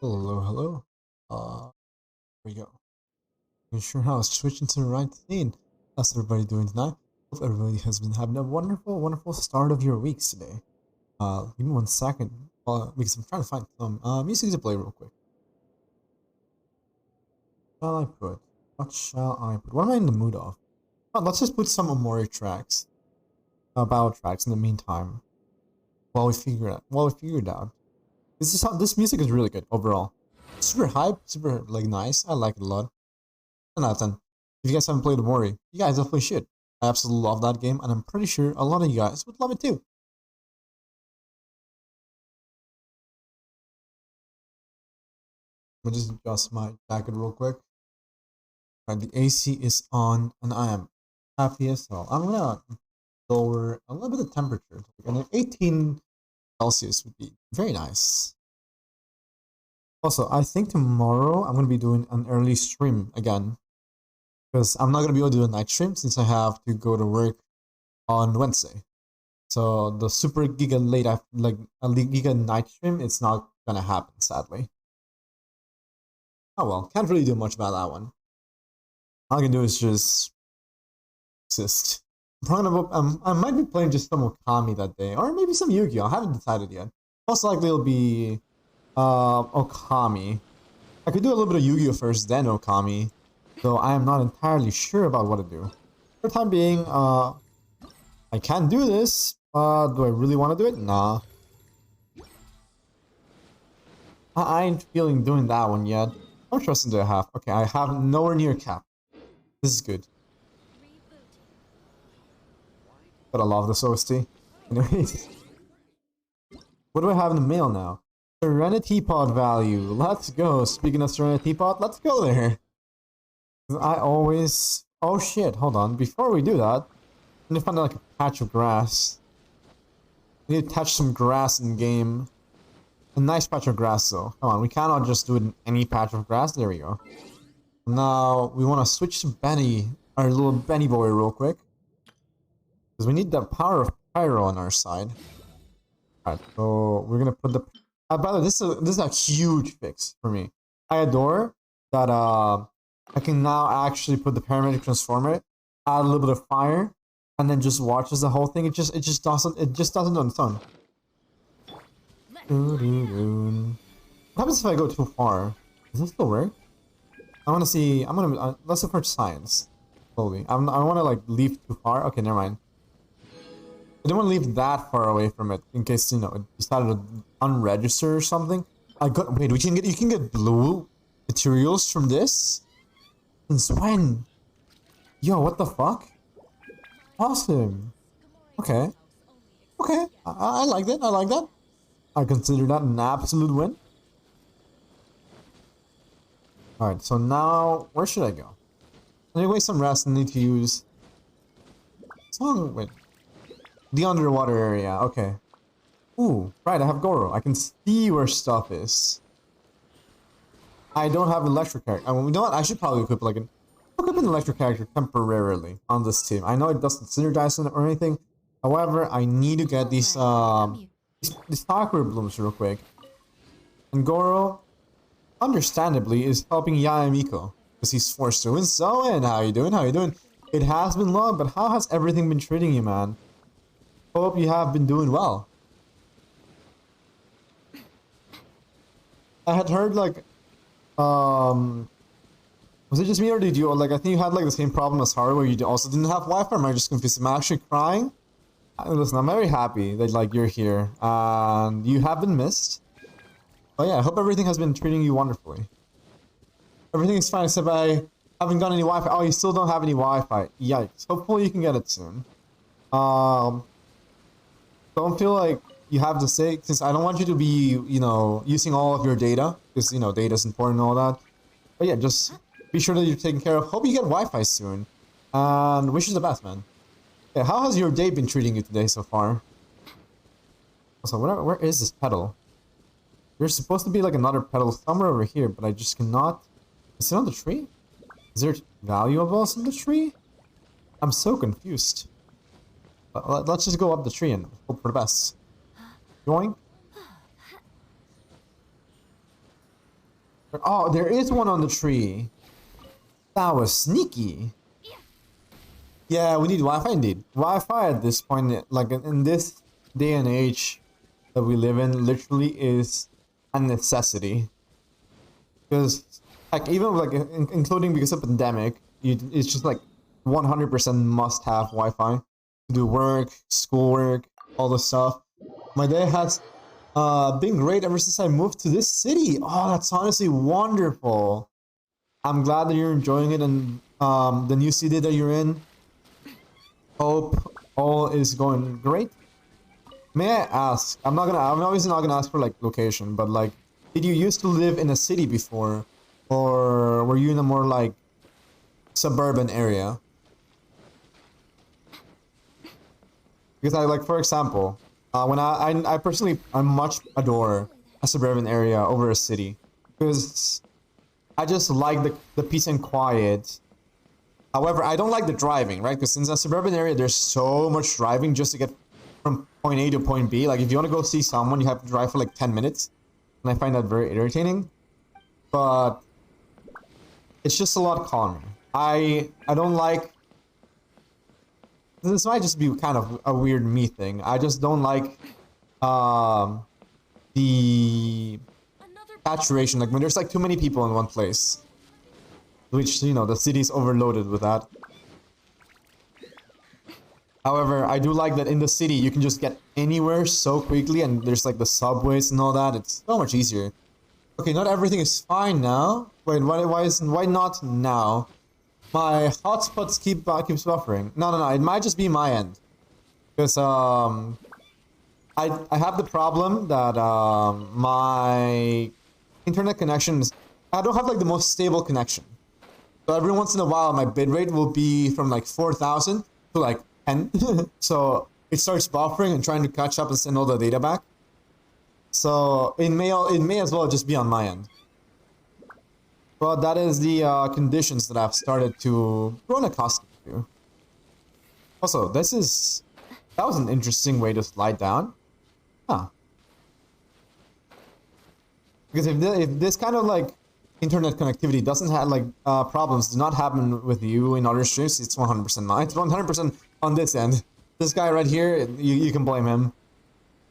Hello, hello. Here we go. You sure how switching to the right scene. How's everybody doing tonight? Hope everybody has been having a wonderful, wonderful start of your weeks today. Give me 1 second, because I'm trying to find some music to play real quick. Shall I put? What shall I put? What am I in the mood of? Oh, let's just put some Omori tracks, battle tracks in the meantime, while we figure it out. This music is really good overall. Super hype, super like nice. I like it a lot. 10 out of 10. If you guys haven't played Omori, you guys definitely should. I absolutely love that game, and I'm pretty sure a lot of you guys would love it too. Let me just adjust my jacket real quick. Right, the AC is on, and I am happy as hell. I'm gonna lower a little bit of temperature, and 18 Celsius would be very nice. Also, I think tomorrow I'm gonna be doing an early stream again, because I'm not gonna be able to do a night stream since I have to go to work on Wednesday. So the super giga late after, like a giga night stream, it's not gonna happen, sadly. Oh well, can't really do much about that one. All I can do is just exist. I might be playing just some Okami that day, or maybe some Yu-Gi-Oh! I haven't decided yet. Most likely it'll be Okami. I could do a little bit of Yu-Gi-Oh! First, then Okami. Though I am not entirely sure about what to do. For the time being, I can do this. Do I really want to do it? Nah. I ain't feeling doing that one yet. How much trust do I have? Okay, I have nowhere near cap. This is good. But I love this OST. Anyways. What do I have in the mail now? Serenity Pod value. Let's go. Speaking of Serenity Pod, let's go there. I always... Oh shit, hold on. Before we do that, I need to find like a patch of grass. I need to touch some grass in game. A nice patch of grass though. Come on, we cannot just do it in any patch of grass. There we go. Now, we want to switch to Benny, our little Benny boy real quick. Because we need the power of Pyro on our side. Alright, so we're gonna put the... by the way, this is a huge fix for me. I adore that I can now actually put the Paramedic Transformer, add a little bit of fire, and then just watches the whole thing. It just doesn't do on its own. What happens if I go too far? Does this still work? I want to see. I'm gonna let's look for science. Slowly. I want to like leave too far. Okay, never mind. I don't want to leave that far away from it in case it decided to unregister or something. Wait. You can get blue materials from this. Since when? Yo, what the fuck? Awesome. Okay. Okay. I like that. I like that. I consider that an absolute win. Alright, so now, where should I go? Anyway, some rest. I need to use... Wait. The underwater area, okay. Ooh, right, I have Goro. I can see where stuff is. I don't have electric character. You know what? I should probably equip an electric character temporarily on this team. I know it doesn't synergize or anything. However, I need to get these Sakura blooms real quick. And Goro, understandably, is helping Yayamiko because he's forced to. And Zoan, how you doing? How you doing? It has been long, but how has everything been treating you, man? Hope you have been doing well. I had heard like, was it just me or did you like? I think you had like the same problem as Haru, where you also didn't have Wi-Fi. Am I just confused? Am I actually crying? Listen, I'm very happy that like you're here and you have been missed. But yeah, I hope everything has been treating you wonderfully. Everything is fine except I haven't got any Wi-Fi. Oh, you still don't have any Wi-Fi. Yikes. Hopefully you can get it soon. Don't feel like you have to say, since I don't want you to be, using all of your data, because, data is important and all that. But yeah, just be sure that you're taken care of. Hope you get Wi-Fi soon. And wish you the best, man. Yeah, how has your day been treating you today so far? Also, where is this pedal? There's supposed to be like another pedal somewhere over here, but I just cannot... Is it on the tree? Is there valuables in the tree? I'm so confused. Let's just go up the tree and hope for the best. Join. Oh, there is one on the tree. That was sneaky. Yeah, we need Wi-Fi indeed. Wi-Fi at this point, like in this day and age that we live in, literally is a necessity. Because, like, even like including because of pandemic, it's just like 100% must have Wi-Fi to do work, schoolwork, all the stuff. My day has been great ever since I moved to this city. Oh, that's honestly wonderful. I'm glad that you're enjoying it and the new city that you're in. Hope all is going great. May I ask? I'm obviously not gonna ask for like location, but like, did you used to live in a city before, or were you in a more like suburban area? Because I like, for example, when I personally I much adore a suburban area over a city because I just like the peace and quiet. However, I don't like the driving, right? Because in a suburban area, there's so much driving just to get from point A to point B. Like if you want to go see someone, you have to drive for like 10 minutes. And I find that very irritating. But it's just a lot calmer. I don't like... This might just be kind of a weird me thing. I just don't like the saturation. Like when there's like too many people in one place. Which, you know, the city's overloaded with that. However, I do like that in the city you can just get anywhere so quickly and there's like the subways and all that. It's so much easier. Okay, not everything is fine now. Wait, why not now? My hotspots keeps buffering. No, it might just be my end. Because I have the problem that my internet connection is, I don't have like the most stable connection. So every once in a while, my bitrate will be from like 4,000 to like 10. So it starts buffering and trying to catch up and send all the data back. So it may as well just be on my end. But that is the conditions that I've started to grow accustomed to. Also, that was an interesting way to slide down. Huh. Because if this kind of like internet connectivity doesn't have like problems do not happen with you in other streams, it's 100% mine. It's 100% on this end. This guy right here, you can blame him.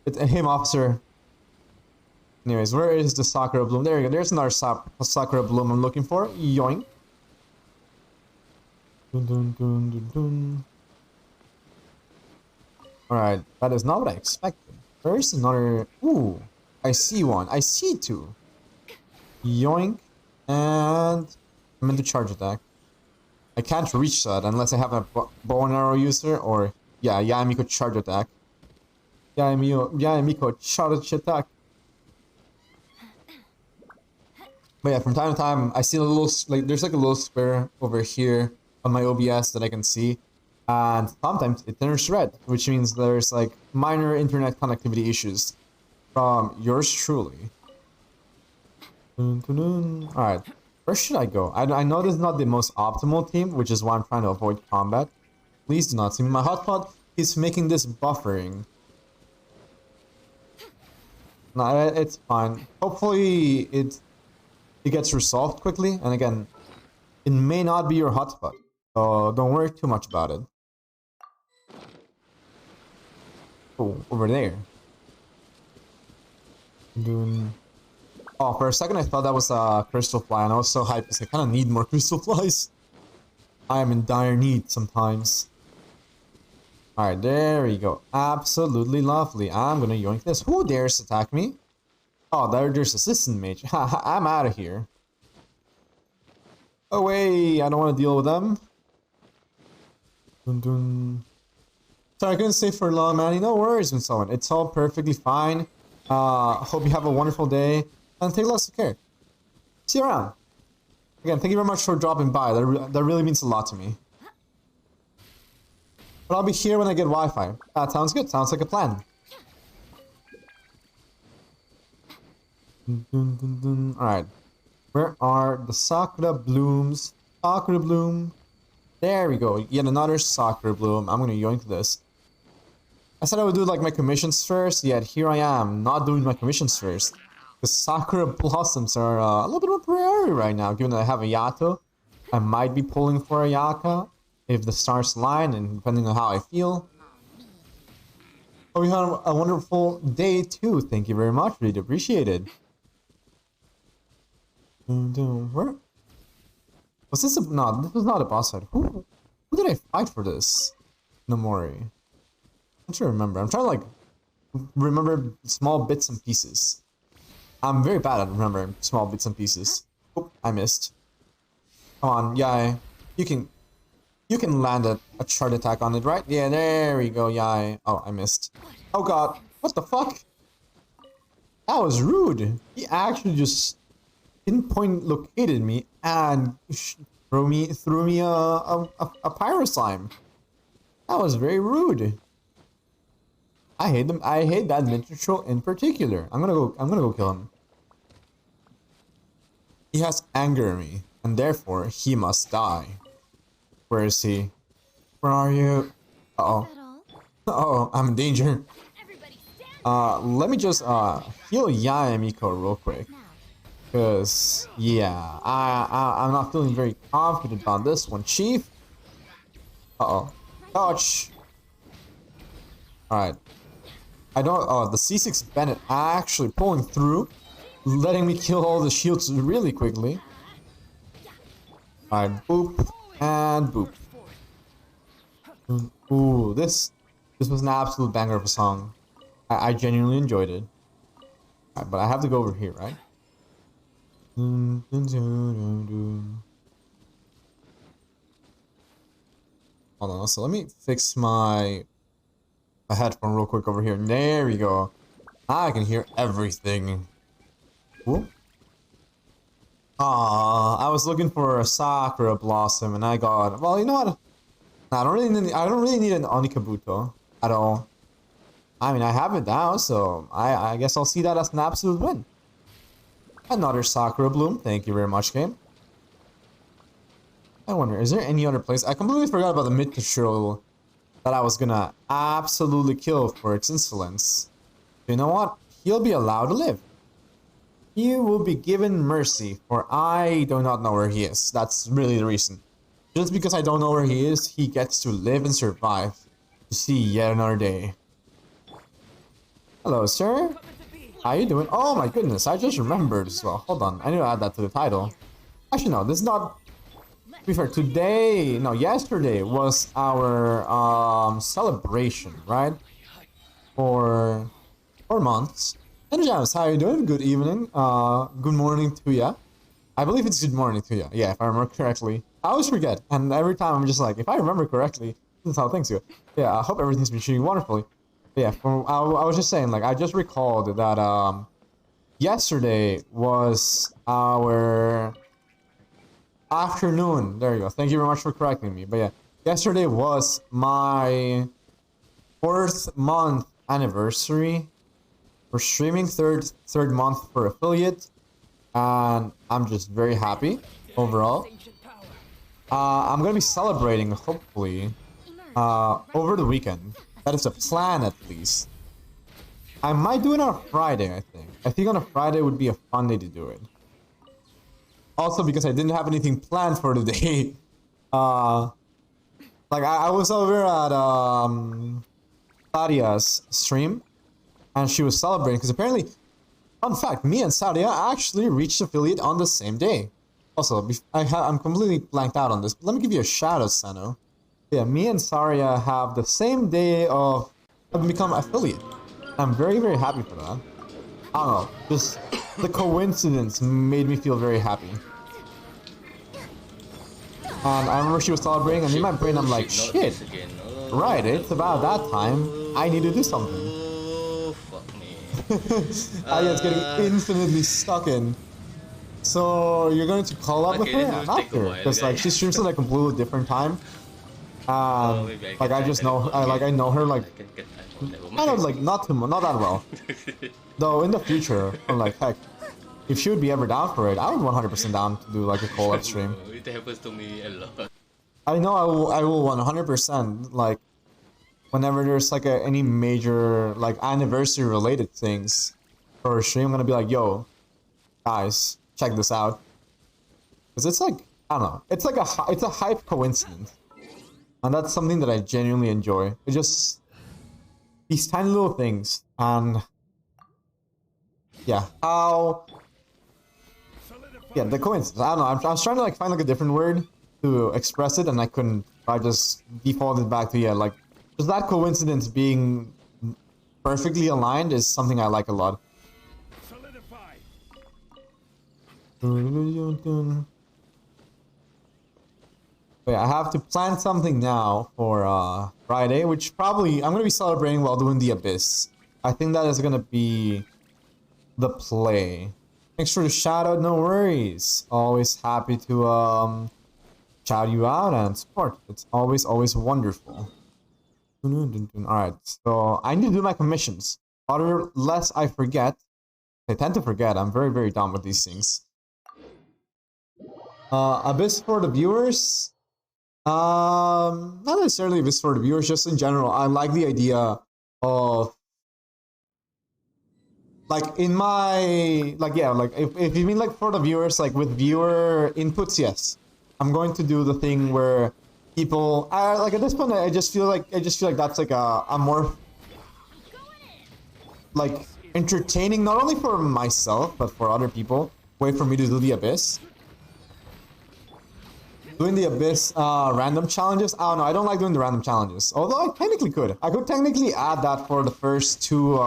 It's him, officer. Anyways, where is the Sakura Bloom? There you go. There's another Sakura Bloom I'm looking for. Yoink. Dun, dun, dun, dun, dun. Alright, that is not what I expected. Where's another... Ooh, I see one. I see two. Yoink. And I'm into charge attack. I can't reach that unless I have a bow and arrow user or Yamiko charge attack. Yamiko charge attack. But yeah, from time to time I see a little like there's like a little square over here on my OBS that I can see, and sometimes it turns red, which means there's like minor internet connectivity issues from yours truly. Alright, where should I go? I know this is not the most optimal team, which is why I'm trying to avoid combat. Please do not see me. My hotspot is making this buffering. No, it's fine. Hopefully it gets resolved quickly. And again, it may not be your hotspot, so don't worry too much about it. Oh, over there. Oh, for a second I thought that was a crystal fly, and I was so hyped because I kind of need more crystal flies. I am in dire need sometimes. Alright, there we go. Absolutely lovely. I'm gonna yoink this. Who dares attack me? Oh, there's assistant mage. I'm out of here. Away! I don't want to deal with them. Dun dun. Sorry, I couldn't stay for long, man. No worries and so on. It's all perfectly fine. Hope you have a wonderful day. And take lots of care. See you around. Again, thank you very much for dropping by. That really means a lot to me. But I'll be here when I get Wi-Fi. That sounds good. Sounds like a plan. Alright. Where are the Sakura Blooms? Sakura Bloom. There we go. Yet another Sakura Bloom. I'm gonna yoink this. I said I would do like my commissions first, yet here I am, not doing my commissions first. The Sakura Blossoms are a little bit of a priority right now, given that I have a Yato. I might be pulling for a Yaka if the stars line and depending on how I feel. Oh, we had a wonderful day too. Thank you very much. Really appreciated. Where? Was this a... No, this was not a boss fight. Who did I fight for this? Nomori. I'm trying to remember. I'm trying to like remember small bits and pieces. I'm very bad at remembering small bits and pieces. Oh, I missed. Come on, Yai. You can land a chart attack on it, right? Yeah, there we go, Yai. Oh, I missed. Oh god. What the fuck? That was rude. He actually just pinpoint located me and threw me a pyro slime. That was very rude. I hate them. I hate that Minstrel in particular. I'm gonna go kill him. He has anger in me, and therefore he must die. Where is he? Where are you? Uh-oh. Uh-oh, I'm in danger. Let me just heal Yae and Miko real quick. Cause yeah, I'm not feeling very confident about this one, Chief. Uh-oh. Ouch. Alright. I don't... Oh, the C6 Bennett actually pulling through, letting me kill all the shields really quickly. Alright, boop, and boop. Ooh, this was an absolute banger of a song. I genuinely enjoyed it. Alright, but I have to go over here, right? Hold on, so let me fix my headphone real quick over here. There we go. I can hear everything. Whoop. I was looking for a Sakura Blossom and I got... Well, you know what? I don't really need an Onikabuto at all. I mean, I have it now, so I guess I'll see that as an absolute win. Another Sakura Bloom. Thank you very much, game. I wonder, is there any other place? I completely forgot about the Mitsushiro that I was gonna absolutely kill for its insolence. You know what? He'll be allowed to live. He will be given mercy, for I do not know where he is. That's really the reason. Just because I don't know where he is, he gets to live and survive to see yet another day. Hello, sir. How you doing? Oh my goodness, I just remembered as well. Hold on, I need to add that to the title. Actually, no, this is not... To be fair, yesterday was our celebration, right? For 4 months. And James, how you doing? Good evening. Good morning to ya. I believe it's good morning to ya. Yeah, if I remember correctly. I always forget, and every time I'm just like, if I remember correctly, this is how things go. Yeah, I hope everything's been shooting wonderfully. But yeah, I was just saying, like, I just recalled that yesterday was our afternoon. There you go. Thank you very much for correcting me. But yeah, yesterday was my 4th month anniversary for streaming, third month for affiliate, and I'm just very happy overall. I'm gonna be celebrating hopefully over the weekend. That is a plan at least. I might do it on a Friday. I think on a Friday would be a fun day to do it. Also because I didn't have anything planned for the day. Like I was over at Sadia's stream, and she was celebrating because apparently, fun fact, me and Sadia actually reached affiliate on the same day. Also, I'm completely blanked out on this, but let me give you a shout out, Sano. Yeah, me and Saria have the same day of become affiliate. I'm very, very happy for that. I don't know, just the coincidence made me feel very happy. And I remember she was celebrating, and in my brain I'm like, shit, right, it's about that time, I need to do something. Oh, fuck me. It's getting infinitely stuck in. So you're going to call up with her after, because like she streams at like a completely different time. Like I just know, I know her like, kind of like not that well. Though in the future, I'm like, heck, if she would be ever down for it, I would 100% down to do like a call-up stream. It happens to me a lot. I know I will 100% like, whenever there's like any major like anniversary related things for a stream, I'm gonna be like, yo, guys, check this out. Because it's like, I don't know, it's like it's a hype coincidence. And that's something that I genuinely enjoy. It's just these tiny little things. And yeah, yeah, the coincidence. I don't know. I was trying to like find like a different word to express it, and I couldn't. I just defaulted back to, yeah, like just that coincidence being perfectly aligned is something I like a lot. Wait, I have to plan something now for Friday, which probably I'm gonna be celebrating while doing the Abyss. I think that is gonna be the play. Thanks for the shout out, no worries. Always happy to shout you out and support. It's always wonderful. Alright, so I need to do my commissions. Lest I forget. I tend to forget. I'm very dumb with these things. Abyss for the viewers. Not necessarily Abyss for the viewers, just in general. I like the idea of, like, in my, like, yeah, like if you mean like for the viewers, like with viewer inputs, yes, I'm going to do the thing where people, like at this point, I just feel like that's like a more like entertaining, not only for myself but for other people, way for me to do the Abyss. Doing the Abyss random challenges, I don't know, I don't like doing the random challenges. Although I technically could. I could technically add that for the first two,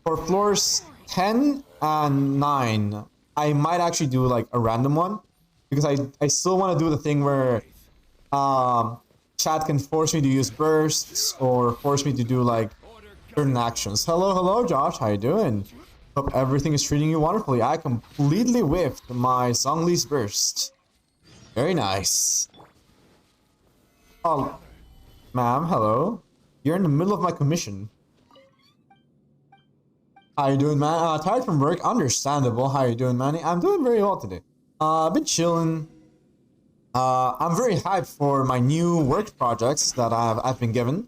for floors 10 and 9. I might actually do like a random one. Because I still want to do the thing where chat can force me to use bursts or force me to do like certain actions. Hello, Josh, how you doing? Hope everything is treating you wonderfully. I completely whiffed my Zhongli's burst. Very nice. Oh, ma'am, hello. You're in the middle of my commission. How you doing, man? Tired from work? Understandable. How you doing, Manny? I'm doing very well today. I've been chilling. I'm very hyped for my new work projects that I've been given.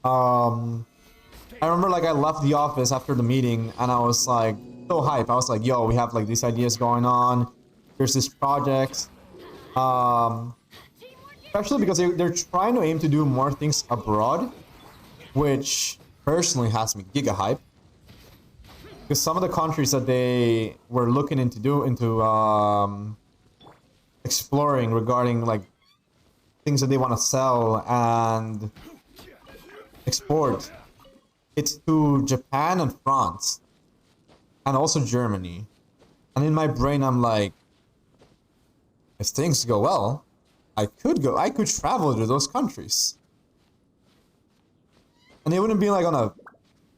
I remember like I left the office after the meeting and I was like so hyped. I was like, yo, we have like these ideas going on. There's this project. Especially because they're trying to aim to do more things abroad, which personally has me giga hype. Because some of the countries that they were looking into exploring regarding like things that they want to sell and export, it's to Japan and France, and also Germany. And in my brain, I'm like, if things go well, I could travel to those countries, and it wouldn't be like on a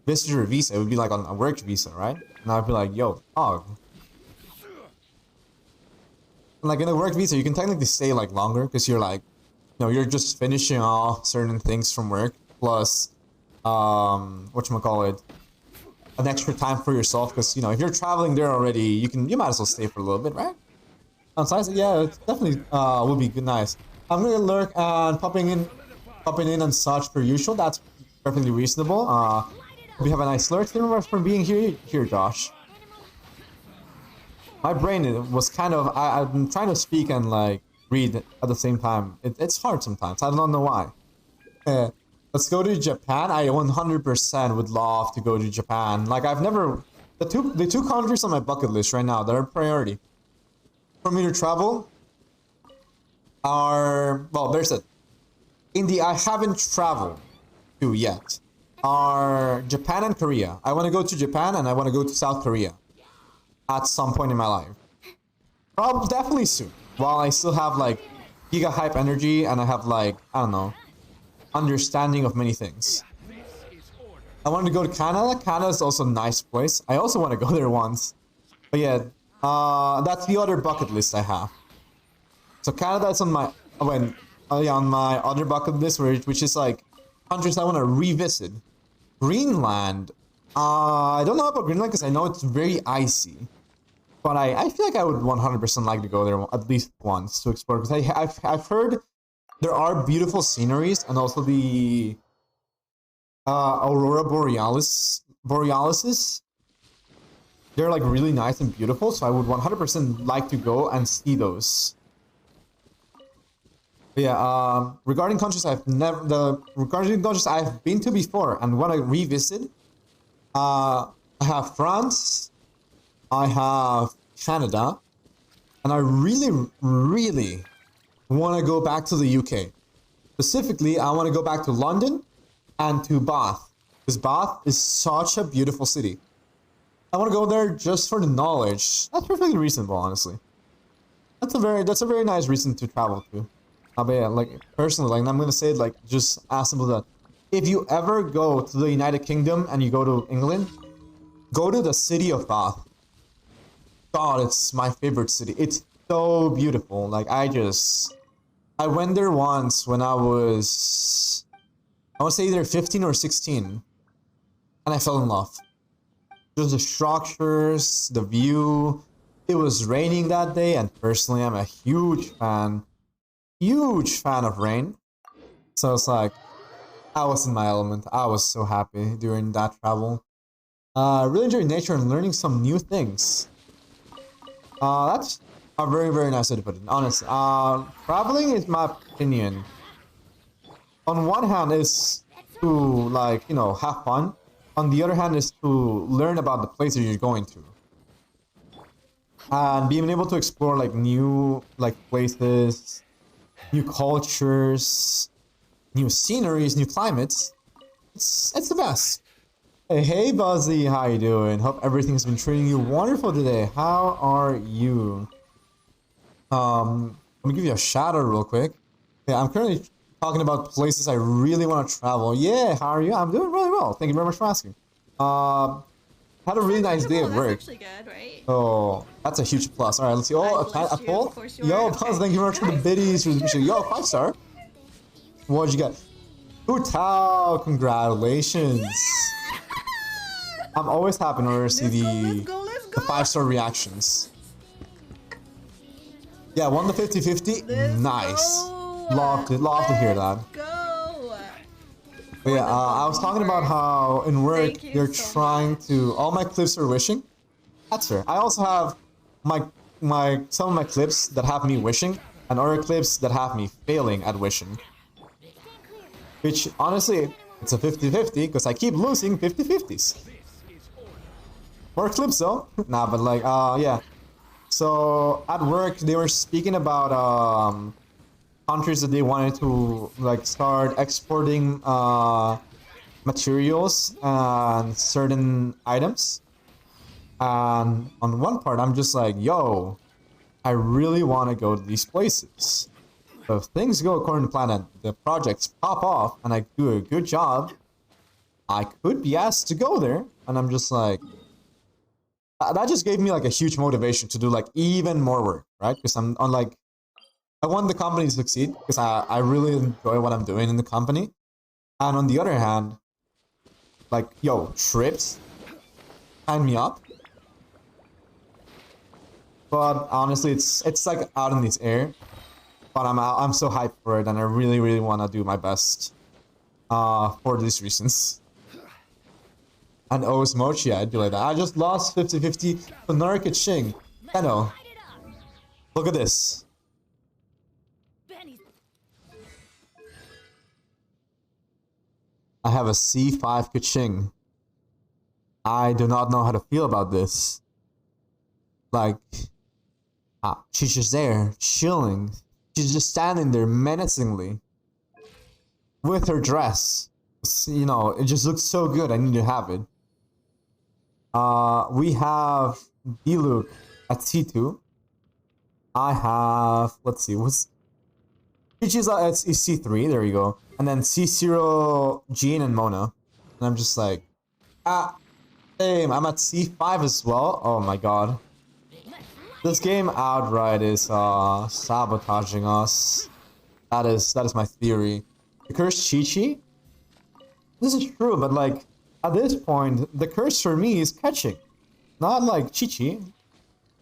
visitor visa, it would be like on a work visa, right? And I'd be like, yo, dog. And like in a work visa, you can technically stay like longer because you're like, you know, you're just finishing off certain things from work, plus, whatchamacallit, an extra time for yourself, because, you know, if you're traveling there already, you might as well stay for a little bit, right? Besides, yeah, it definitely would be good, nice. I'm gonna lurk and popping in and such per usual. That's perfectly reasonable. We have a nice lurk. Thank you very much for being here, Josh. My brain was kind of, I'm trying to speak and like read at the same time. It's hard sometimes. I don't know why. Let's go to Japan. I 100% would love to go to Japan. Like I've never, the two countries on my bucket list right now that are a priority for me to travel are, well, there's a India I haven't traveled to yet, are Japan and Korea. I want to go to Japan and I want to go to South Korea at some point in my life. Probably definitely soon. While I still have like giga hype energy and I have like, I don't know, understanding of many things. I wanted to go to Canada. Canada is also a nice place. I also want to go there once. But yeah, that's the other bucket list I have. So Canada is on my on my other bucket list, which is like countries I want to revisit. Greenland. I don't know about Greenland because I know it's very icy. But I feel like I would 100% like to go there at least once to explore, because I've heard there are beautiful sceneries and also the Aurora Borealis. they're like really nice and beautiful, so I would 100% like to go and see those. But yeah, regarding countries I've been to before and want to revisit, I have France, I have Canada, and I really, really want to go back to the UK. Specifically, I want to go back to London and to Bath, because Bath is such a beautiful city. I want to go there just for the knowledge. That's perfectly reasonable, honestly. That's a very nice reason to travel to. But yeah, like personally, like I'm gonna say it like just as simple as that. If you ever go to the United Kingdom and you go to England, go to the city of Bath. God, it's my favorite city. It's so beautiful. Like I went there once when I would say either 15 or 16, and I fell in love. Just the structures, the view. It was raining that day, and personally, I'm a huge fan of rain. So it's like, I was in my element. I was so happy during that travel. Really enjoyed nature and learning some new things. That's a very nice way to put it, honestly. Traveling is my opinion. On one hand is to like, you know, have fun. On the other hand is to learn about the places you're going to. And being able to explore like new like places, new cultures, new sceneries, new climates. It's the best. Hey Buzzy, how you doing? Hope everything's been treating you wonderful today. How are you? Let me give you a shout out real quick. Yeah, I'm currently talking about places I really want to travel. Yeah, how are you? I'm doing really well. Thank you very much for asking. Had a really nice day at work. That's actually good, right? Oh, that's a huge plus. All right, let's see. Oh, a poll? Yo, Buzz, thank you very much for the biddies. Yo, 5-star. What'd you get? Utao, congratulations. I'm always happy to see the 5-star reactions. Yeah, won the 50-50. Nice. Love to hear that. But yeah, I was talking about how in work they're trying to. All my clips are wishing. That's fair. I also have some of my clips that have me wishing, and other clips that have me failing at wishing. Which honestly, it's a 50-50 because I keep losing 50-50s. More clips though. Nah, but like, yeah. So at work they were speaking about countries that they wanted to like start exporting materials and certain items. And on one part, I'm just like, yo, I really want to go to these places. So if things go according to plan and the projects pop off and I do a good job, I could be asked to go there. And I'm just like, that just gave me like a huge motivation to do like even more work, right? Because I'm on like, I want the company to succeed because I really enjoy what I'm doing in the company. And on the other hand, like, yo, trips, sign me up. But honestly, it's like out in this air. But I'm so hyped for it, and I really want to do my best for these reasons. And Osmochi, I'd be like that. I just lost 50-50 to Narika Ching. I know. Look at this. I have a C5 Kaching. I do not know how to feel about this. Like, she's just there, chilling. She's just standing there menacingly with her dress. You know, it just looks so good. I need to have it. We have Diluc at C2. I have, let's see, what's Chichi's at C3, there you go. And then C0, Jean, and Mona. And I'm just like, same, I'm at C5 as well. Oh my god. This game outright is sabotaging us. That is my theory. The curse Chi-Chi? This is true, but like, at this point, the curse for me is catching. Not like Chi-Chi.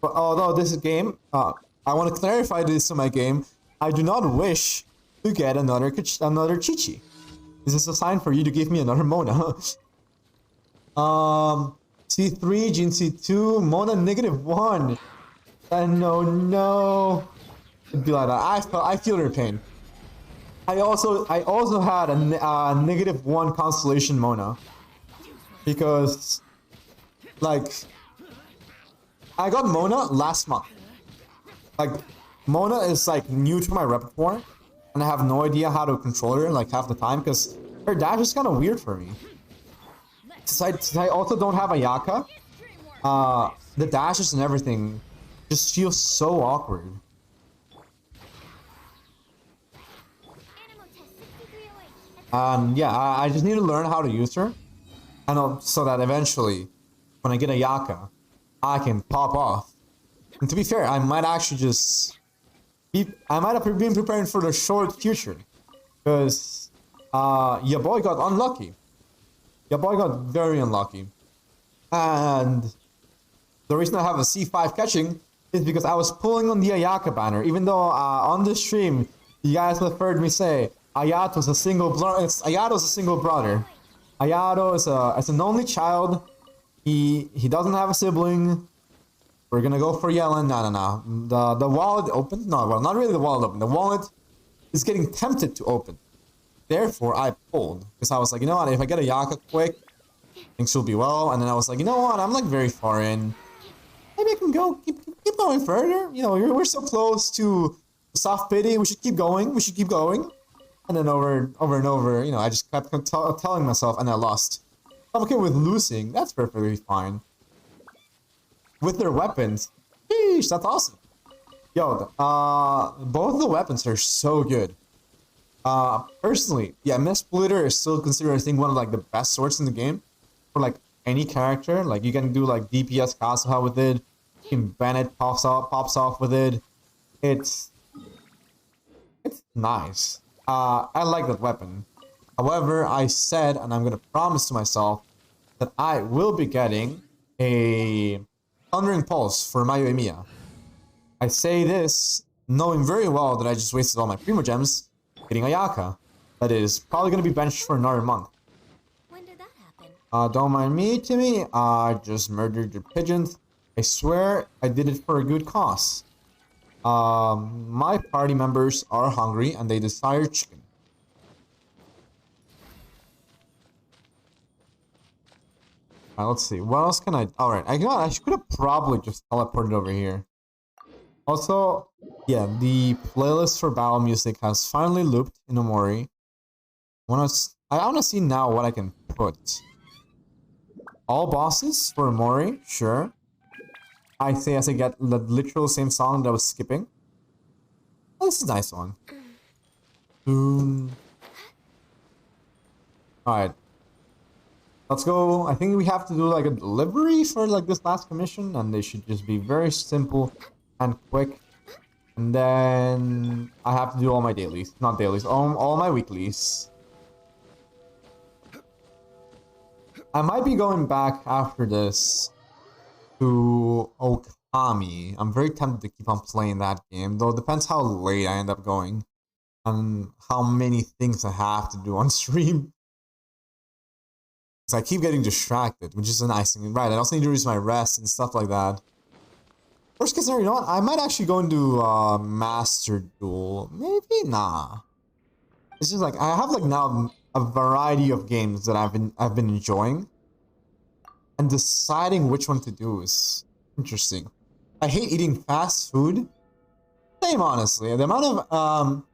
But although this is game, I want to clarify this in my game. I do not wish to get another Chi-Chi. This is a sign for you to give me another Mona. C3, Gene C2, Mona -1. And no. It'd be like that. I feel your pain. I also had a -1 Constellation Mona. Because, like, I got Mona last month. Like, Mona is like new to my repertoire, and I have no idea how to control her like half the time because her dash is kind of weird for me. Since I also don't have Ayaka, the dashes and everything just feels so awkward. Yeah, I just need to learn how to use her, and so that eventually, when I get Ayaka, I can pop off. And to be fair, I might actually just I might have been preparing for the short future, because your boy got unlucky. Your boy got very unlucky, and the reason I have a C5 catching is because I was pulling on the Ayaka banner, even though on the stream you guys have heard me say Ayato's a single brother. Ayato's a single brother. Ayato is an only child. He doesn't have a sibling. We're gonna go for Yellen. No. The wallet opened. No, well, not really the wallet opened. The wallet is getting tempted to open. Therefore, I pulled because I was like, you know what? If I get a Yaka quick, things will be well. And then I was like, you know what? I'm like very far in. Maybe I can go keep going further. You know, we're so close to soft pity. We should keep going. We should keep going. And then over and over, you know, I just kept telling myself, and I lost. I'm okay with losing. That's perfectly fine. With their weapons, sheesh, that's awesome. Yo, both the weapons are so good. Personally, yeah, Mist Splitter is still considered, I think, one of like the best swords in the game for like any character. Like you can do like DPS Kazuha with it. You can Bennett pops off with it. It's nice. I like that weapon. However, I said, and I'm gonna promise to myself that I will be getting a Thundering Pulse for my Emiya. I say this knowing very well that I just wasted all my Primogems getting Ayaka. That is probably going to be benched for another month. When did that happen? Don't mind me, Timmy. I just murdered your pigeons. I swear I did it for a good cause. My party members are hungry and they desire chicken. Alright, let's see. What else can I... Alright, I could have probably just teleported over here. Also, yeah, the playlist for battle music has finally looped in Omori. I want to see now what I can put. All bosses for Omori, sure. I say as I get the literal same song that I was skipping. Oh, this is a nice one. Alright. Let's go. I think we have to do like a delivery for like this last commission, and they should just be very simple and quick. And then I have to do all my dailies. Not dailies, all my weeklies. I might be going back after this to Okami. I'm very tempted to keep on playing that game, though it depends how late I end up going and how many things I have to do on stream. So I keep getting distracted, which is a nice thing. Right, I also need to use my rest and stuff like that. Worst case scenario, you know what? I might actually go into Master Duel. Maybe nah. It's just like I have like now a variety of games that I've been enjoying, and deciding which one to do is interesting. I hate eating fast food. Same, honestly. The amount of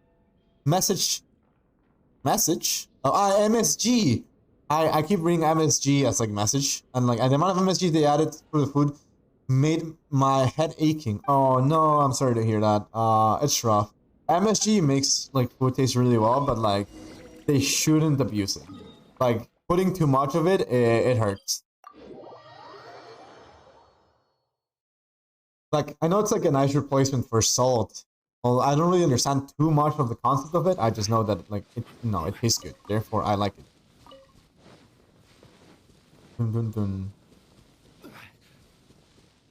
MSG. I keep reading MSG as like message, and like the amount of MSG they added for the food made my head aching. Oh no, I'm sorry to hear that. It's rough. MSG makes like food taste really well, but like they shouldn't abuse it. Like putting too much of it, it hurts. Like I know it's like a nice replacement for salt. Well, I don't really understand too much of the concept of it. I just know that like it tastes good. Therefore, I like it. Dun, dun, dun.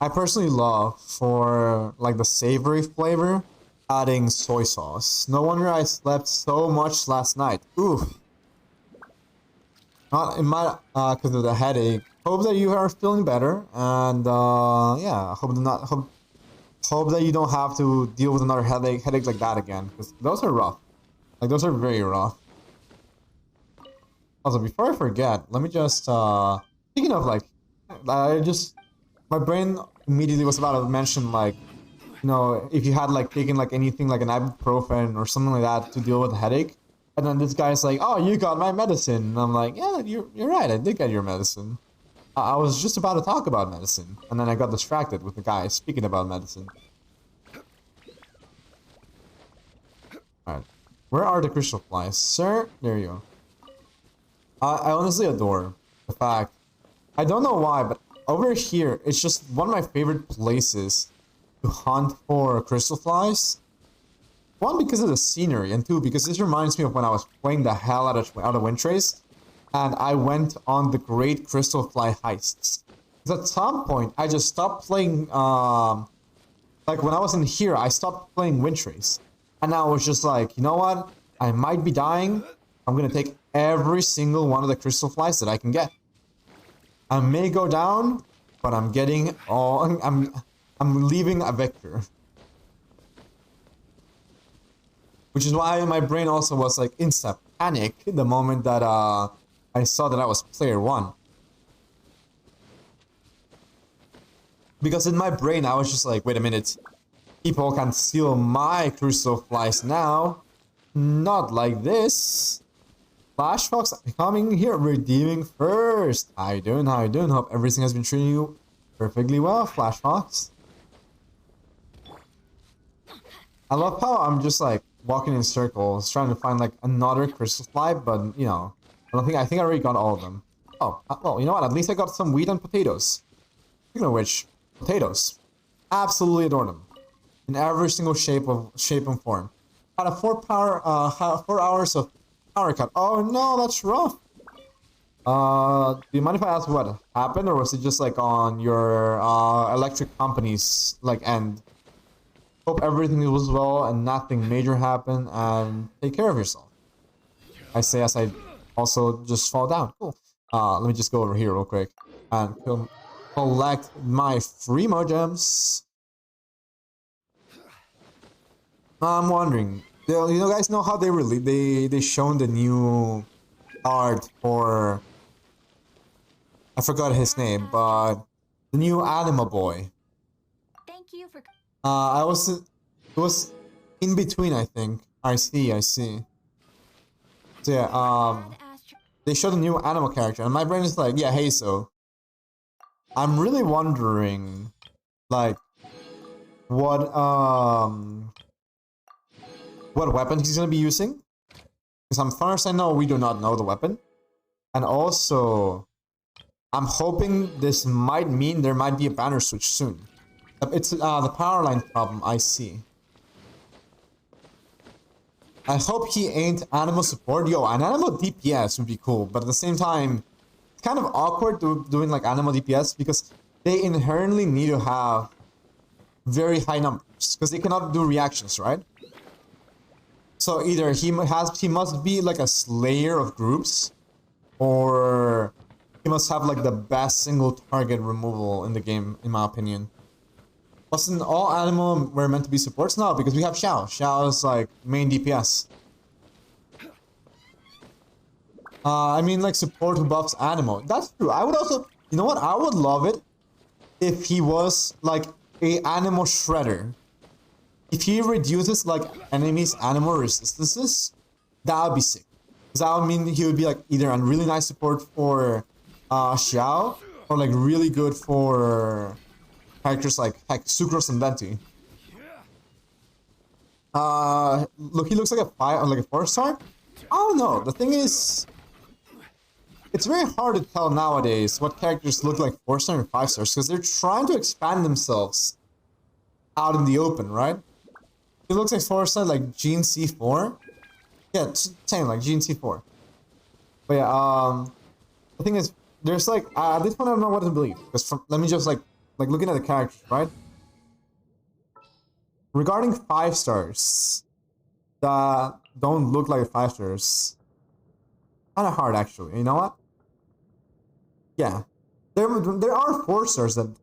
I personally love for like the savory flavor adding soy sauce. No wonder I slept so much last night. Oof. Not in my because of the headache. hope that you are feeling better, and yeah, hope that you don't have to deal with another headache like that again, because those are rough. Like those are very rough. Also, before I forget, let me just speaking of like, my brain immediately was about to mention like, you know, if you had like taken like anything like an ibuprofen or something like that to deal with a headache, and then this guy's like, "Oh, you got my medicine," and I'm like, "Yeah, you're right. I did get your medicine." I was just about to talk about medicine, and then I got distracted with the guy speaking about medicine. All right, where are the crystal flies, sir? There you go. I honestly adore the fact. I don't know why, but over here, it's just one of my favorite places to hunt for crystal flies. One, because of the scenery, and two, because this reminds me of when I was playing the hell out of Windtrace, and I went on the Great Crystal Fly Heists. Because at some point, I just stopped playing, like when I was in here, I stopped playing Windtrace. And I was just like, you know what? I might be dying. I'm gonna take every single one of the crystal flies that I can get. I may go down, but I'm getting all. I'm leaving a victor. Which is why my brain also was like instant panic the moment that I saw that I was player 1. Because in my brain I was just like, wait a minute, people can steal my crystal flies now, not like this. Flash Fox coming here, redeeming first. How you doing? How you doing? Hope everything has been treating you perfectly well, Flash Fox. I love how I'm just like walking in circles, trying to find like another crystal fly, but you know, I think I already got all of them. Oh, well, you know what? At least I got some wheat and potatoes. Speaking of which, potatoes, absolutely adore them in every single shape and form. Had a 4 hours of power cut. Oh no, that's rough. Do you mind if I ask what happened, or was it just like on your electric company's like end? Hope everything was well and nothing major happened, and take care of yourself. I say as I also just fall down. Cool. Let me just go over here real quick and collect my free gems. I'm wondering, you know, guys know how they shown the new art for, I forgot his name, but the new Anima Boy. Thank you for. It was in between, I think. I see. So yeah, they showed a new animal character, and my brain is like, yeah, hey, so. I'm really wondering, like, what weapon he's gonna be using. Because as far as I know, we do not know the weapon. And also, I'm hoping this might mean there might be a banner switch soon. It's the power line problem, I see. I hope he ain't animal support. Yo, an animal DPS would be cool, but at the same time, it's kind of awkward doing like animal DPS because they inherently need to have very high numbers because they cannot do reactions, right? So either he must be like a slayer of groups, or he must have like the best single target removal in the game, in my opinion. Wasn't all animal were meant to be supports? No, because we have Xiao. Xiao is like main DPS. I mean like support who buffs animal. That's true. I would also, you know what? I would love it if he was like a animal shredder. If he reduces like enemies' animal resistances, that would be sick. Because that would mean he would be like either a really nice support for Xiao, or like really good for characters like heck, Sucrose and Venti. Look, he looks like a 4-star. I don't know. The thing is, it's very hard to tell nowadays what characters look like 4-star and 5-stars because they're trying to expand themselves out in the open, right? He looks like 4-star, like Gene C4. Yeah, same like Gene C4. But yeah, the thing is, there's like at this point I don't know what to believe because let me just like looking at the characters, right? Regarding 5-stars that don't look like 5-stars, kind of hard actually. You know what? Yeah, there are 4 stars that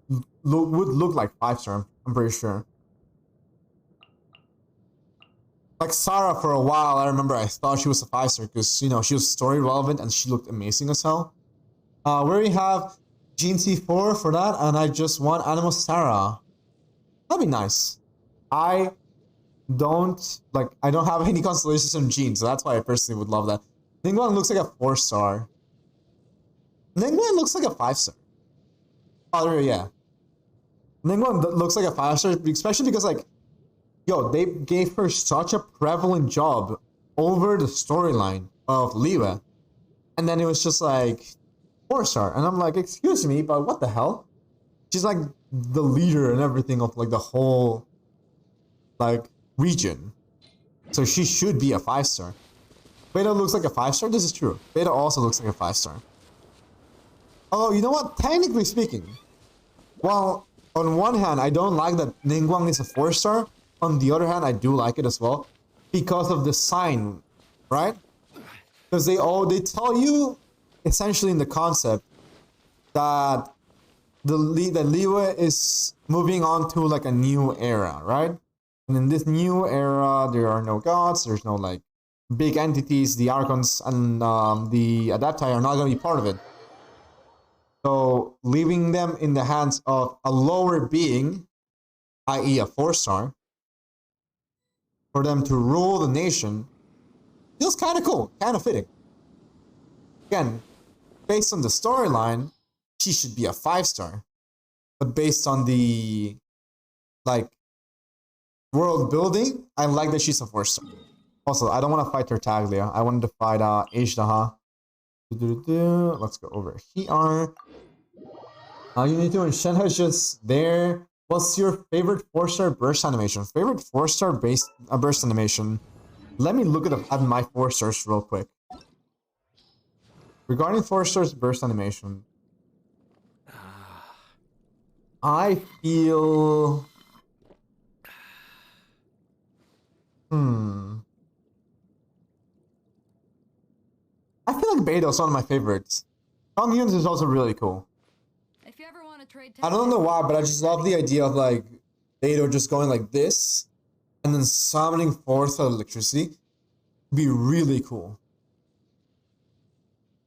would look like 5 star. I'm pretty sure. Like Sarah, for a while, I remember I thought she was a 5 star because you know she was story relevant and she looked amazing as hell. Where we have Gene C4 for that, and I just want Animal Sarah. That'd be nice. I don't have any constellations on Gene, so that's why I personally would love that. Ningguang looks like a 4 star. Ningguang looks like a 5 star. Oh, yeah. Ningguang looks like a 5 star, especially because, like, yo, they gave her such a prevalent job over the storyline of Liwa. And then it was just like 4 star. And I'm like, excuse me, but what the hell? She's like the leader and everything of like the whole like region. So she should be a 5 star. Beta looks like a 5 star? This is true. Beta also looks like a 5 star. Although, you know what? Technically speaking, well, on one hand, I don't like that Ningguang is a 4 star. On the other hand, I do like it as well because of the sign, right? Because they tell you essentially in the concept that that Liwa is moving on to like a new era, right? And in this new era, there are no gods, there's no like big entities, the Archons and the Adepti are not going to be part of it. So leaving them in the hands of a lower being, i.e. a 4 star, for them to rule the nation, feels kind of cool, kind of fitting. Again, based on the storyline, she should be a 5 star. But based on the, like, world building, I like that she's a 4 star. Also, I don't want to fight Tartaglia. I wanted to fight Ashtaha. Let's go over here. Unity and Shenhe is just there. What's your favorite 4-star burst animation? Favorite 4-star burst animation? Let me look at my 4 stars real quick. Regarding 4 stars burst animation, I feel... I feel like Beidou is one of my favorites. Communes is also really cool. If you ever want to trade I don't know why, but I just love the idea of like Beidou just going like this and then summoning forth electricity. Be really cool.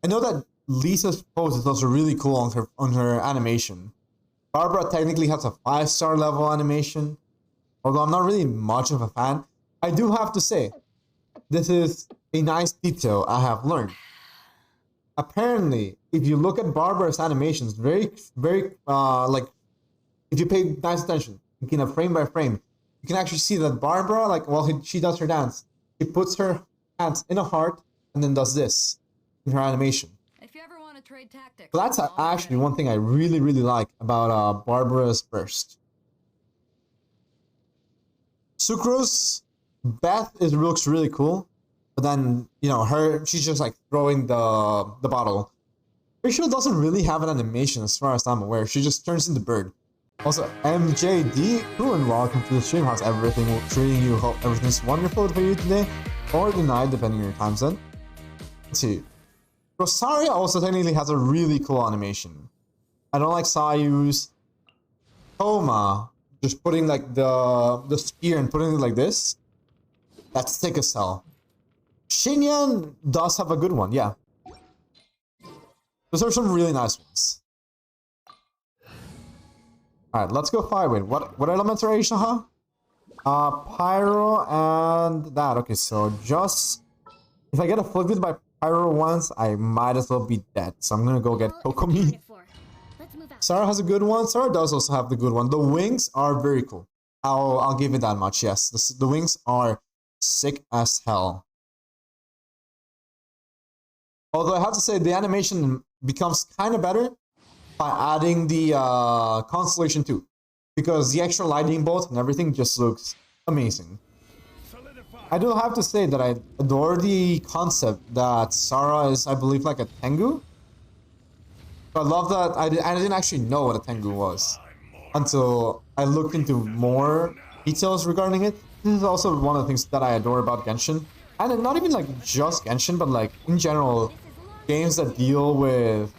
I know that Lisa's pose is also really cool on her animation. Barbara technically has a 5-star level animation, although I'm not really much of a fan. I do have to say, this is a nice detail I have learned. Apparently, if you look at Barbara's animations, very, like, if you pay nice attention, you can frame by frame, you can actually see that Barbara, like, while she does her dance, she puts her hands in a heart and then does this in her animation. If you ever want to trade tactics, So that's actually one thing I really, really like about Barbara's burst. Sucrose, Beth looks really cool. But then, you know, she's just like throwing the bottle. Rachel doesn't really have an animation as far as I'm aware. She just turns into bird. Also, MJD, who and welcome to the stream. How's everything treating you? Hope everything's wonderful for you today. Or the night, depending on your time zone. Let's see. Rosaria also technically has a really cool animation. I don't like Sayu's. Toma, just putting like the spear and putting it like this. That's thick as hell. Xinyan does have a good one, yeah. Those are some really nice ones. Alright, let's go Firewind. What elements are Ashtaha? Pyro and that. Okay, so just... If I get afflicted by Pyro once, I might as well be dead. So I'm gonna go get Kokomi. Sarah has a good one. Sarah does also have the good one. The wings are very cool. I'll give it that much, yes. The wings are sick as hell. Although I have to say, the animation becomes kind of better by adding the Constellation 2. Because the extra lightning bolt and everything just looks amazing. I do have to say that I adore the concept that Sarah is, I believe, like a Tengu. I love that I didn't actually know what a Tengu was until I looked into more details regarding it. This is also one of the things that I adore about Genshin. And not even like just Genshin, but like in general, games that deal with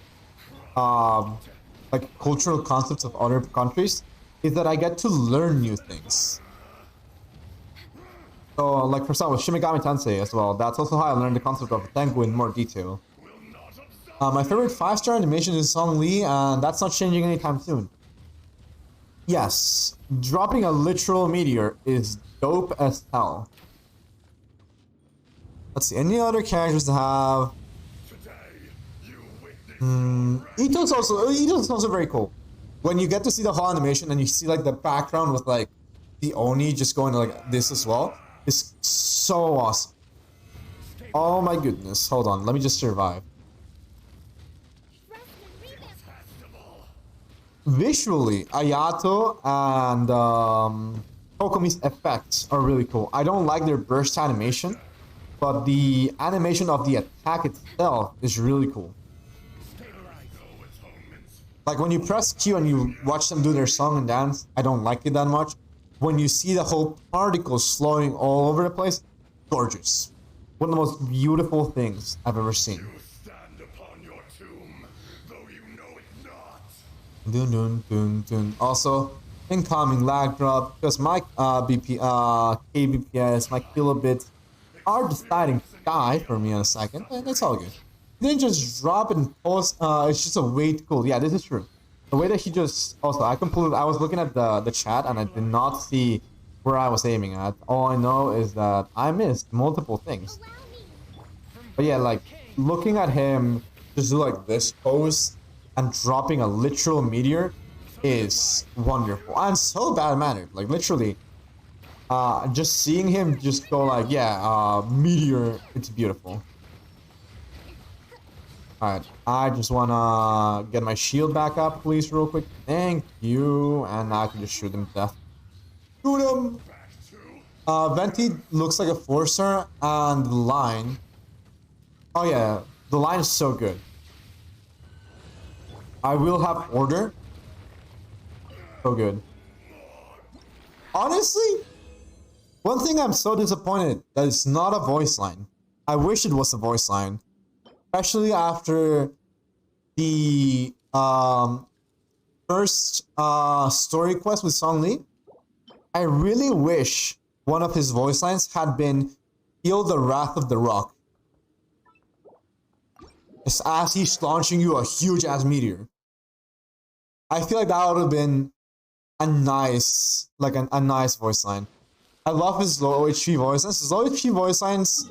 like cultural concepts of other countries is that I get to learn new things. So, like for example, Shin Megami Tensei as well. That's also how I learned the concept of Tengu in more detail. My favorite 5-star animation is Song Lee, and that's not changing anytime soon. Yes, dropping a literal meteor is dope as hell. Let's see, any other characters to have? Ito's also very cool. When you get to see the whole animation and you see like the background with like the Oni just going like this as well, it's so awesome. Oh my goodness, hold on, let me just survive. Visually, Ayato and Kokomi's effects are really cool. I don't like their burst animation, but the animation of the attack itself is really cool. Like when you press Q and you watch them do their song and dance, I don't like it that much. When you see the whole particles flowing all over the place, gorgeous. One of the most beautiful things I've ever seen. Dun dun dun dun. Also, incoming lag drop because my KBPS, my kilobits are deciding to die for me in a second, and it's all good. Then just drop and post. It's just a way too cool. Yeah, this is true. The way that he just also, I was looking at the chat and I did not see where I was aiming at. All I know is that I missed multiple things. But yeah, like looking at him just do like this pose and dropping a literal meteor is wonderful and so bad mannered. Like literally, just seeing him just go like, yeah, meteor, it's beautiful. Alright, I just wanna get my shield back up, please, real quick. Thank you. And now I can just shoot him to death. Shoot him! Venti looks like a 4-star, and the line. Oh yeah, the line is so good. I will have order. So good. Honestly, one thing I'm so disappointed that it's not a voice line. I wish it was a voice line. Especially after the first story quest with Song Lee. I really wish one of his voice lines had been "Feel the wrath of the rock." It's as he's launching you a huge ass meteor. I feel like that would have been a nice, like a nice voice line. I love his low HP voice lines. His low HP voice lines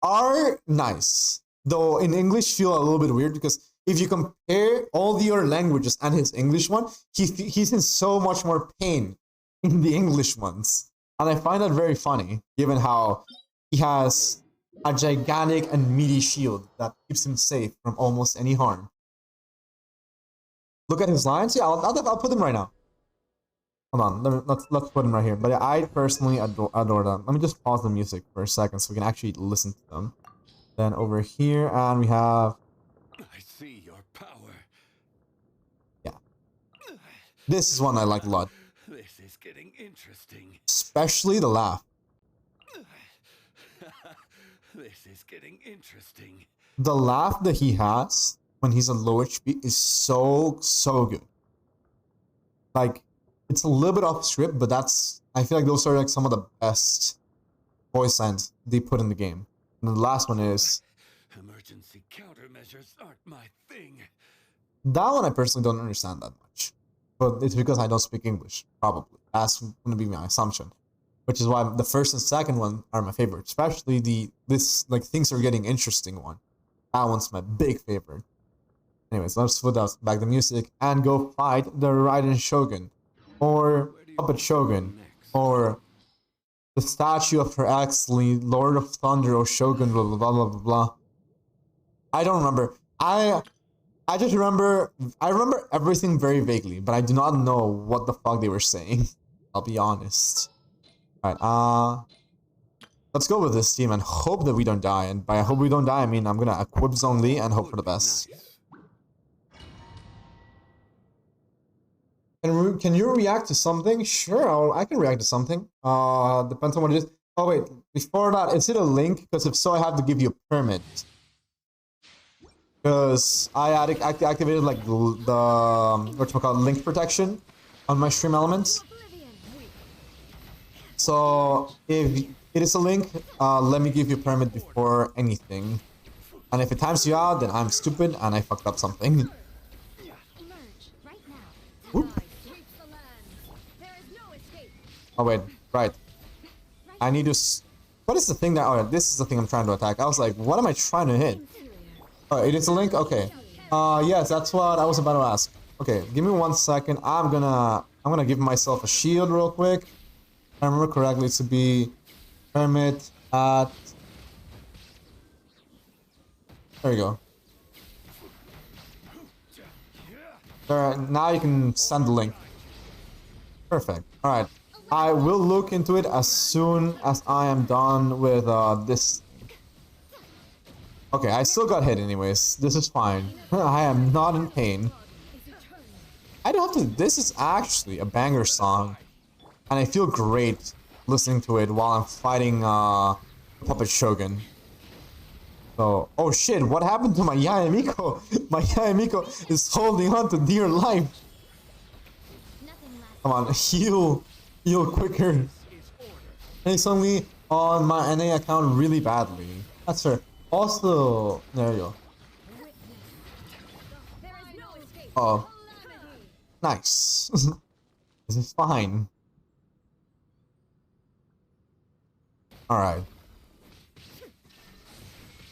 are nice. Though in English feel a little bit weird because if you compare all the other languages and his English one, he's in so much more pain in the English ones. And I find that very funny, given how he has a gigantic and meaty shield that keeps him safe from almost any harm. Look at his lines. Yeah, I'll put them right now. Hold on, let's put them right here. But yeah, I personally adore them. Let me just pause the music for a second so we can actually listen to them. Then over here, and we have. I see your power. Yeah. This is one I like a lot. This is getting interesting. Especially the laugh. This is getting interesting. The laugh that he has when he's at low HP is so good. Like, it's a little bit off script, but I feel like those are like some of the best voice lines they put in the game. And the last one is... Emergency countermeasures aren't my thing. That one I personally don't understand that much. But it's because I don't speak English, probably. That's going to be my assumption. Which is why the first and second one are my favorite. Especially this like things are getting interesting one. That one's my big favorite. Anyways, let's put back the music and go fight the Raiden Shogun. Or Puppet Shogun. Or the statue of Her Excellency, Lord of Thunder, or Shogun, blah, blah, blah, blah, blah. I don't remember. I just remember, I remember everything very vaguely, but I do not know what the fuck they were saying. I'll be honest. Alright, let's go with this team and hope that we don't die. And by I hope we don't die, I mean I'm gonna equip Song Lee and hope for the best. Can you react to something? Sure, I can react to something. Depends on what it is. Oh wait, before that, is it a link? Because if so, I have to give you a permit. because I activated like the whatchamacallit, link protection on my stream elements. So if it is a link, let me give you a permit before anything. And if it times you out, then I'm stupid and I fucked up something. Emerge right now. Whoop. Sweep the land. There is no escape. Oh wait, right. I need to. What is the thing that? Oh, this is the thing I'm trying to attack. I was like, what am I trying to hit? Oh, it is a link. Okay. Yes, that's what I was about to ask. Okay, give me 1 second. I'm gonna give myself a shield real quick. If I remember correctly, to be permit at. There you go. There, now you can send the link. Perfect. All right. I will look into it as soon as I am done with this. Okay, I still got hit anyways. This is fine. I am not in pain. I don't have to. This is actually a banger song, and I feel great listening to it while I'm fighting Puppet Shogun. So, oh shit! What happened to my Yayamiko? My Yayamiko is holding on to dear life. Come on, heal quicker. And it's only on my NA account really badly. That's fair. Also, there you go. There is no escape. Oh, nice. This is fine. Alright.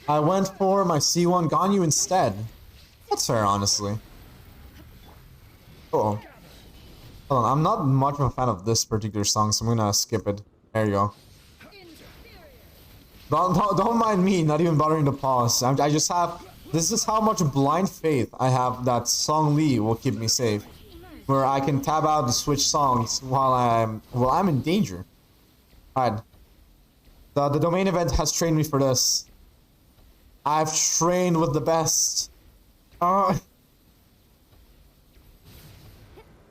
I went for my C1 Ganyu instead. That's fair, honestly. Oh. Hold on, I'm not much of a fan of this particular song, so I'm gonna skip it. There you go. Don't mind me, not even bothering to pause. I just have... This is how much blind faith I have that Song Lee will keep me safe. Where I can tab out the switch songs while I'm in danger. Alright. The domain event has trained me for this. I've trained with the best.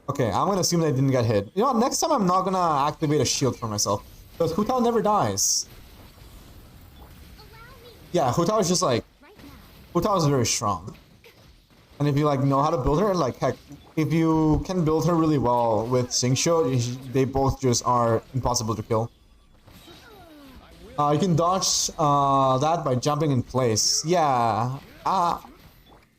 Okay, I'm gonna assume they didn't get hit. You know what, next time I'm not gonna activate a shield for myself. Because Hu Tao never dies. Yeah, Hu Tao is just like... Hu Tao is very strong. And if you like know how to build her, like heck, if you can build her really well with Xingqiu, they both just are impossible to kill. You can dodge that by jumping in place. Yeah. But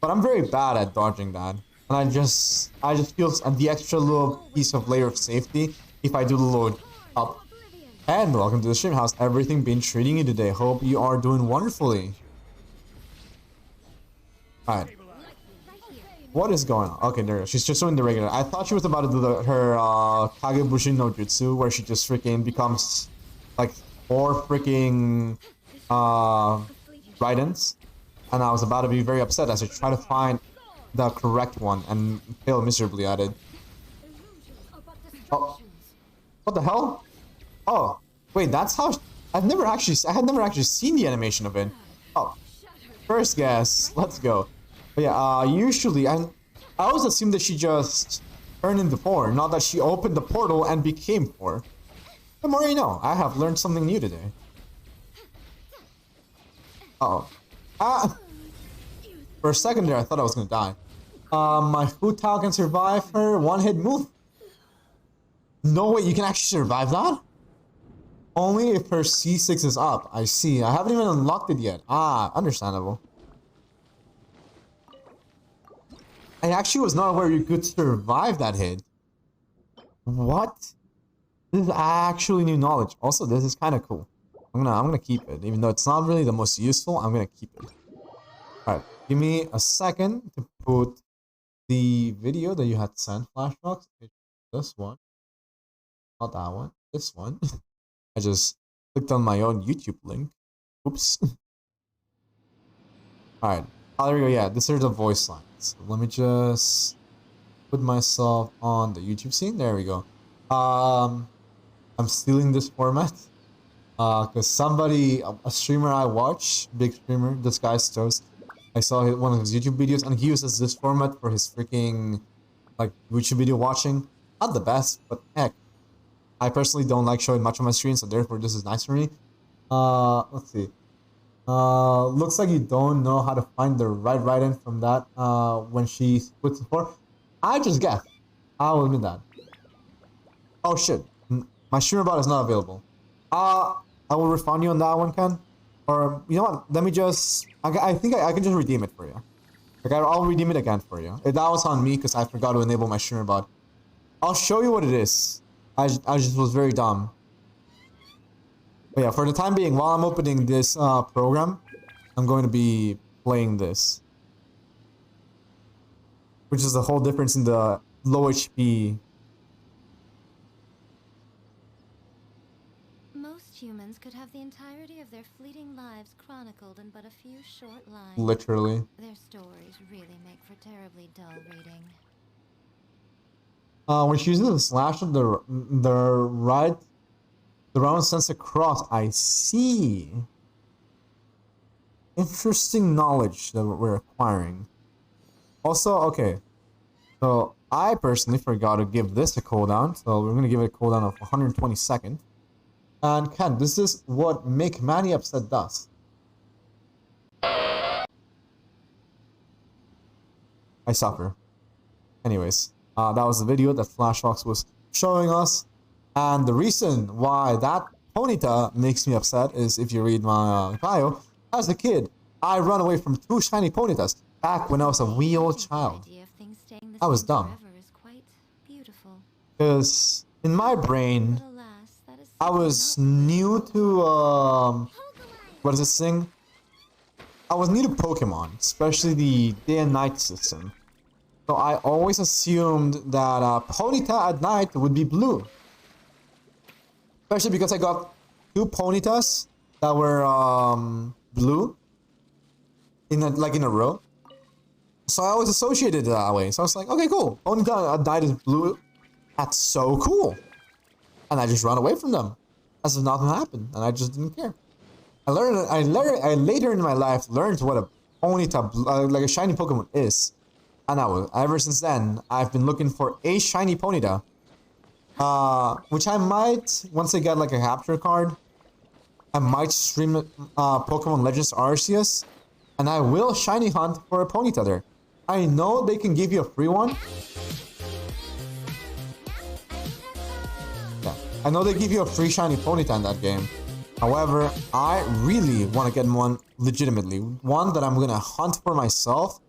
I'm very bad at dodging that. And I just feel the extra little piece of layer of safety if I do the load up. And welcome to the stream. How's everything been treating you today? Hope you are doing wonderfully. Alright. What is going on? Okay, there you go. She's just doing the regular. I thought she was about to do her Kagebushi no Jutsu, where she just freaking becomes like 4 freaking Raidens. And I was about to be very upset as I try to find the correct one and fail miserably at it. Oh, what the hell? Oh, wait, that's how... I had never actually seen the animation of it. Oh, first guess. Let's go. But yeah, usually, I always assume that she just turned into 4, not that she opened the portal and became 4. The more you know, I have learned something new today. Uh-oh. For a second there, I thought I was gonna die. My Hu Tao can survive her one-hit move. No way, you can actually survive that? Only if her C6 is up. I see. I haven't even unlocked it yet. Understandable. I actually was not aware you could survive that hit. What? This is actually new knowledge. Also, this is kind of cool. I'm gonna keep it, even though it's not really the most useful. I'm gonna keep it. All right, give me a second to put the video that you had sent, Flashbox. This one, not that one. This one. I just clicked on my own YouTube link. Oops. All right. Oh, there we go. Yeah, these are the voice lines. Let me just put myself on the YouTube scene. There we go. I'm stealing this format because somebody, a streamer I watch, big streamer, this guy's Toast. I saw one of his YouTube videos and he uses this format for his freaking like YouTube video watching. Not the best, but heck, I personally don't like showing much on my screen, so therefore this is nice for me. Let's see. Looks like you don't know how to find the right item from that when she splits the floor. I just guessed. I'll admit that. Oh shit. My streamer bot is not available. I will refund you on that one, Ken. Or, you know what? Let me just... I think I can just redeem it for you. Like, I'll redeem it again for you. That was on me because I forgot to enable my streamer bot. I'll show you what it is. I just was very dumb. But yeah, for the time being, while I'm opening this program, I'm going to be playing this. Which is the whole difference in the low HP. Most humans could have the entirety of their fleeting lives chronicled in but a few short lines. Literally. Their stories really make for terribly dull reading. When she uses the slash of the round sends across. I see. Interesting knowledge that we're acquiring. Also, okay. So I personally forgot to give this a cooldown, so we're gonna give it a cooldown of 120 seconds. And Ken, this is what Make Manny Upset does. I suffer. Anyways, that was the video that Flashbox was showing us. And the reason why that Ponyta makes me upset is, if you read my bio, as a kid, I run away from 2 shiny Ponytas back when I was a wee old child. I was dumb. Because in my brain, I was new to, what is this thing? I was new to Pokemon, especially the day and night system. So I always assumed that Ponyta at night would be blue. Especially because I got 2 Ponytas that were blue in a row. So I always associated it that way. So I was like, okay, cool. Ponyta at night is blue. That's so cool. And I just ran away from them as if nothing happened, and I just didn't care. I later in my life learned what a Ponyta, like a shiny Pokemon, is. And ever since then, I've been looking for a shiny Ponyta. Which I might, once I get like a capture card, I might stream Pokemon Legends Arceus, and I will shiny hunt for a Ponyta there. I know they can give you a free one. Yeah, I know they give you a free shiny Ponyta in that game. However, I really want to get one legitimately. One that I'm gonna hunt for myself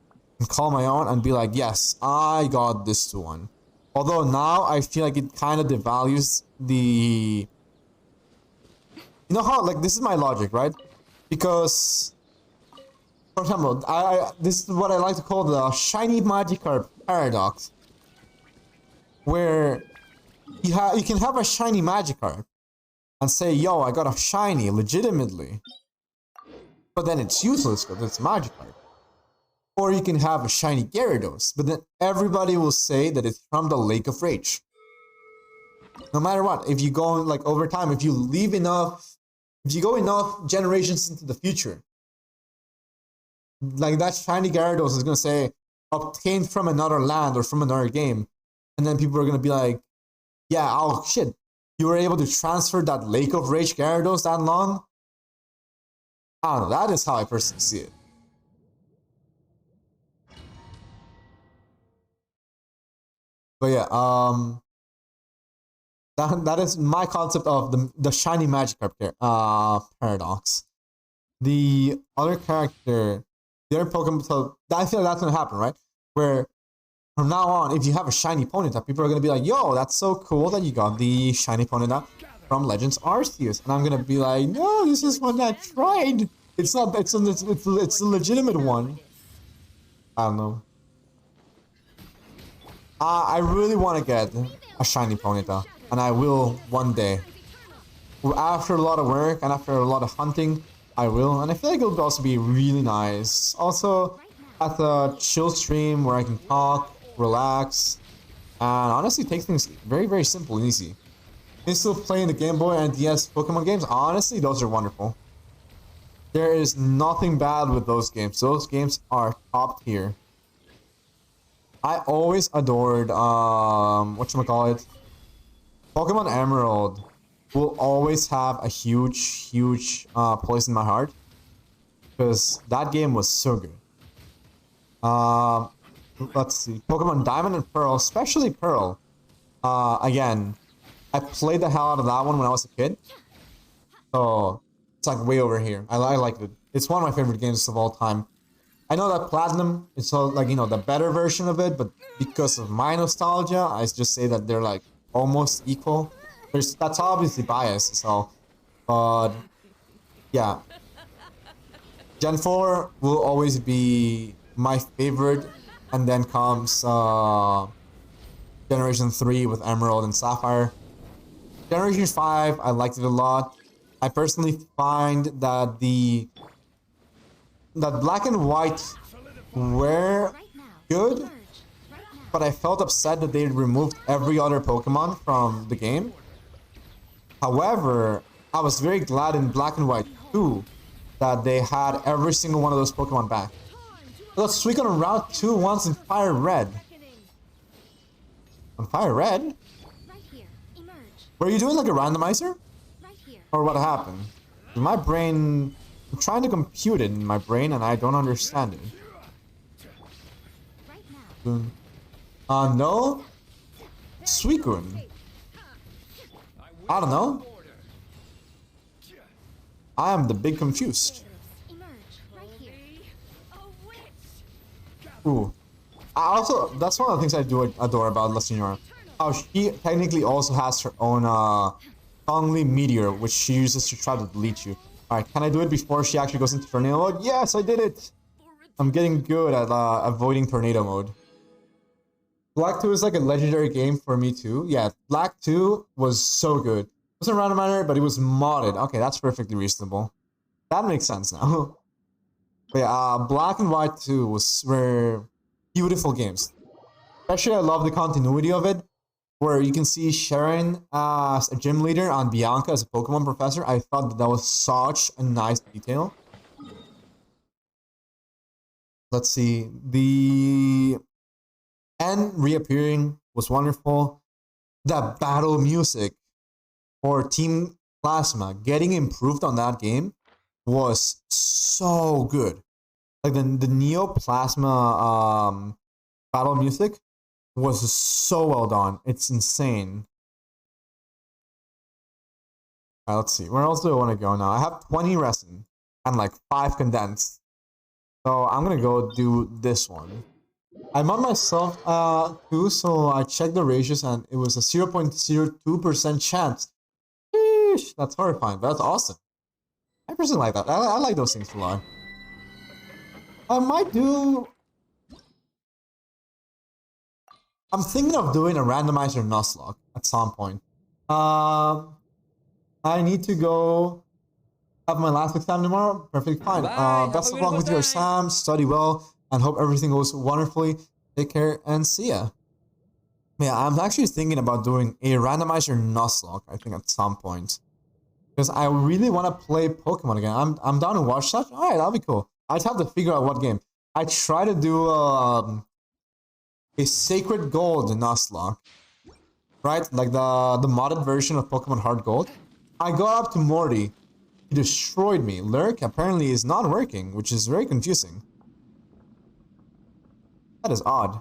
and call my own and be like, yes, I got this one. Although now I feel like it kind of devalues the... You know how, like, this is my logic, right? Because, for example, this is what I like to call the shiny Magikarp paradox. Where you can have a shiny Magikarp and say, yo, I got a shiny legitimately. But then it's useless because it's Magikarp. Or you can have a shiny Gyarados, but then everybody will say that it's from the Lake of Rage. No matter what, if you go like over time, if you go enough generations into the future, like that shiny Gyarados is gonna say obtained from another land or from another game, and then people are gonna be like, yeah, oh shit, you were able to transfer that Lake of Rage Gyarados that long? I don't know, that is how I personally see it. But yeah, that is my concept of the shiny Magikarp paradox. The other character, the other Pokemon, so I feel like that's gonna happen, right? Where from now on, if you have a shiny Ponyta, people are gonna be like, "Yo, that's so cool that you got the shiny Ponyta from Legends Arceus," and I'm gonna be like, "No, this is one I tried. It's not. It's a legitimate one." I don't know. I really want to get a shiny Ponyta, and I will one day. After a lot of work and after a lot of hunting, I will, and I feel like it'll also be really nice. Also, at a chill stream where I can talk, relax, and honestly take things very, very simple and easy. And still playing the Game Boy and DS Pokemon games, honestly, those are wonderful. There is nothing bad with those games. Those games are top tier. I always adored, whatchamacallit, Pokemon Emerald will always have a huge place in my heart. because that game was so good. Let's see, Pokemon Diamond and Pearl, especially Pearl. Again, I played the hell out of that one when I was a kid, so it's like way over here. I like it. It's one of my favorite games of all time. I know that Platinum is so like, you know, the better version of it, but because of my nostalgia, I just say that they're like almost equal. That's obviously biased, so, but yeah, Gen 4 will always be my favorite, and then comes Generation 3 with Emerald and Sapphire. Generation 5, I liked it a lot. I personally find that that Black and White were good, but I felt upset that they removed every other Pokemon from the game. However, I was very glad in Black and White 2 that they had every single one of those Pokemon back. Let's Suicune on Route 2 once in Fire Red. On Fire Red? Were you doing like a randomizer? Or what happened? My brain... I'm trying to compute it in my brain and I don't understand it. No? Suicune? I don't know. I am the big confused. Ooh. That's one of the things I do adore about La Signora. How she technically also has her own Kongli Meteor, which she uses to try to delete you. Alright, can I do it before she actually goes into tornado mode? Yes, I did it! I'm getting good at avoiding tornado mode. Black 2 is like a legendary game for me too. Yeah, Black 2 was so good. It wasn't randomizer, but it was modded. Okay, that's perfectly reasonable. That makes sense now. But yeah, Black and White 2 were beautiful games. Especially I love the continuity of it, where you can see Sharon as a gym leader and Bianca as a Pokemon professor. I thought that was such a nice detail. Let's see. The N reappearing was wonderful. The battle music for Team Plasma getting improved on that game was so good. Like the Neo Plasma battle music was so well done. It's insane. Alright, let's see. Where else do I want to go now? I have 20 resin and like 5 condensed. So I'm gonna go do this one. I'm on myself too, so I checked the ratios and it was a 0.02% chance. Sheesh, that's horrifying, but that's awesome. I personally like that. I like those things a lot. I might do... I'm thinking of doing a randomizer Nuzlocke at some point. I need to go have my last exam tomorrow. Perfectly fine. Best of luck with your exam. Study well and hope everything goes wonderfully. Take care and see ya. Yeah, I'm actually thinking about doing a randomizer Nuzlocke, I think, at some point. Because I really want to play Pokemon again. I'm down to watch that. Alright, that'll be cool. I just have to figure out what game. I try to do a Sacred Gold Nuzlocke, right? Like the modded version of Pokemon Heart Gold. I go up to Morty. He destroyed me. Lurk apparently is not working, which is very confusing. That is odd.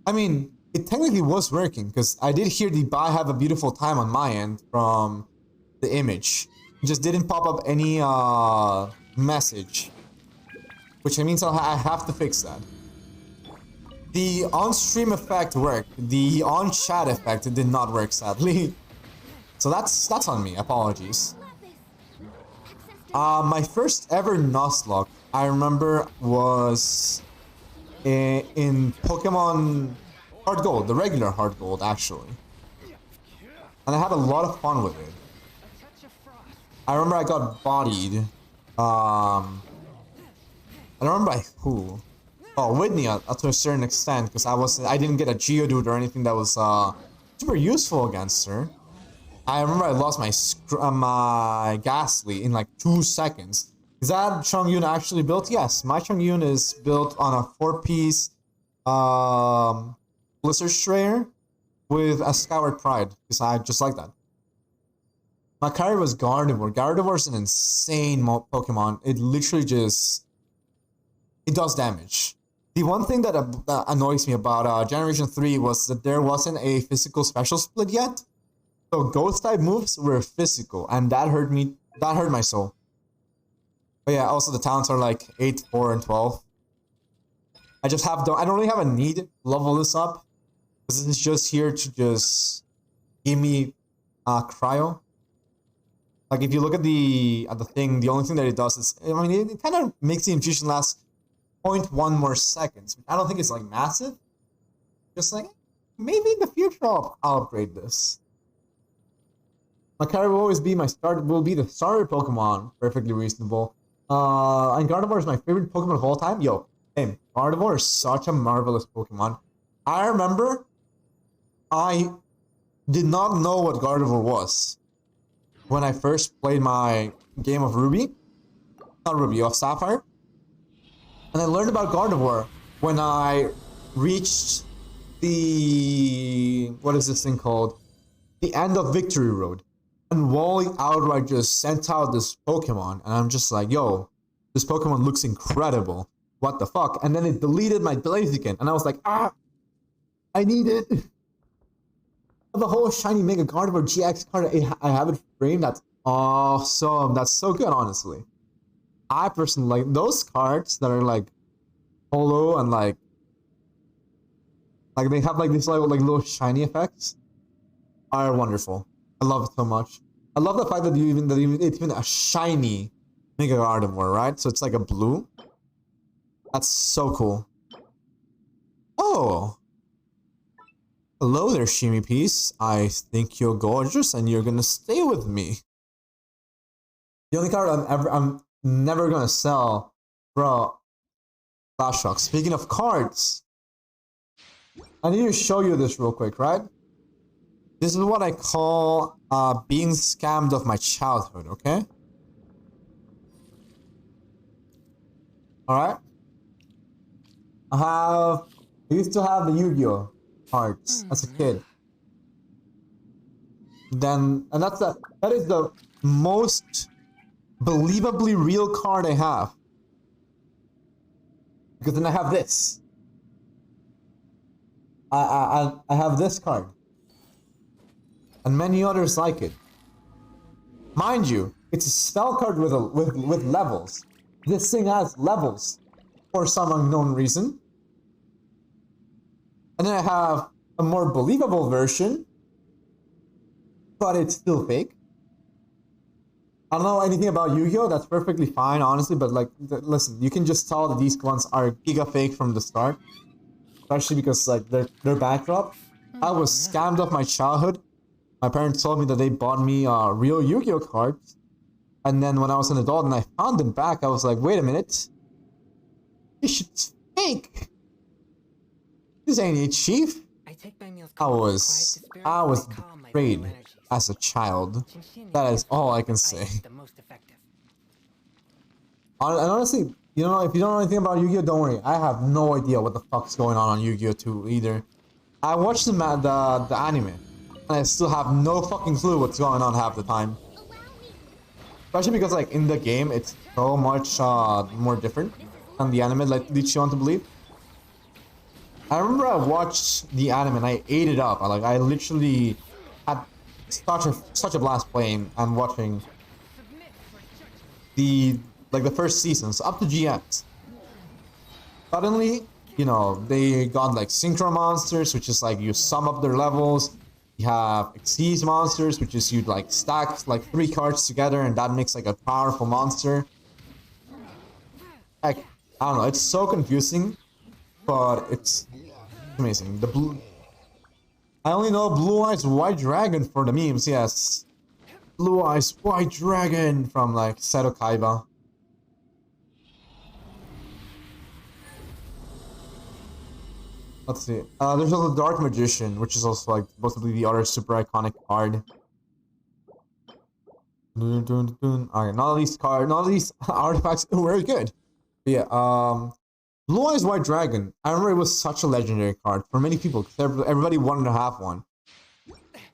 I mean, it technically was working, because I did hear the "Bye, have a beautiful time" on my end from the image. It just didn't pop up any message. Which means I have to fix that. The on-stream effect worked. The on-chat effect did not work, sadly. So that's on me. Apologies. My first ever Nuzlocke, I remember, was in Pokemon Heart Gold, the regular Heart Gold, actually. And I had a lot of fun with it. I remember I got bodied. I don't remember by who. Oh, Whitney, to a certain extent, because I didn't get a Geodude or anything that was super useful against her. I remember I lost my Ghastly in like 2 seconds. Is that Chongyun actually built? Yes, my Chongyun is built on a 4-piece Blizzard Strayer with a Skyward Pride, because I just like that. My carry was Gardevoir. Gardevoir is an insane Pokemon. It literally just... It does damage. The one thing that annoys me about Generation 3 was that there wasn't a physical special split yet. So Ghost type moves were physical, and that hurt me. That hurt my soul. But yeah, also the talents are like 8, 4, and 12. I don't really have a need to level this up. This is just here to just give me cryo. Like if you look at the thing, the only thing that it does is, I mean, it kind of makes the infusion last 0.1 more seconds. I don't think it's like massive. Just like maybe in the future I'll upgrade this. Lucario will always be the starter Pokemon. Perfectly reasonable. And Gardevoir is my favorite Pokemon of all time. Yo, same. Gardevoir is such a marvelous Pokemon. I remember I did not know what Gardevoir was when I first played my game of Ruby. Not Ruby, of Sapphire. And I learned about Gardevoir when I reached the... What is this thing called? The end of Victory Road. And Wally outright just sent out this Pokemon. And I'm just like, yo, this Pokemon looks incredible. What the fuck? And then it deleted my Blaziken. And I was like, I need it. The whole shiny Mega Gardevoir GX card, I have it framed. That's awesome. That's so good, honestly. I personally like those cards that are like holo and like they have like these like little shiny effects are wonderful. I love it so much. I love the fact that it's even a shiny Mega Gardevoir, right? So it's like a blue. That's so cool. Oh. Hello there, Shimmy Piece. I think you're gorgeous and you're gonna stay with me. The only card I'm never gonna sell, bro. Flash Shock. Speaking of cards, I need to show you this real quick, right? This is what I call being scammed of my childhood, okay? Alright? I used to have the Yu-Gi-Oh! Cards as a kid. And that is the most believably real card I have. Because then I have this. I have this card. And many others like it. Mind you, it's a spell card with levels. This thing has levels for some unknown reason. And then I have a more believable version, but it's still fake. I don't know anything about Yu-Gi-Oh! That's perfectly fine, honestly, but like, listen, you can just tell that these ones are giga fake from the start. Especially because like their backdrop. I was scammed of my childhood. My parents told me that they bought me real Yu-Gi-Oh! Cards. And then when I was an adult and I found them back, I was like, wait a minute. This shit's fake. This ain't it, Chief. I was betrayed as a child. That is all I can say. And honestly, you know, if you don't know anything about Yu-Gi-Oh, don't worry. I have no idea what the fuck's going on Yu-Gi-Oh 2 either. I watched the anime, and I still have no fucking clue what's going on half the time. Especially because, like, in the game, it's so much more different than the anime leads you on to believe. I remember I watched the anime and I ate it up. I literally had such a blast playing and watching the first seasons up to GX. Suddenly, you know, they got like synchro monsters, which is like you sum up their levels. You have Xyz monsters, which is you like stack like 3 cards together and that makes like a powerful monster. Like, I don't know, it's so confusing, but it's amazing. I only know Blue Eyes White Dragon for the memes, yes. Blue Eyes White Dragon from like Seto Kaiba. Let's see. There's also Dark Magician, which is also like possibly the other super iconic card. Okay, none of these artifacts are very good. But yeah, Blue Eyes White Dragon. I remember it was such a legendary card for many people because everybody wanted to have one.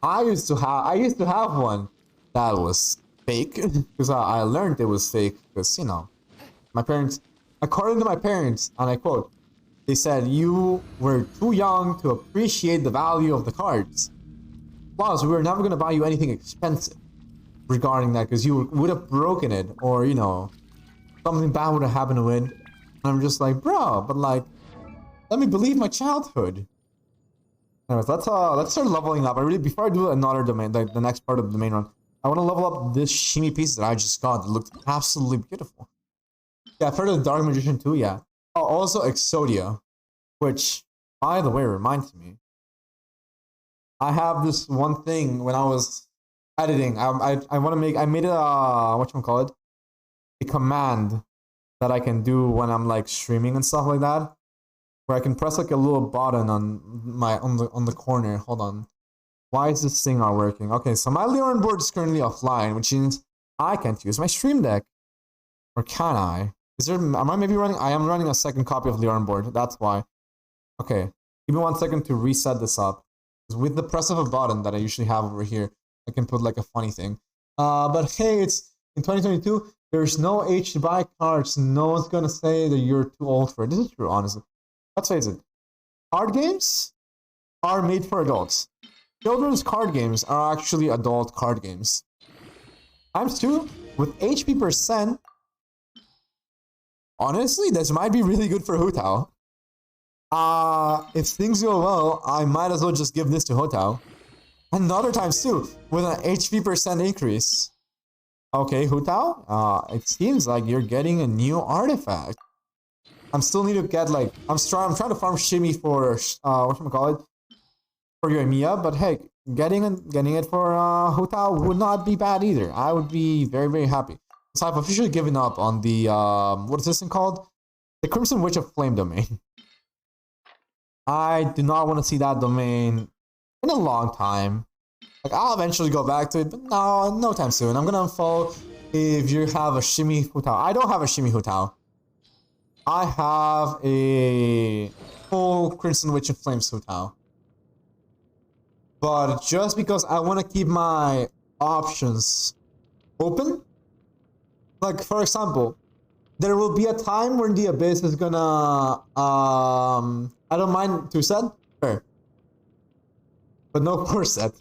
I used to have one, that was fake because I learned it was fake because, you know, my parents, according to my parents, and I quote, they said you were too young to appreciate the value of the cards. Plus, we were never going to buy you anything expensive regarding that because you would have broken it or, you know, something bad would have happened to it. And I'm just like, bro, but like, let me believe my childhood. Anyways, let's start leveling up. Before I do another domain, the next part of the main run, I want to level up this shimmy piece that I just got. It looked absolutely beautiful. Yeah, I've heard of the Dark Magician too, yeah. Oh, also Exodia, which, by the way, reminds me. I have this one thing when I was editing. I want to make, I made a, whatchamacallit, a command that I can do when I'm like streaming and stuff like that. Where I can press like a little button on my, on the corner. Hold on. Why is this thing not working? Okay, so my Leon board is currently offline, which means I can't use my stream deck. Or can I? Is there, am I maybe running? I am running a second copy of Leon board. That's why. Okay, give me 1 second to reset this up. With the press of a button that I usually have over here, I can put like a funny thing. But hey, it's in 2022. There's no age to buy cards. No one's gonna say that you're too old for it. This is true, honestly. Let's face it. Card games are made for adults. Children's card games are actually adult card games. Times 2 with HP percent. Honestly, this might be really good for Hu Tao. If things go well, I might as well just give this to Hu Tao. Another times 2 with an HP percent increase. Okay, Hu Tao, it seems like you're getting a new artifact. I'm still need to get like, I'm trying to farm shimmy for, whatchamacallit, for your Emiya, but hey, getting it for Hu Tao would not be bad either. I would be very, very happy. So I've officially given up on the, what is this thing called? The Crimson Witch of Flame domain. I do not want to see that domain in a long time. Like, I'll eventually go back to it, but no time soon. I'm gonna unfollow if you have a shimmy Hu Tao. I don't have a shimmy Hu Tao. I have a full Crimson Witch of Flames Hu Tao. But just because I want to keep my options open, like for example, there will be a time when the Abyss is gonna, I don't mind 2-set, sure. But no 4-set.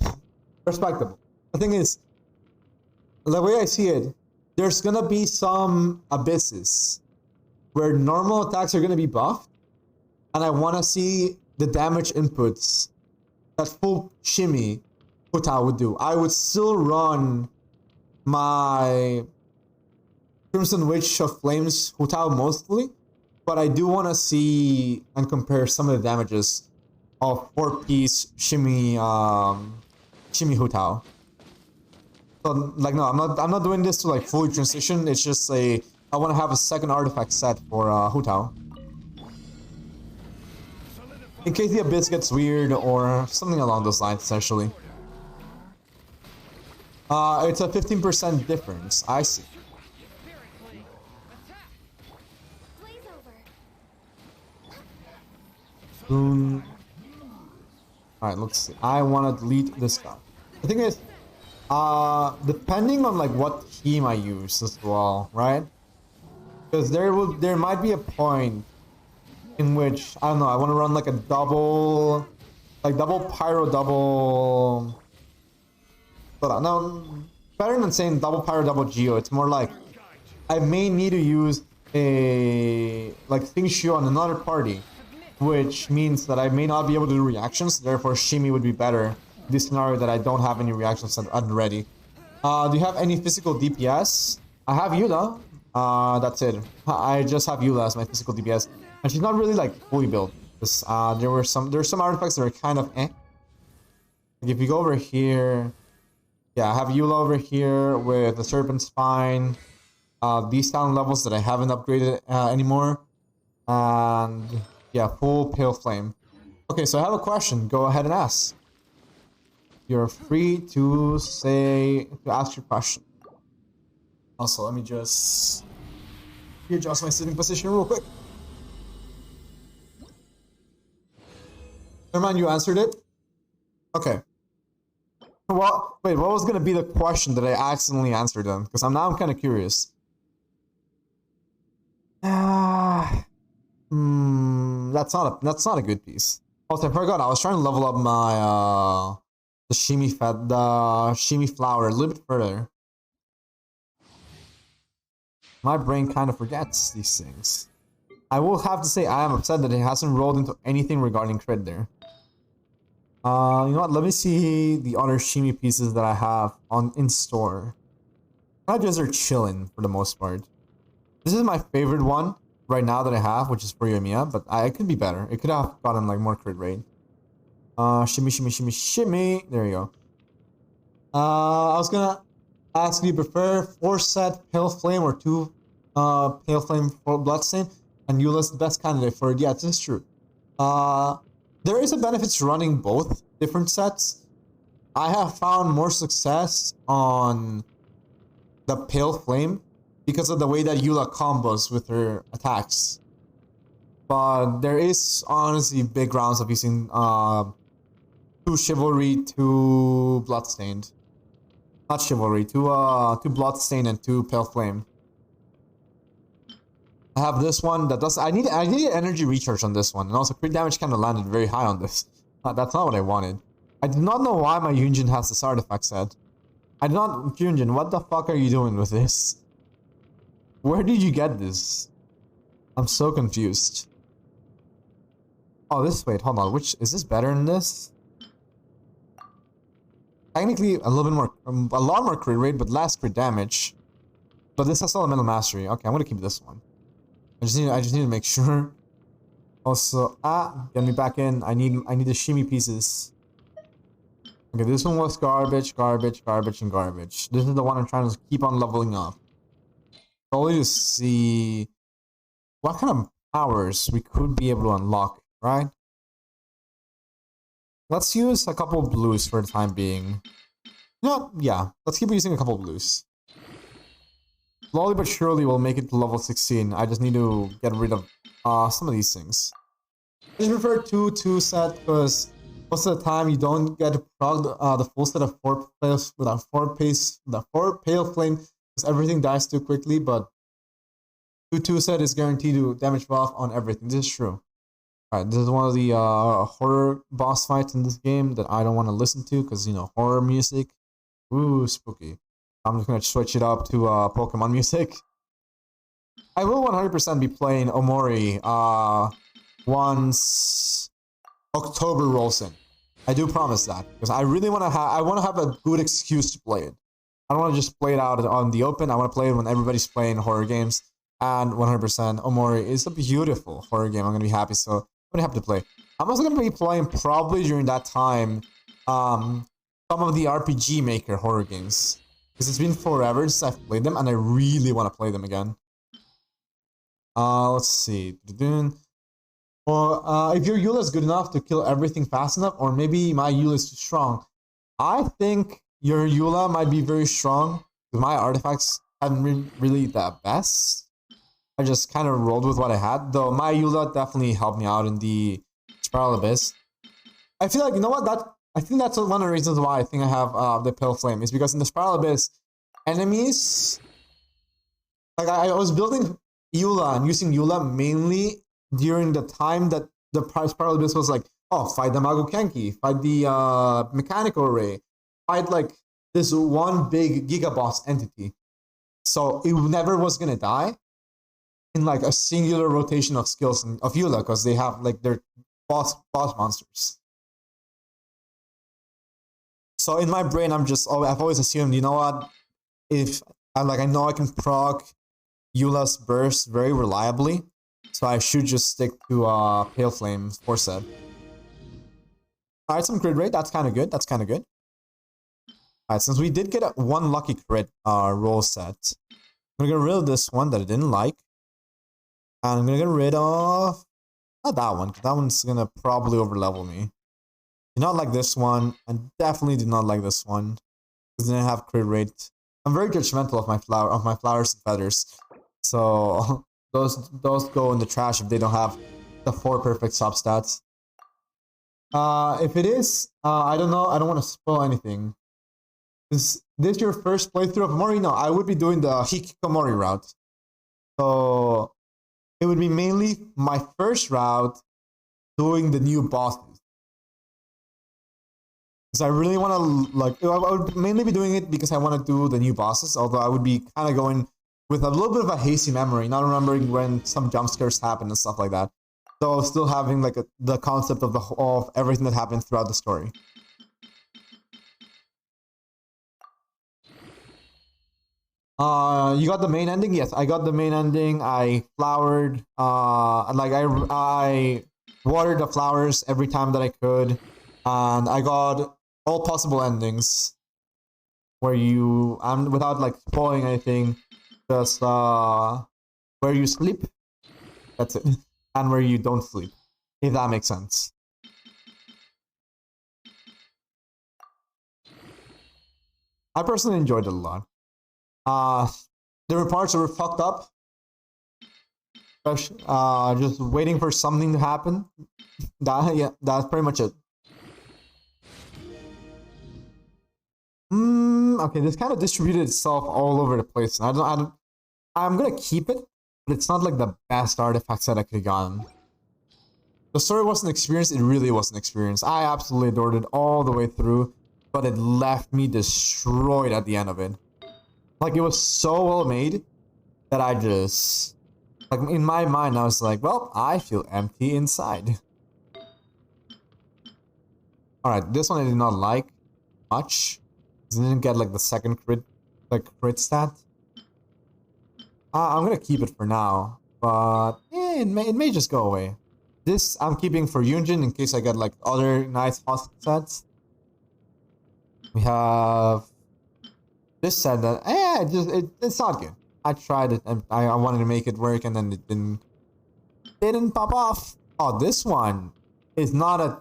Respectable. The thing is, the way I see it, there's gonna be some abysses where normal attacks are going to be buffed, and I want to see the damage inputs that full shimmy Hu Tao would do. I would still run my Crimson Witch of Flames Hu Tao mostly, but I do want to see and compare some of the damages of 4-piece shimmy shimmy Hu Tao. So like no, I'm not doing this to like fully transition. It's just I want to have a second artifact set for Hu Tao. In case the Abyss gets weird or something along those lines, essentially. It's a 15% difference. I see. Boom. Alright, let's see. I want to delete this guy. The thing is, depending on like what team I use as well, right? Because there might be a point in which, I don't know, I want to run like a double pyro, double... But no, better than saying double pyro, double geo. It's more like I may need to use a like Xingqiu on another party, which means that I may not be able to do reactions. Therefore, shimmy would be better. This scenario that I don't have any reactions ready. Do you have any physical DPS? I have Eula. That's it. I just have Eula as my physical DPS, and she's not really like fully built. There's some artifacts that are kind of eh. Like if you go over here, yeah, I have Eula over here with the Serpent Spine, these talent levels that I haven't upgraded anymore, and yeah, full Pale Flame. Okay, so I have a question. Go ahead and ask. You're free to ask your question. Also, let me just readjust my sitting position real quick. Never mind, you answered it? Okay. Well, wait, what was gonna be the question that I accidentally answered then? Because I'm kind of curious. That's not a good piece. Also, I forgot I was trying to level up my the shimi flower a little bit further. My brain kind of forgets these things. I will have to say I am upset that it hasn't rolled into anything regarding crit there. You know what? Let me see the other shimi pieces that I have in store. I just are chilling for the most part. This is my favorite one right now that I have, which is for Yoimiya, but it could be better. It could have gotten like more crit rate. Shimmy, shimmy, shimmy, shimmy. There you go. I was gonna ask, do you prefer 4-set Pale Flame or 2 Pale Flame for Bloodstain? And Eula's the best candidate for it. Yeah, this is true. There is a benefit to running both different sets. I have found more success on the Pale Flame because of the way that Eula combos with her attacks. But there is honestly big grounds of using 2 Chivalry, 2 Bloodstained. Not Chivalry, 2 Bloodstained and 2 Pale Flame. I have this one that does. I need energy recharge on this one, and also crit damage kind of landed very high on this. That's not what I wanted. I do not know why my Yunjin has this artifact set. I do not, Yunjin. What the fuck are you doing with this? Where did you get this? I'm so confused. Oh, this. Wait, hold on. Which is this better than this? Technically, a little bit more, a lot more crit rate, but less crit damage. But this has elemental mastery. Okay, I'm gonna keep this one. I just need to make sure. Also, get me back in. I need the shimmy pieces. Okay, this one was garbage, garbage, garbage, and garbage. This is the one I'm trying to keep on leveling up. Only to see what kind of powers we could be able to unlock, right? Let's use a couple blues for the time being. No, yeah, let's keep using a couple blues. Slowly but surely we'll make it to level 16. I just need to get rid of some of these things. I just prefer 2 set because most of the time you don't get to prog the full set of 4 pales with a 4 Pale Flame because everything dies too quickly, but 2 set is guaranteed to damage buff on everything. This is true. Alright, this is one of the horror boss fights in this game that I don't want to listen to because, you know, horror music. Ooh, spooky. I'm just going to switch it up to Pokemon music. I will 100% be playing Omori once October rolls in. I do promise that because I really want to have a good excuse to play it. I don't want to just play it out on the open. I want to play it when everybody's playing horror games. And 100% Omori is a beautiful horror game. I'm going to be happy. So I'm going to have to play. I'm also going to be playing probably during that time some of the RPG Maker horror games. Because it's been forever since I've played them and I really want to play them again. Let's see. Well, if your Eula is good enough to kill everything fast enough, or maybe my Eula is too strong. I think your Eula might be very strong. Because my artifacts haven't been really the best. I just kind of rolled with what I had. Though my Eula definitely helped me out in the Spiral Abyss. I feel like, you know what, I think that's one of the reasons why I think I have the Pale Flame. Is because in the Spiral Abyss, enemies... Like, I was building Eula and using Eula mainly during the time that the Spiral Abyss was like, oh, fight the Magokenki, fight the Mechanical Ray, fight like this one big Giga Boss entity. So it never was gonna die in like a singular rotation of skills of Eula because they have like their boss monsters. So in my brain, I've always assumed, you know what, if I know I can proc Eula's burst very reliably, so I should just stick to Pale Flame 4-set. Alright, some crit rate, that's kind of good, Alright, since we did get one lucky crit roll set, I'm gonna get rid of this one that I didn't like. And I'm gonna get rid of... not that one, because that one's gonna probably overlevel me. Did not like this one, and definitely did not like this one. Because they didn't have crit rate. I'm very judgmental of my flowers and feathers. So those go in the trash if they don't have the 4 perfect substats. If it is, I don't know, I don't want to spoil anything. Is this your first playthrough of Mori? No, I would be doing the Hikikomori route. So it would be mainly my first route doing the new bosses. Because I really want to, like, I would mainly be doing it because I want to do the new bosses, although I would be kind of going with a little bit of a hazy memory, not remembering when some jump scares happen and stuff like that. So still having like the concept of everything that happened throughout the story. You got the main ending? Yes, I got the main ending. I flowered, I watered the flowers every time that I could, and I got all possible endings where you, without like spoiling anything, just where you sleep, that's it, and where you don't sleep, if that makes sense. I personally enjoyed it a lot. There were parts that were fucked up. Just waiting for something to happen. That's pretty much it. Okay, this kind of distributed itself all over the place. I'm gonna keep it, but it's not like the best artifacts that I could have gotten. The story wasn't experienced, it really wasn't experienced. I absolutely adored it all the way through, but it left me destroyed at the end of it. Like, it was so well made that I just, like, in my mind, I was like, well, I feel empty inside. Alright, this one I did not like much. I didn't get, like, the second crit stat. I'm gonna keep it for now, but it may just go away. This I'm keeping for Yunjin in case I get, like, other nice Husk sets. We have this set that, it's not good. I tried it and I wanted to make it work and then it didn't pop off. Oh, this one is not a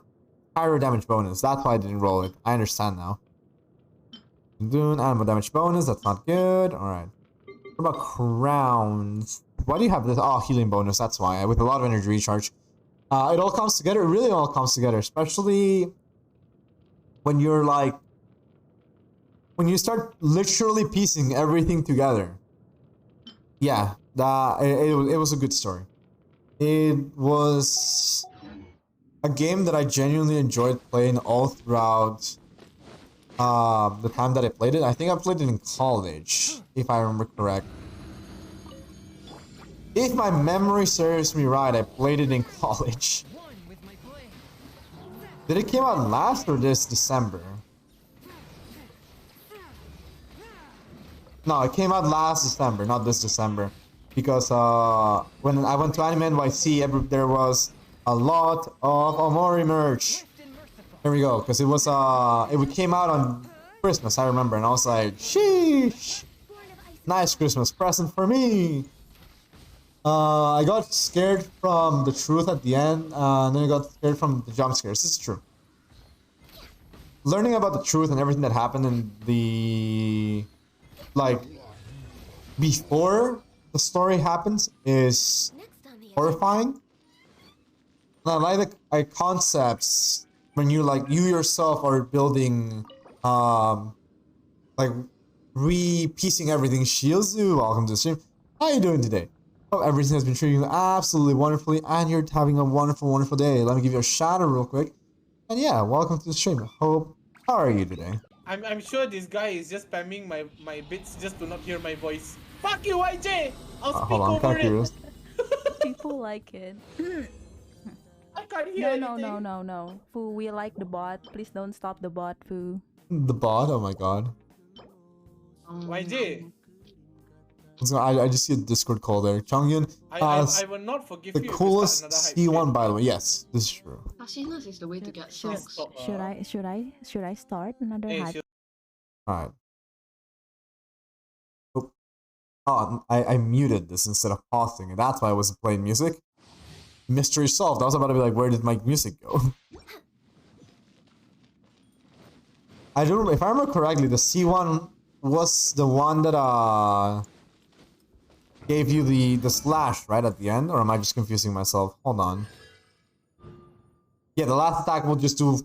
pyro damage bonus. That's why I didn't roll it. I understand now. Doing animal damage bonus. That's not good. All right. What about crowns? Why do you have this? Oh, healing bonus. That's why. With a lot of energy recharge. It all comes together. It really all comes together, especially when you're like, when you start literally piecing everything together. Yeah, it was a good story. It was a game that I genuinely enjoyed playing all throughout the time that I played it. I think I played it in college, if I remember correct. If my memory serves me right, I played it in college. Did it came out last or this December? No, it came out last December, not this December. Because when I went to Anime NYC, there was a lot of Omori merch. There we go, because it came out on Christmas, I remember, and I was like, sheesh! Nice Christmas present for me! I got scared from the truth at the end, and then I got scared from the jump scares. This is true. Learning about the truth and everything that happened in the... like, before the story happens is horrifying. And I like the concepts when you yourself are building, like, re-piecing everything. Shields, welcome to the stream. How are you doing today? Hope everything has been treating you absolutely wonderfully, and you're having a wonderful, wonderful day. Let me give you a shout out real quick. And yeah, welcome to the stream. Hope, how are you today? I'm sure this guy is just spamming my bits just to not hear my voice. Fuck you, YJ! I'll speak over it. People like it. I can't hear anything. No. Fu, we like the bot. Please don't stop the bot, Fu. The bot? Oh my god. YJ. I just see a Discord call there. Chongyun, I will not forgive the you. coolest C1 by the way. Yes, this is true. Hashinas is the way to get socks. Should I start another hype? Alright. Oh, I muted this instead of pausing, and that's why I wasn't playing music. Mystery solved. I was about to be like, where did my music go? I don't remember, if I remember correctly, the C1 was the one that gave you the slash right at the end, or am I just confusing myself? Hold on. Yeah, the last attack will just do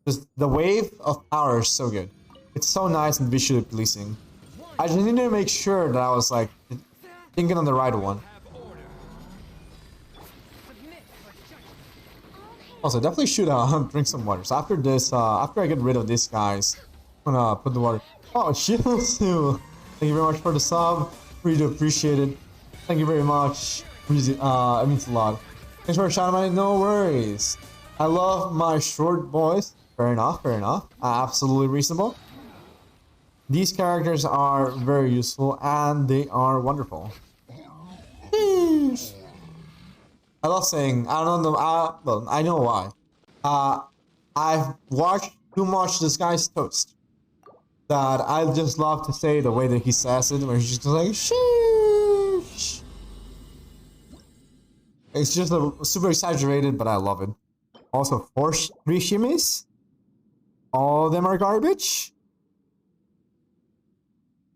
just the wave of power is so good. It's so nice and visually pleasing. I just need to make sure that I was like thinking on the right one. Also, definitely should drink some water. So after this, after I get rid of these guys, I'm gonna put the water. Oh, shields too. Thank you very much for the sub. Really do appreciate it. Thank you very much. It means a lot. Thanks for shouting out. No worries. I love my short boys. Fair enough. Fair enough. Absolutely reasonable. These characters are very useful and they are wonderful. Sheesh. I love saying, I don't know, well, I know why. I've watched too much This Guy's Toast that I just love to say the way that he says it, where he's just like, sheesh. It's just super exaggerated, but I love it. Also, 3 shimmies. All of them are garbage.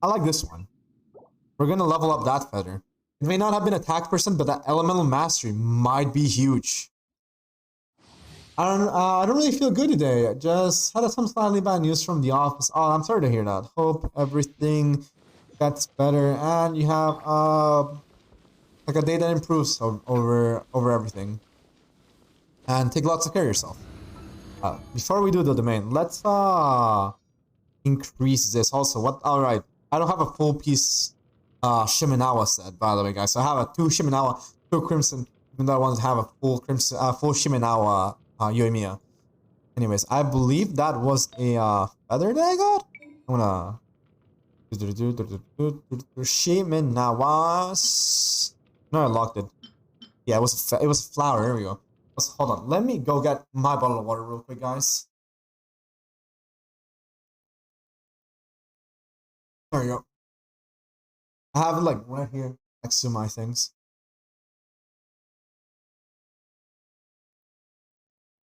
I like this one. We're gonna level up that feather. It may not have been attack percent, but that elemental mastery might be huge. I don't really feel good today. I just had some slightly bad news from the office. Oh, I'm sorry to hear that. Hope everything gets better and you have like a day that improves over everything. And take lots of care of yourself. Before we do the domain, let's increase this also. What? All right, I don't have a full piece Shimenawa set, by the way, guys. So I have a 2 Shimenawa, 2 Crimson, even though I want to have a full Crimson, full Shimenawa Yoimiya. Anyways, I believe that was a feather that I got. I'm gonna Shimenawas. No, I locked it. Yeah, it was flower. Here we go. Hold on. Let me go get my bottle of water real quick, guys. There we go. I have it like right here next to my things.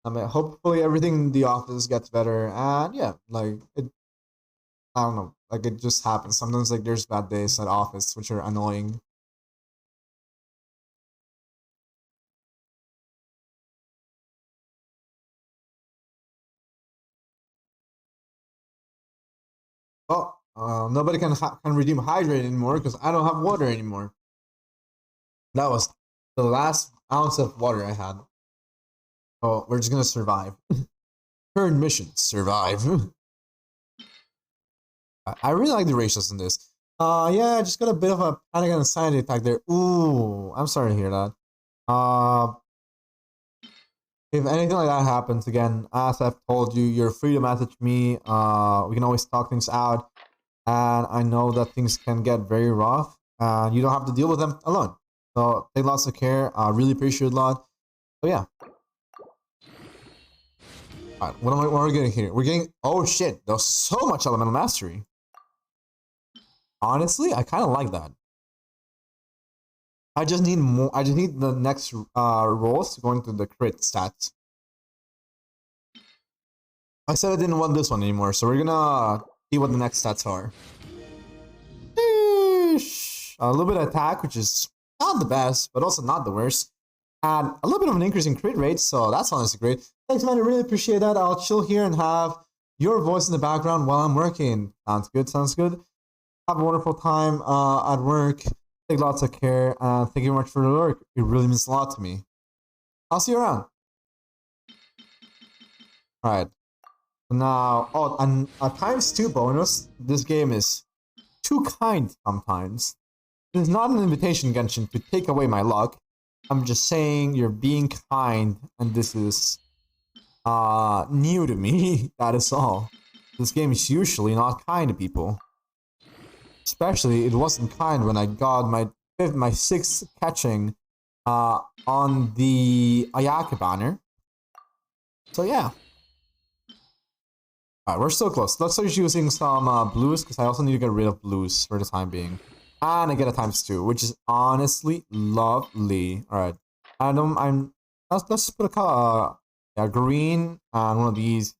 I mean, hopefully everything in the office gets better, and yeah, like it. I don't know, like it just happens. Sometimes like there's bad days at office, which are annoying. Oh, nobody can redeem hydrate anymore because I don't have water anymore. That was the last ounce of water I had. Oh, we're just gonna survive. Current mission, survive. I really like the ratios in this. Yeah, I just got a bit of a panic and anxiety attack there. Ooh, I'm sorry to hear that. If anything like that happens again, as I've told you, you're free to message me. We can always talk things out. And I know that things can get very rough. And you don't have to deal with them alone. So take lots of care. I really appreciate it a lot. So yeah. Alright, what are we getting here? We're getting, oh shit, there's so much elemental mastery. Honestly, I kind of like that. I just need more. I just need the next rolls going to the crit stats. I said I didn't want this one anymore, so we're gonna see what the next stats are. Eesh. A little bit of attack, which is not the best, but also not the worst. And a little bit of an increase in crit rate, so that's honestly great. Thanks, man. I really appreciate that. I'll chill here and have your voice in the background while I'm working. Sounds good. Sounds good. Have a wonderful time at work. Take lots of care. Thank you very much for the work. It really means a lot to me. I'll see you around. Alright. Now, oh, and a ×2 bonus. This game is too kind sometimes. It's not an invitation, Genshin, to take away my luck. I'm just saying you're being kind, and this is new to me. That is all. This game is usually not kind to people. Especially, it wasn't kind when I got my 6th catching on the Ayaka banner. So yeah. Alright, we're still close. Let's start using some blues, because I also need to get rid of blues for the time being. And I get a ×2, which is honestly lovely. Alright. Let's put a green and one of these.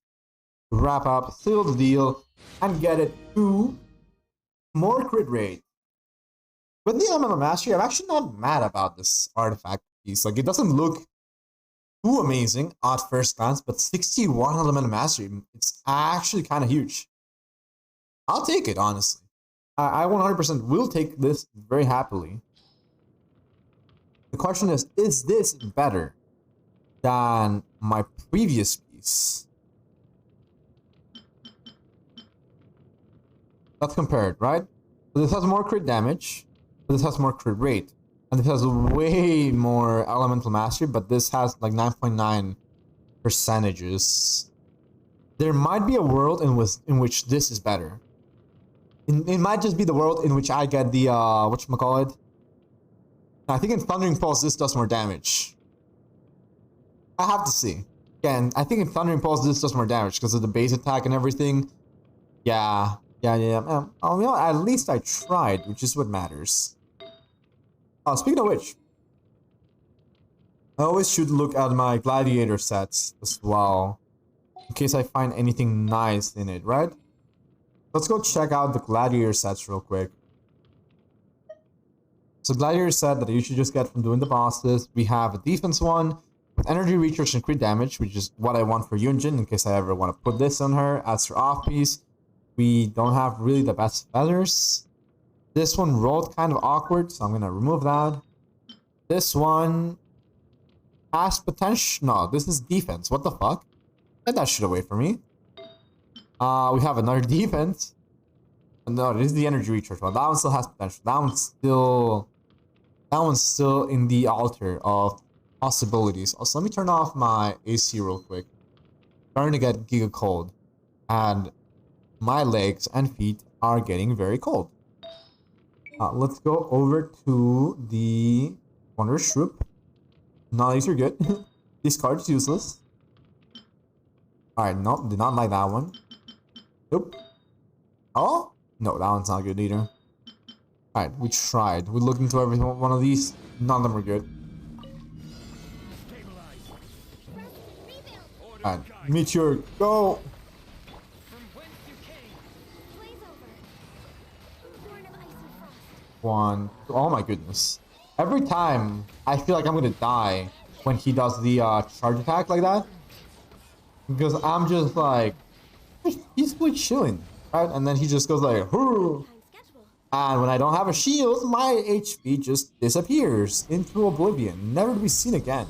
Wrap up, seal the deal, and get it to more crit rate. With the elemental mastery, I'm actually not mad about this artifact piece. Like, it doesn't look too amazing at first glance, but 61 elemental mastery, it's actually kind of huge. I'll take it, honestly. I 100% will take this very happily. The question is this better than my previous piece? Let's compare it, right? So this has more crit damage, but this has more crit rate. And this has way more elemental mastery, but this has like 9.9 percentages. There might be a world in which this is better. It might just be the world in which I get the whatchamacallit. I think in Thundering Pulse this does more damage. I have to see. Again, I think in Thundering Pulse this does more damage because of the base attack and everything. Yeah. Oh, you know, at least I tried, which is what matters. Oh, speaking of which, I always should look at my gladiator sets as well, in case I find anything nice in it, right? Let's go check out the gladiator sets real quick. So gladiator set that I usually just get from doing the bosses. We have a defense one with energy recharge and crit damage, which is what I want for Yunjin in case I ever want to put this on her as her off piece. We don't have really the best feathers. This one rolled kind of awkward, so I'm gonna remove that. This one has potential. No, this is defense. What the fuck? Get that shit away from me. We have another defense. No, this is the energy recharge one. That one still has potential. That one's still in the altar of possibilities. Also, let me turn off my AC real quick. Starting to get giga cold, and my legs and feet are getting very cold. Let's go over to the Wondrous Shroop. No, these are good. This card's useless. Alright, no, did not like that one. Nope. Oh? No, that one's not good either. Alright, we tried. We looked into every one of these. None of them were good. Alright, Meteor, go! One. Oh my goodness. Every time I feel like I'm gonna die when he does the charge attack like that. Because I'm just like, he's really chilling, right? And then he just goes like, hurr! And when I don't have a shield, my HP just disappears into oblivion, never to be seen again.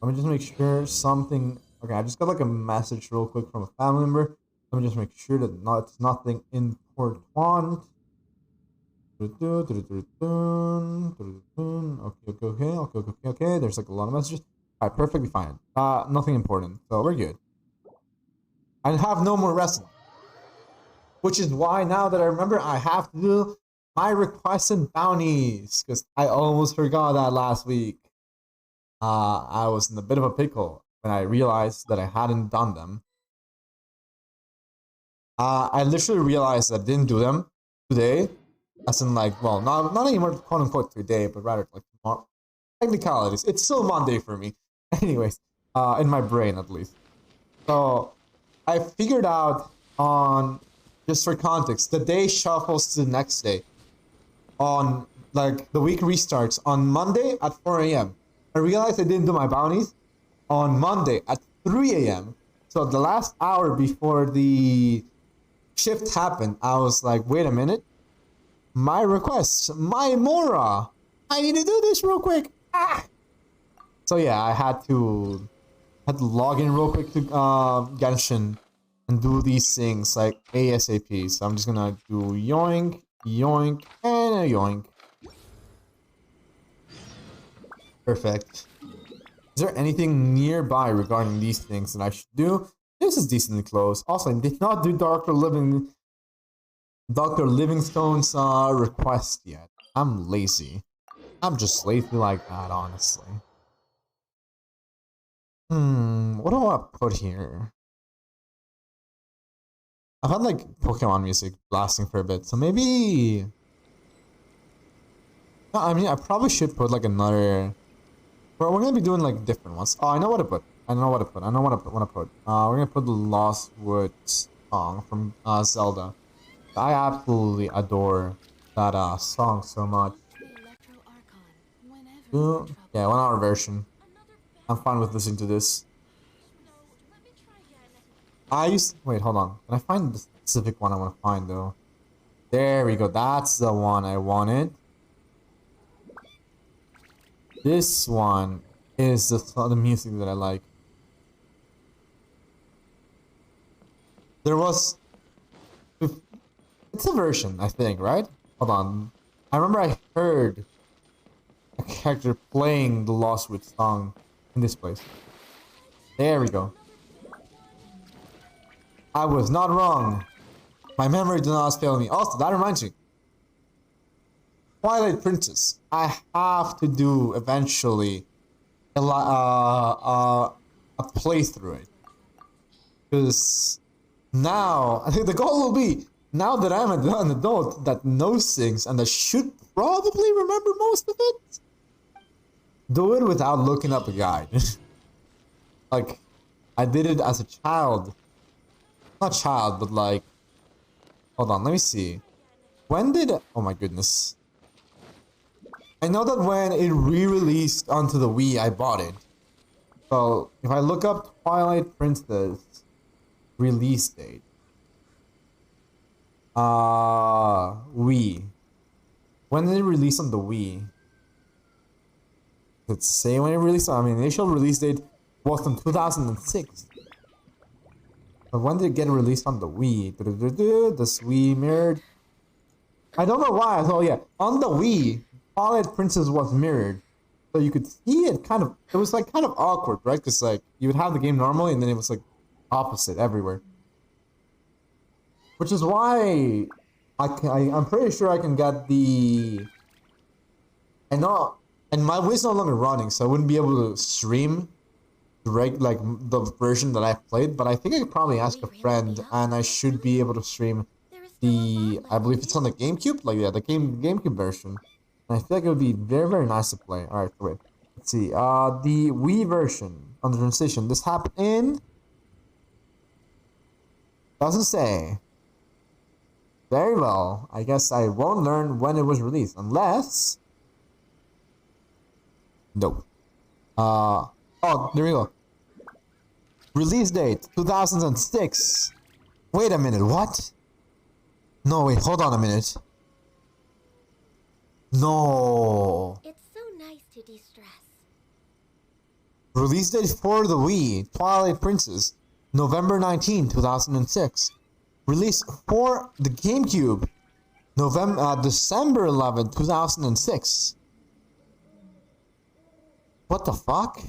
Let me just make sure something. Okay, I just got like a message real quick from a family member. Let me just make sure that it's nothing important. Okay. There's like a lot of messages. Alright, perfectly fine. Nothing important. So we're good. I have no more wrestling. Which is why now that I remember, I have to do my requests and bounties. Because I almost forgot that last week. I was in a bit of a pickle when I realized that I hadn't done them. I literally realized that I didn't do them today. As in like, well, not anymore quote unquote today, but rather like tomorrow. Technicalities. It's still Monday for me. Anyways, in my brain at least. So I figured out on, just for context, the day shuffles to the next day. On like the week restarts on Monday at 4 a.m. I realized I didn't do my bounties on Monday at 3 a.m. So the last hour before the shift happened, I was like, wait a minute. My request, my Mora. I need to do this real quick. So yeah, I had to log in real quick to Genshin and do these things like ASAP. So I'm just gonna do yoink, yoink, and a yoink. Perfect. Is there anything nearby regarding these things that I should do? This is decently close. Also, I did not do Dr. Livingstone's request yet. I'm lazy. I'm just lazy like that, honestly. What do I want to put here? I've had like Pokemon music blasting for a bit, so maybe. No, I mean, I probably should put like another. We're gonna be doing like different ones. Oh, I know what to put. We're gonna put the Lost Woods song from Zelda. I absolutely adore that song so much. Yeah, 1 hour version. I'm fine with listening to this. Wait, hold on. Can I find the specific one I want to find though? There we go. That's the one I wanted. This one is the music that I like. There was... It's a version, I think, right? Hold on. I remember I heard a character playing the Lost Witch song in this place. There we go. I was not wrong. My memory did not fail me. Also, that reminds me. Twilight Princess. I have to do eventually a playthrough it. Because now, I think the goal will be, now that I'm an adult that knows things and I should probably remember most of it, do it without looking up a guide. Like, I did it as a child. Not child, but like... Hold on, let me see. When did... Oh my goodness. I know that when it re-released onto the Wii, I bought it. So, if I look up Twilight Princess release date. Wii. When did it release on the Wii? Let's say when it released. I mean, initial release date was in 2006. But when did it get released on the Wii? The Wii mirrored. I don't know why. So yeah, on the Wii, Twilight Princess was mirrored, so you could see it kind of. It was like kind of awkward, right? Because like you would have the game normally, and then it was like opposite everywhere. Which is why I'm pretty sure I can get the. I know, and my Wii's no longer running, so I wouldn't be able to stream like the version that I played. But I think I could probably ask a friend, and I should be able to stream the. I believe it's on the GameCube, like yeah, the GameCube version. And I feel like it would be very, very nice to play. All right, wait. Let's see. The Wii version on the transition. This happened in. Doesn't say. Very well. I guess I won't learn when it was released unless. No. Oh, there we go. Release date 2006. Wait a minute. What? No, wait. Hold on a minute. No. It's so nice to de-stress. Release date for the Wii, Twilight Princess, November 19, 2006. Release for the GameCube, December 11, 2006. What the fuck?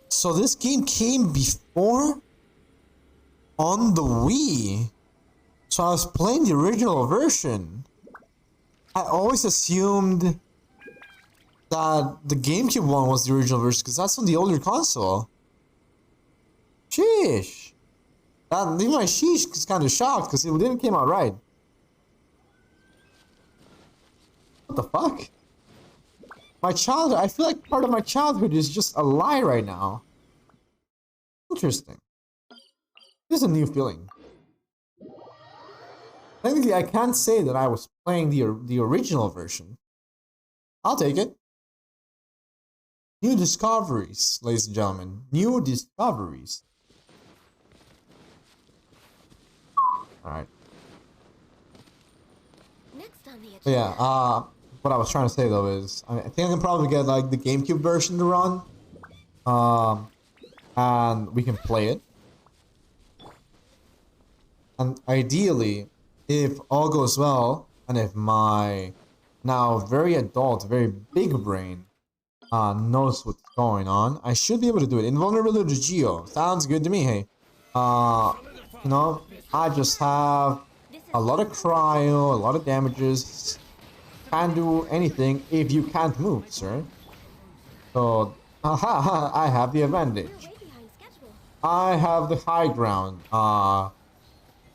So this game came before on the Wii. So I was playing the original version. I always assumed that the GameCube one was the original version because that's on the older console. Sheesh. Even my sheesh is kind of shocked because it didn't came out right. What the fuck? My childhood, I feel like part of my childhood is just a lie right now. Interesting. This is a new feeling. Technically, I can't say that I was playing the original version. I'll take it. New discoveries, ladies and gentlemen. New discoveries. Alright. Next on the agenda. So yeah, what I was trying to say though is, I think I can probably get like the GameCube version to run. And we can play it. And ideally, if all goes well, and if my now very adult, very big brain knows what's going on, I should be able to do it. Invulnerability to Geo. Sounds good to me, hey. You know, I just have a lot of cryo, a lot of damages. Can't do anything if you can't move, sir. So, I have the advantage. We're way behind schedule. I have the high ground.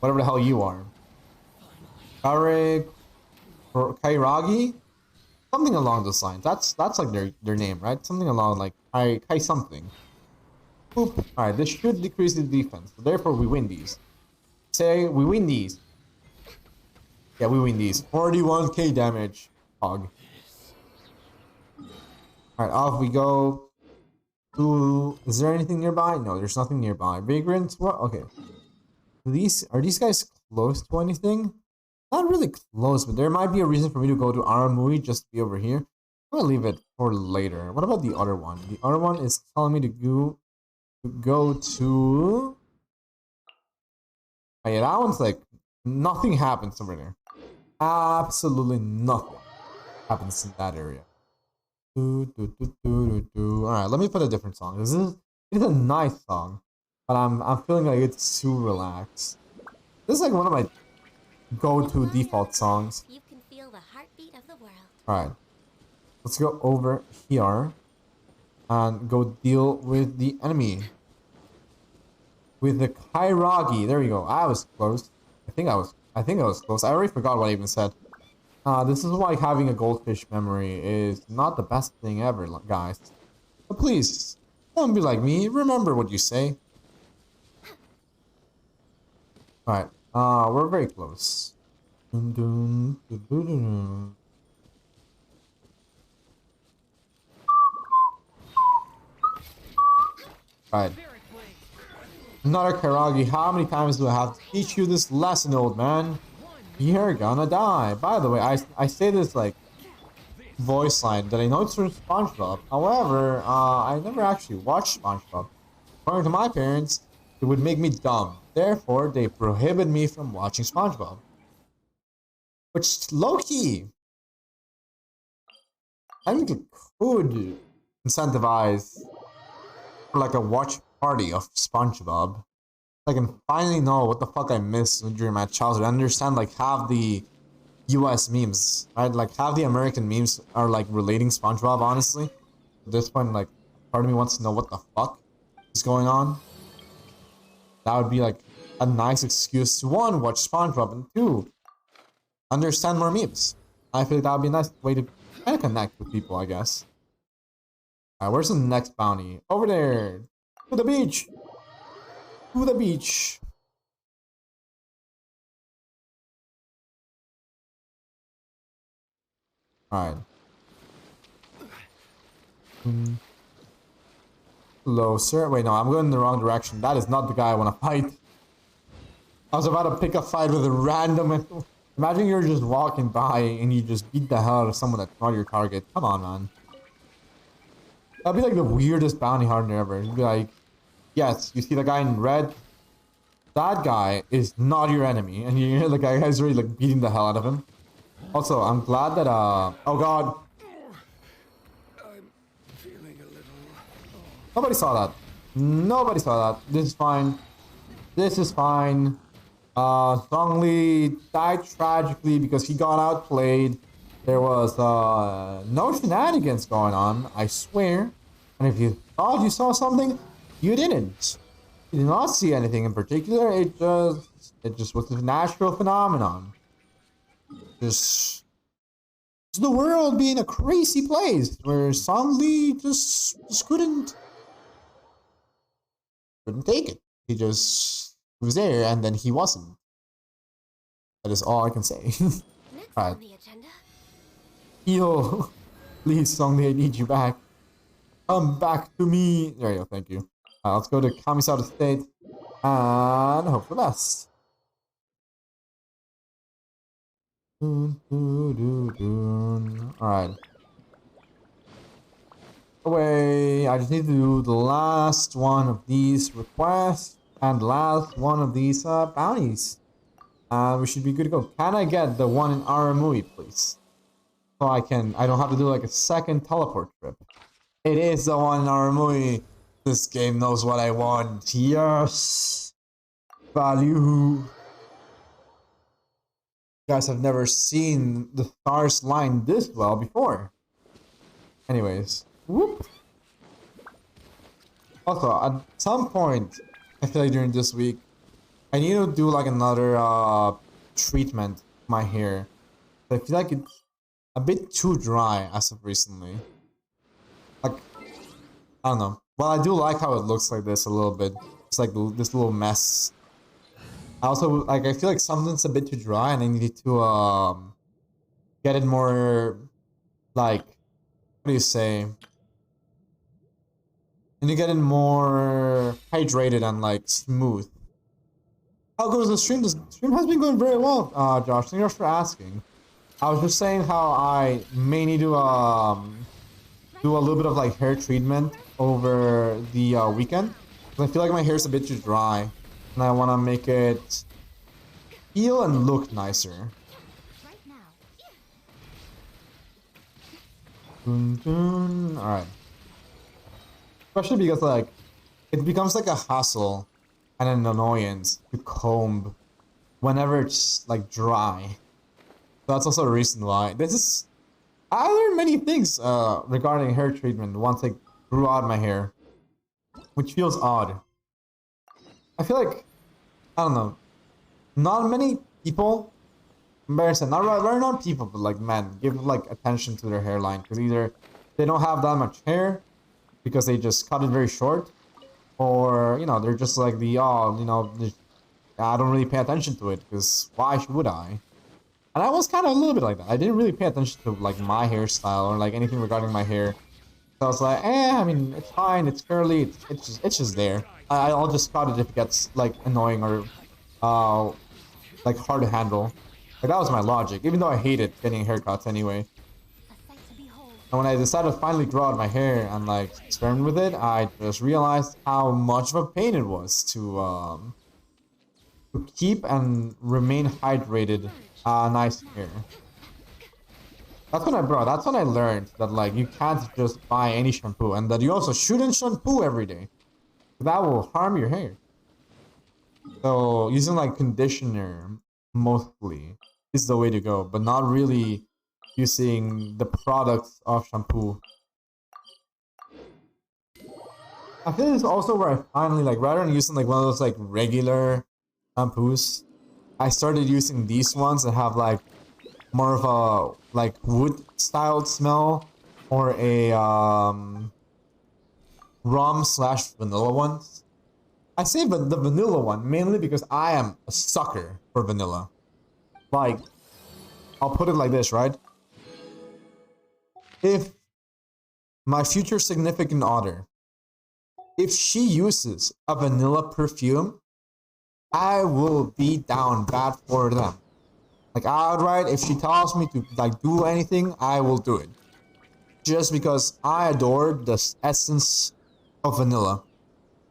Whatever the hell you are. Kairagi? Something along those lines. That's like their name, right? Something along like Kai something. Boop. Alright, this should decrease the defense. So therefore we win these. Say we win these. Yeah, we win these. 41k damage. Hog. Alright, off we go. Ooh, is there anything nearby? No, there's nothing nearby. Vagrants? What? Okay. Are these guys close to anything? Not really close, but there might be a reason for me to go to Aramui just to be over here. I'm gonna leave it for later. What about the other one? The other one is telling me to go to. Oh, yeah, that one's like nothing happens over there. Absolutely nothing happens in that area. Alright, let me put a different song. It's a nice song, but I'm feeling like it's too relaxed. This is like one of my go-to default songs. You can feel the heartbeat of the world. Alright. Let's go over here and go deal with the enemy. With the Kairagi. There we go. I was close. I think I was close. I already forgot what I even said. This is why having a goldfish memory is not the best thing ever, guys. But please, don't be like me. Remember what you say. Alright, we're very close. Alright. Another Kairagi. How many times do I have to teach you this lesson, old man? You're gonna die. By the way, I say this like voice line that I know it's from SpongeBob. However, I never actually watched SpongeBob. According to my parents, it would make me dumb. Therefore, they prohibit me from watching SpongeBob. Which, low-key, I think it could incentivize for like a watch party of SpongeBob. I can finally know what the fuck I missed during my childhood. I understand like half the US memes, right? Like half the American memes are like relating SpongeBob, honestly. At this point, like, part of me wants to know what the fuck is going on. That would be like a nice excuse to one, watch SpongeBob, and two, understand more memes. I feel like that would be a nice way to kind of connect with people, I guess. Alright, where's the next bounty? Over there! To the beach! To the beach! Alright. Hello, sir. Wait, no, I'm going in the wrong direction. That is not the guy I want to fight. I was about to pick a fight with a random... Imagine you're just walking by and you just beat the hell out of someone that's not your target. Come on, man. That'd be like the weirdest bounty hunter ever. You'd be like, yes, you see the guy in red? That guy is not your enemy. And you hear the guy's already like beating the hell out of him. Also, I'm glad that, oh god. I'm feeling a little... Nobody saw that. Nobody saw that. This is fine. This is fine. Zhongli died tragically because he got outplayed. There was, no shenanigans going on, I swear. And if you thought you saw something, you didn't. You did not see anything in particular. It just was a natural phenomenon. Just the world being a crazy place where Zhongli just couldn't take it. He was there and then he wasn't. That is all I can say. Next Alright. on the agenda. Yo, please, Zhongli, I need you back. Come back to me. There you go, thank you. Let's go to Kamisada State and hope for the best. Alright. Away. I just need to do the last one of these requests and last one of these bounties. We should be good to go. Can I get the one in Aramui, please? So I don't have to do like a second teleport trip. It is the one in Aramui. This game knows what I want. Yes! Value. You guys have never seen the stars line this well before. Anyways. Whoop! Also, at some point, I feel like during this week, I need to do like another treatment to my hair. I feel like it's a bit too dry as of recently. Like, I don't know. Well, I do like how it looks like this a little bit. It's like this little mess. I also, like, I feel like something's a bit too dry and I need to, get it more, like, what do you say? and you're getting more hydrated and like smooth. How goes the stream? The stream has been going very well, Josh. Thank you for asking. I was just saying how I may need to do a little bit of like hair treatment over the weekend. I feel like my hair is a bit too dry, and I want to make it feel and look nicer. Right now. Dun, dun. All right. Especially because like it becomes like a hassle and an annoyance to comb whenever it's like dry. So that's also a reason why this is. I learned many things regarding hair treatment once I grew out my hair, which feels odd. I feel like I don't know. Not many people, embarrassing, not people, but like men, give like attention to their hairline because either they don't have that much hair because they just cut it very short, or you know they're just like I don't really pay attention to it because why would I? And I was kind of a little bit like that. I didn't really pay attention to like my hairstyle or like anything regarding my hair. So I was like, I mean, it's fine, it's curly, it's just there. I'll just cut it if it gets like annoying or like hard to handle. Like that was my logic, even though I hated getting haircuts anyway. A sight to behold. And when I decided to finally grow out my hair and like experiment with it, I just realized how much of a pain it was to keep and remain hydrated. Nice hair. That's when I learned that like you can't just buy any shampoo and that you also shouldn't shampoo every day. That will harm your hair. So using like conditioner mostly is the way to go, but not really using the products of shampoo. I feel this is also where I finally like rather than using like one of those like regular shampoos, I started using these ones that have like more of a like wood styled smell or a rum/vanilla ones. I say the vanilla one mainly because I am a sucker for vanilla. Like, I'll put it like this, right? If my future significant other, if she uses a vanilla perfume, I will be down bad for them. Like outright, if she tells me to like do anything, I will do it. Just because I adore the essence of vanilla.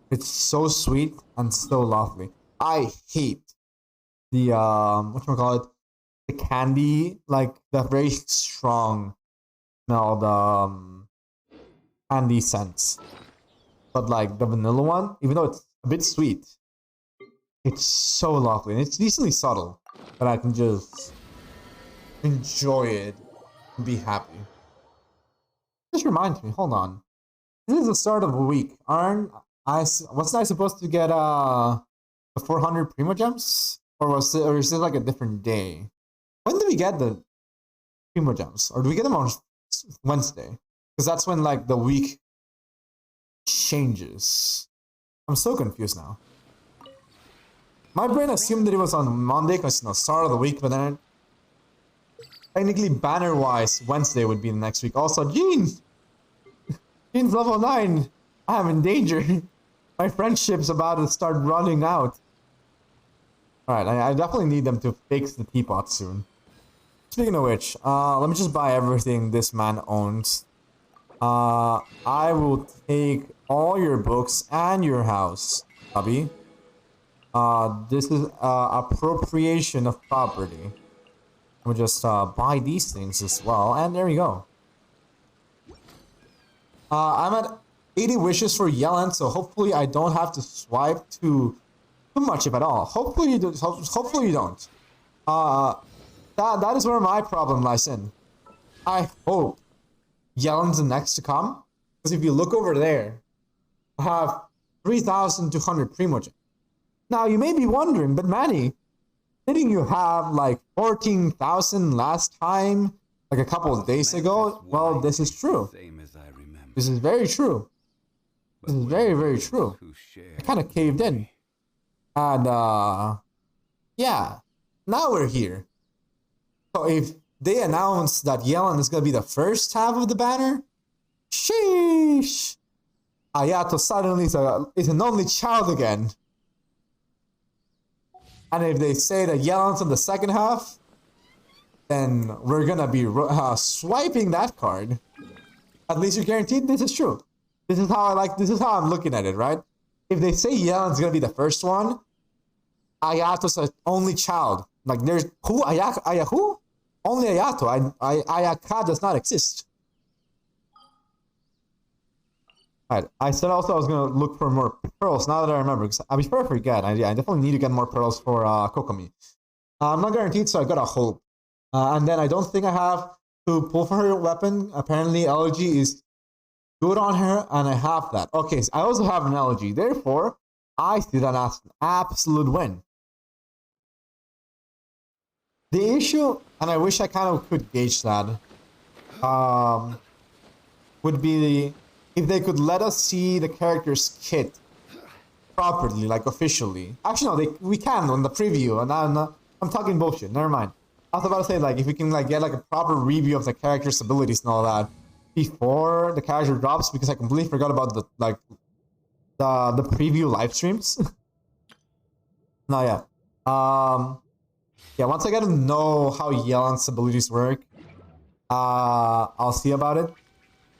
It's so sweet and so lovely. I hate the whatchamacallit, the candy, like the very strong smell, the candy scents. But like the vanilla one, even though it's a bit sweet, it's so lovely and it's decently subtle that I can just enjoy it and be happy. This reminds me, hold on. This is the start of a week. Wasn't I supposed to get the 400 Primo Gems? Or is it like a different day? When do we get the Primo Gems? Or do we get them on Wednesday? Because that's when like the week changes. I'm so confused now. My brain assumed that it was on Monday because, you know, start of the week, but then technically banner-wise, Wednesday would be the next week. Also, Jean's level 9. I'm in danger. My friendship's about to start running out. Alright, I definitely need them to fix the teapot soon. Speaking of which, let me just buy everything this man owns. I will take all your books and your house, hubby. This is appropriation of property. We'll just buy these things as well, and there we go. I'm at 80 wishes for Yellen, so hopefully I don't have to swipe too much, if at all. Hopefully you do. Hopefully you don't. That is where my problem lies in. I hope Yellen's the next to come, because if you look over there, I have 3,200 Primogen. Now, you may be wondering, but Manny, didn't you have like 14,000 last time, like a couple of days ago? Well, this is true. This is very true. This is very, very true. I kind of caved in. And, yeah, now we're here. So if they announce that Yellen is going to be the first half of the banner, sheesh. Ayato suddenly is an only child again. And if they say that Yelan's in the second half, then we're gonna be swiping that card. At least you're guaranteed this is true. This is how I'm looking at it, right? If they say Yelan's gonna be the first one, Ayato's an only child. Like there's who? Who? Only Ayato. Ayaka does not exist. Alright, I said also I was gonna look for more pearls now that I remember, because before I forget, I definitely need to get more pearls for Kokomi. I'm not guaranteed, so I gotta hope. And then I don't think I have to pull for her weapon. Apparently, Elegy is good on her, and I have that. Okay, so I also have an Elegy. Therefore, I see that as an absolute win. The issue, and I wish I kind of could gauge that, would be if they could let us see the character's kit properly, like officially. Actually, no, we can on the preview, and I'm talking bullshit. Never mind. I was about to say, like, if we can like get like a proper review of the character's abilities and all that before the character drops, because I completely forgot about the preview live streams. No, yeah. Yeah, once I get to know how Yelan's abilities work, I'll see about it.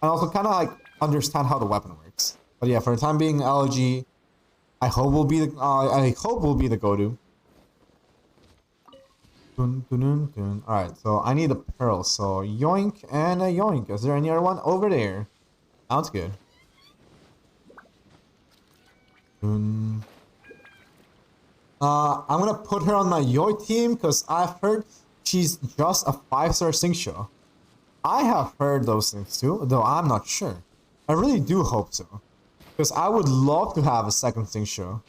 And also kind of like understand how the weapon works. But yeah, for the time being, LG, I hope will be the go-to. Alright, so I need a pearl. So yoink and a yoink. Is there any other one over there? Sounds good. I'm gonna put her on my Yoi team because I've heard she's just a 5-star Xingqiu. I have heard those things too, though I'm not sure. I really do hope so, because I would love to have a second Xingqiu.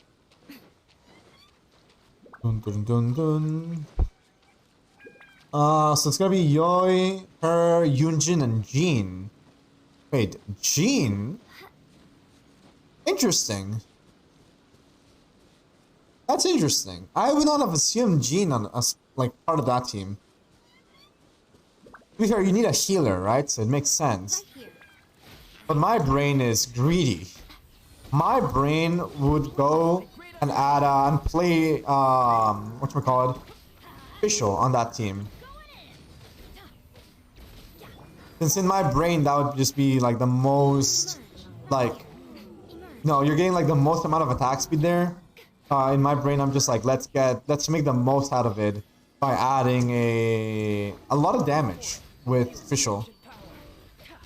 So it's gonna be Yoi, her, Yunjin, and Jean. Wait, Jean? Interesting. That's interesting. I would not have assumed Jean as like part of that team. To be fair, you need a healer, right? So it makes sense. But my brain is greedy. My brain would go and add and play whatchamacallit, Fischl on that team. Since in my brain that would just be like the most like no, you're getting like the most amount of attack speed there. In my brain, I'm just like, let's make the most out of it by adding a lot of damage with Fischl.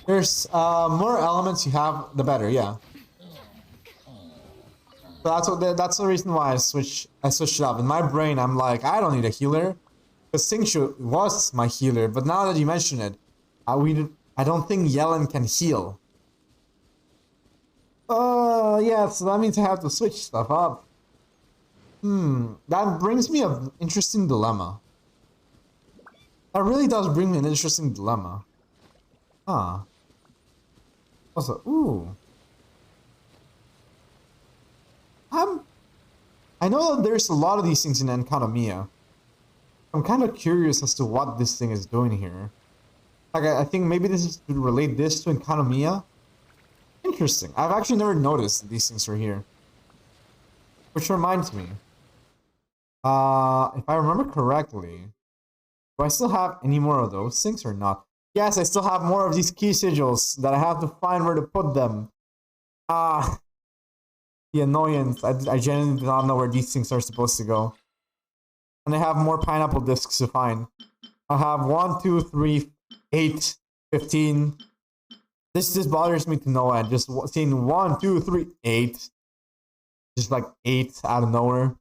There's more elements you have, the better, yeah. So that's the reason why I switched it up. In my brain, I'm like, I don't need a healer, because Xingqiu was my healer. But now that you mention it, I don't think Yelan can heal. Yeah, so that means I have to switch stuff up. That brings me an interesting dilemma. That really does bring me an interesting dilemma. Huh. Also, ooh. I know that there's a lot of these things in Enkanomiya. I'm kind of curious as to what this thing is doing here. Like, I think maybe this is to relate this to Enkanomiya. Interesting. I've actually never noticed that these things are here. Which reminds me. If I remember correctly, do I still have any more of those things or not? Yes, I still have more of these key sigils that I have to find where to put them. The annoyance. I genuinely do not know where these things are supposed to go. And I have more pineapple discs to find. I have 1, 2, 3, 8, 15. This bothers me to no end. Just seeing 1, 2, 3, 8. Just like 8 out of nowhere.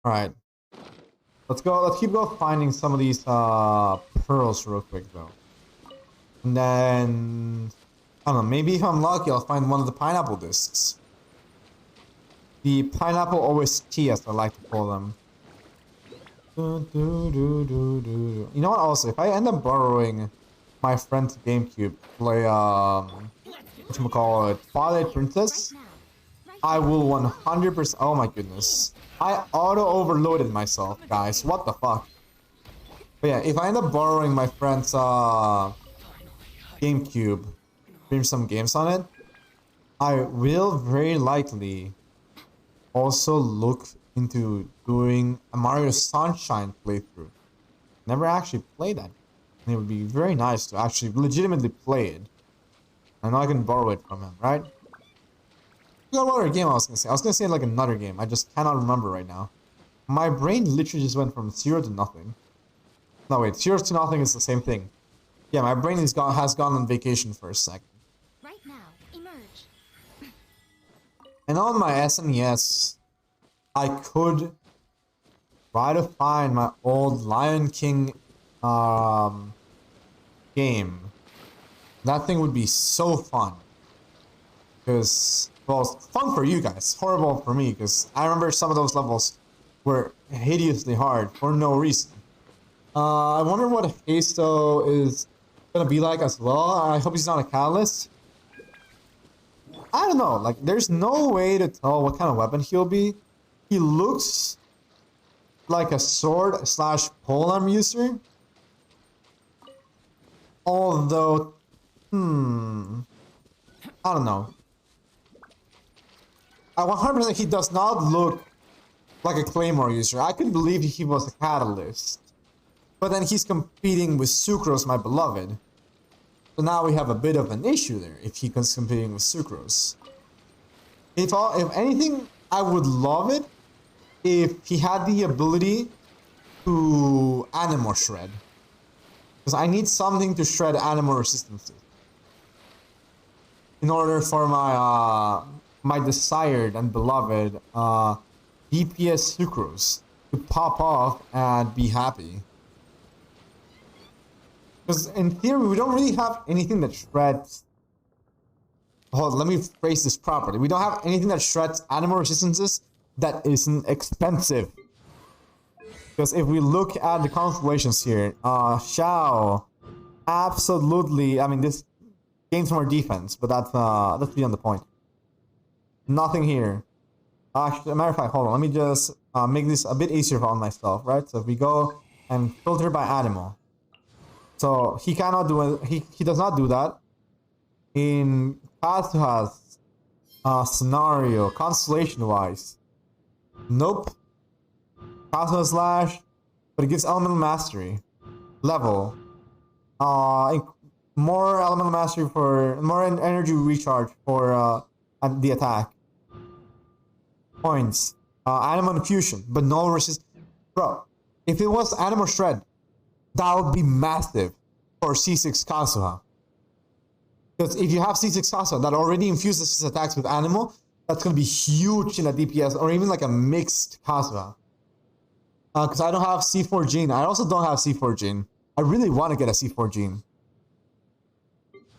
Alright. Let's keep finding some of these pearls real quick though. And then I don't know, maybe if I'm lucky I'll find one of the pineapple discs. The pineapple OST, as I like to call them. You know what, also, if I end up borrowing my friend's GameCube to play whatchamacallit, Twilight Princess, I will 100%. Oh my goodness. I auto-overloaded myself, guys. What the fuck? But yeah, if I end up borrowing my friend's GameCube stream some games on it, I will very likely also look into doing a Mario Sunshine playthrough. Never actually played that. And it would be very nice to actually legitimately play it. I know I can borrow it from him, right? What other game I was gonna say? I was gonna say like another game. I just cannot remember right now. My brain literally just went from 0 to nothing. No wait, 0 to nothing is the same thing. Yeah, my brain has gone on vacation for a second. Right now, emerge. And on my SNES, I could try to find my old Lion King game. That thing would be so fun. Because, well, it's fun for you guys. Horrible for me, because I remember some of those levels were hideously hard for no reason. I wonder what Hasto is gonna be like as well. I hope he's not a catalyst. I don't know, like, there's no way to tell what kind of weapon he'll be. He looks like a sword slash polearm user. Although, I don't know. I 100% he does not look like a Claymore user. I could believe he was a catalyst. But then he's competing with Sucrose, my beloved. So now we have a bit of an issue there if he was competing with Sucrose. If anything, I would love it if he had the ability to Animal Shred. Because I need something to shred animal resistances. In order for my my desired and beloved DPS Sucrose to pop off and be happy. Because in theory, we don't really have anything that shreds... Hold on, let me phrase this properly. We don't have anything that shreds animal resistances that isn't expensive. Because if we look at the constellations here, Shao, absolutely, I mean, this gains more defense, but that's beyond the point. Nothing here. Actually, as a matter of fact, hold on, let me just make this a bit easier on myself, right? So if we go and filter by animal. So he cannot do it, he does not do that. In Kazuha's scenario, constellation-wise, nope. Kazuha Slash, but it gives elemental mastery level. More elemental mastery for more energy recharge for the attack. Points. Animal infusion, but no resist. Bro, if it was Animal Shred, that would be massive for C6 Kazuha. Because if you have C6 Kazuha that already infuses his attacks with Animal, that's going to be huge in a DPS or even like a mixed Kazuha. Because I don't have C4 Gene. I also don't have C4 Gene. I really want to get a C4 Gene.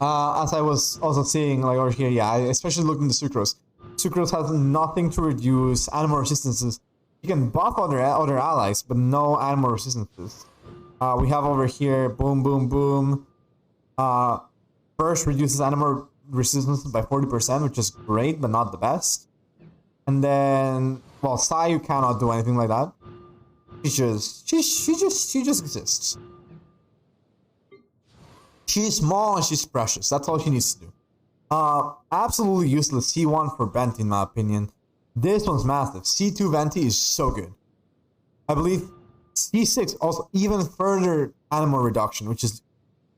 As I was also seeing like over here, yeah, I especially looking at Sucrose. Sucrose has nothing to reduce animal resistances. You can buff other allies, but no animal resistances. We have over here, boom, boom, boom. First reduces animal resistance by 40%, which is great, but not the best. And then, well, Sayu cannot do anything like that. She just exists. She's small and she's precious. That's all she needs to do. Absolutely useless C1 for Venti, in my opinion. This one's massive. C2 Venti is so good. I believe C6 also even further animal reduction, which is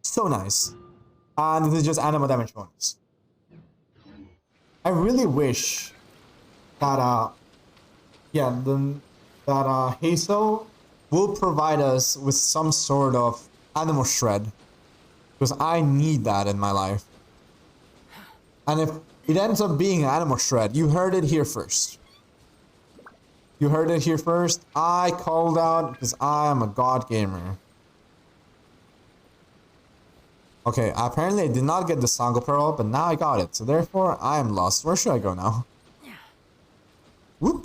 so nice. And this is just animal damage bonus. I really wish that Hasto will provide us with some sort of animal shred. Because I need that in my life. And if it ends up being animal shred, you heard it here first. You heard it here first. I called out because I am a god gamer. Okay, apparently I did not get the Sango Pearl, but now I got it. So therefore, I am lost. Where should I go now? Whoop.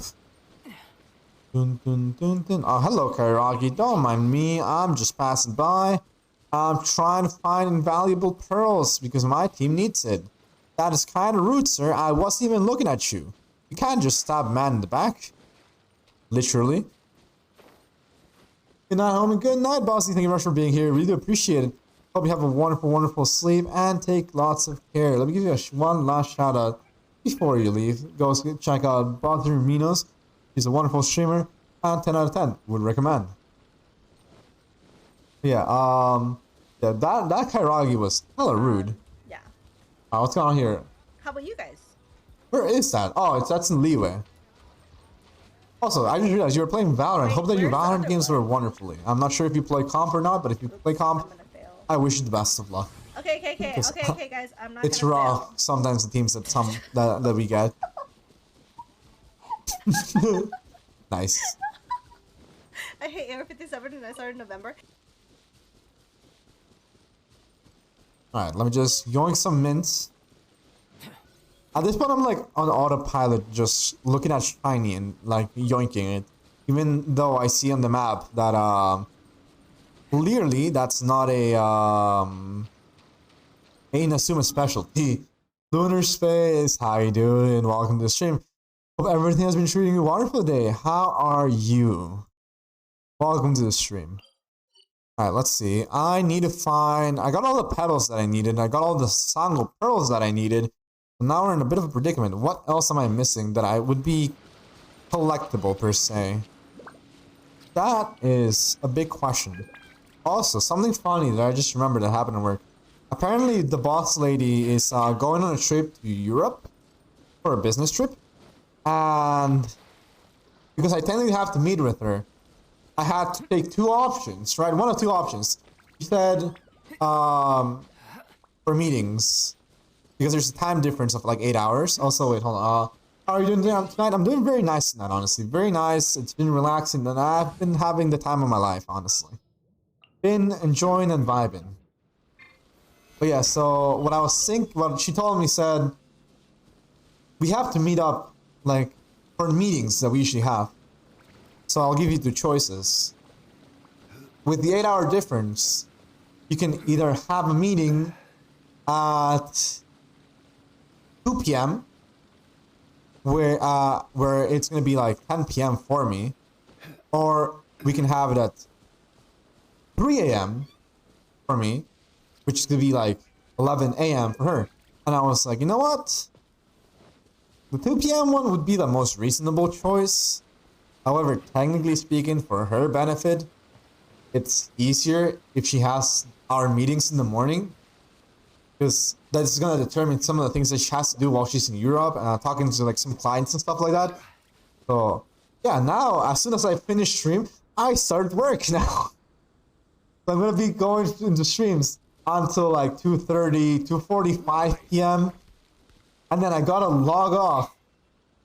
Dun, dun, dun, dun. Oh, hello, Kairagi. Don't mind me. I'm just passing by. I'm trying to find invaluable pearls because my team needs it. That is kind of rude, sir. I wasn't even looking at you. You can't just stab a man in the back. Literally. Good night, homie. Good night, bossy. Thank you very much for being here. Really appreciate it. Hope you have a wonderful, wonderful sleep and take lots of care. Let me give you one last shout out before you leave. Go check out Brother Minos. He's a wonderful streamer and 10 out of 10 would recommend. Yeah, that Kairagi was hella rude. Yeah. What's going on here? How about you guys? Where is that? Oh, that's in Leeway. Also, I just realized you were playing Valorant. Wait, Hope that your where's the Valorant other games one? were wonderfully. I'm not sure if you play comp or not, but if you play I'm comp, gonna fail. I wish you the best of luck. Okay, Because- guys. I'm not It's gonna rough fail. sometimes the teams that we get. Nice. I hate Air 57 and I started in November. Alright, let me just yoink some mints. At this point, I'm like on autopilot, just looking at shiny and like yoinking it. Even though I see on the map that clearly that's not a Inazuma specialty. Lunar Space, how you doing? Welcome to the stream. Hope everything has been treating you wonderful today. How are you? Welcome to the stream. Alright, let's see. I need to find... I got all the petals that I needed. I got all the Sango pearls that I needed. So now we're in a bit of a predicament. What else am I missing that I would be collectible, per se? That is a big question. Also, something funny that I just remembered that happened at work. Apparently, the boss lady is going on a trip to Europe for a business trip. And because I technically have to meet with her, I had to take two options, right? One of two options. She said, for meetings, because there's a time difference of like 8 hours. Also, wait, hold on. How are you doing tonight? I'm doing very nice tonight, honestly. Very nice. It's been relaxing, and I've been having the time of my life, honestly. Been enjoying and vibing. But yeah, so what she told me said, we have to meet up, like, for the meetings that we usually have. So I'll give you two choices. With the 8 hour difference, you can either have a meeting at 2 p.m. where it's gonna be like 10 p.m. for me, or we can have it at 3 a.m. for me, which is gonna be like 11 a.m. for her. And I was like, you know what? The 2 p.m. one would be the most reasonable choice. However, technically speaking, for her benefit, it's easier if she has our meetings in the morning, because that's gonna determine some of the things that she has to do while she's in Europe and talking to like some clients and stuff like that. So yeah, now as soon as I finish stream, I start work now. So I'm gonna be going into streams until like 2:30, 2:45 p.m. And then I gotta log off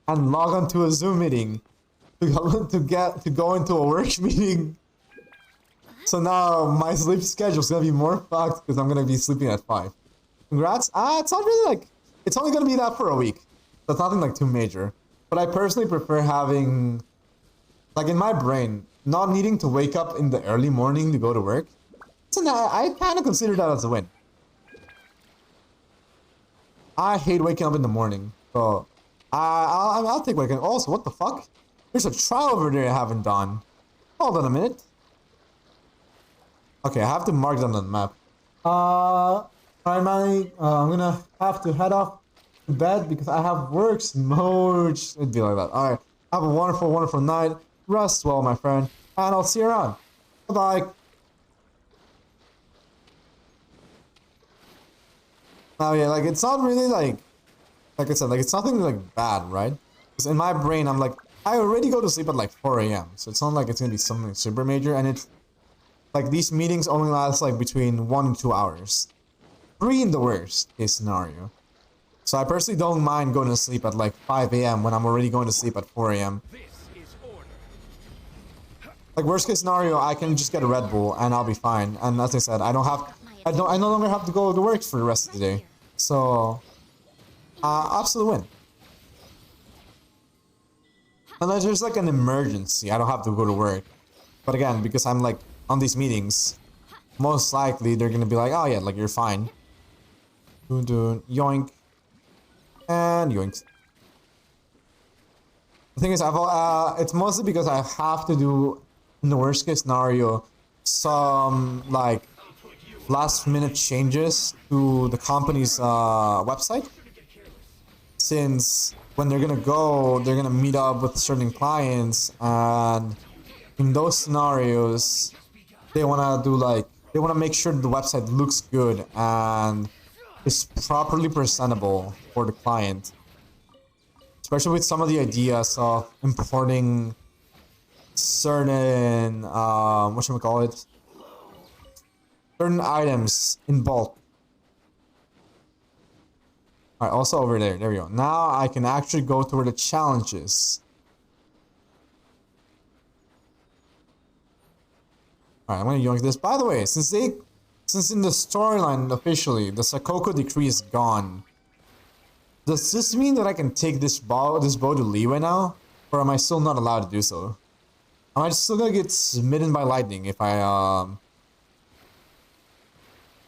and log on to a Zoom meeting to go into a work meeting. So now my sleep schedule is gonna be more fucked because I'm gonna be sleeping at 5. Congrats. It's not really like, it's only gonna be that for a week. So it's nothing like too major. But I personally prefer having, like in my brain, not needing to wake up in the early morning to go to work. So now I kind of consider that as a win. I hate waking up in the morning. So I'll take waking up. Also, what the fuck? There's a trial over there I haven't done. Hold on a minute. Okay, I have to mark that on the map. Primarily, I'm gonna have to head off to bed because I have work smooch. It'd be like that. Alright, have a wonderful, wonderful night. Rest well, my friend. And I'll see you around. Bye-bye. Now, yeah, like, it's not really like I said, like, it's nothing like bad, right? Because in my brain, I'm like, I already go to sleep at like 4 a.m. So it's not like it's gonna be something super major. And it's like these meetings only last like between 1 and 2 hours. 3 in the worst case scenario. So I personally don't mind going to sleep at like 5 a.m. when I'm already going to sleep at 4 a.m. This is order. Like worst case scenario, I can just get a Red Bull and I'll be fine. And as I said, I no longer have to go to work for the rest of the day. So absolute win. Unless there's like an emergency, I don't have to go to work. But again, because I'm like on these meetings, most likely they're gonna be like, oh yeah, like you're fine. Yoink. And yoink. The thing is, it's mostly because I have to do, in the worst case scenario, some like last minute changes to the company's website. Since when they're gonna go, they're gonna meet up with certain clients, and in those scenarios, they wanna do like, they wanna make sure the website looks good and is properly presentable for the client. Especially with some of the ideas of importing certain, whatchamacallit, certain items in bulk. Alright, also over there. There we go. Now I can actually go to where the challenge is. Alright, I'm gonna yoink this. By the way, since in the storyline officially, the Sakoku decree is gone. Does this mean that I can take this bow to Liyue now? Or am I still not allowed to do so? Am I still gonna get smitten by lightning if I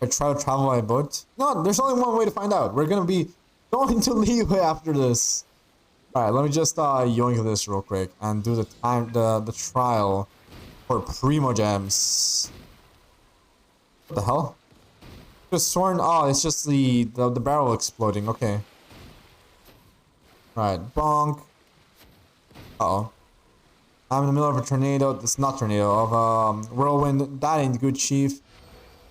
try to travel by boat? No, there's only one way to find out. We're gonna be going to Liyue after this. Alright, let me just yoink this real quick and do the trial for Primogems. What the hell? Just sworn. Oh, it's just the barrel exploding. Okay. Alright, bonk. Uh-oh. I'm in the middle of a tornado. It's not tornado, of whirlwind. That ain't good, chief.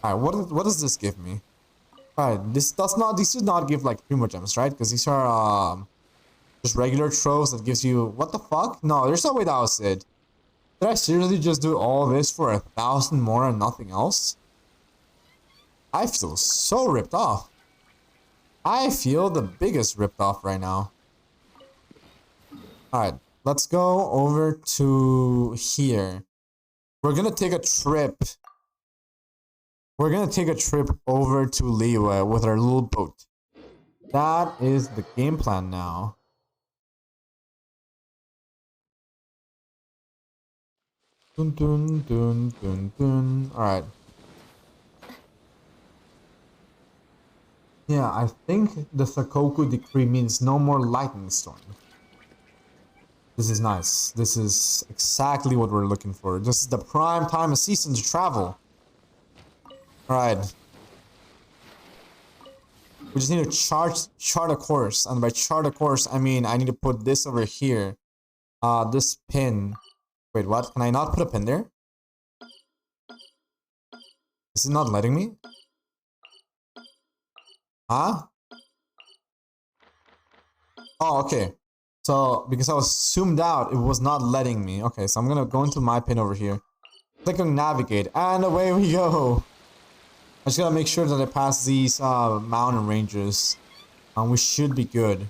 Alright, what does this give me? Alright, these do not give like Primogems, right? Because these are just regular tropes that gives you, what the fuck? No, there's no way that was it. Did I seriously just do all this for 1,000 more and nothing else? I feel so ripped off. I feel the biggest ripped off right now. Alright, let's go over to here. We're gonna take a trip. We're gonna take a trip over to Liyue with our little boat. That is the game plan now. Dun dun dun dun dun. Alright. Yeah, I think the Sakoku decree means no more lightning storm. This is nice. This is exactly what we're looking for. This is the prime time of season to travel. Alright. We just need to chart a course. And by chart a course, I mean I need to put this over here. This pin. Wait, what? Can I not put a pin there? Is it not letting me? Huh? Oh, okay. So, because I was zoomed out, it was not letting me. Okay, so I'm gonna go into my pin over here. Click on navigate, and away we go. I just gotta make sure that I pass these mountain ranges. We should be good.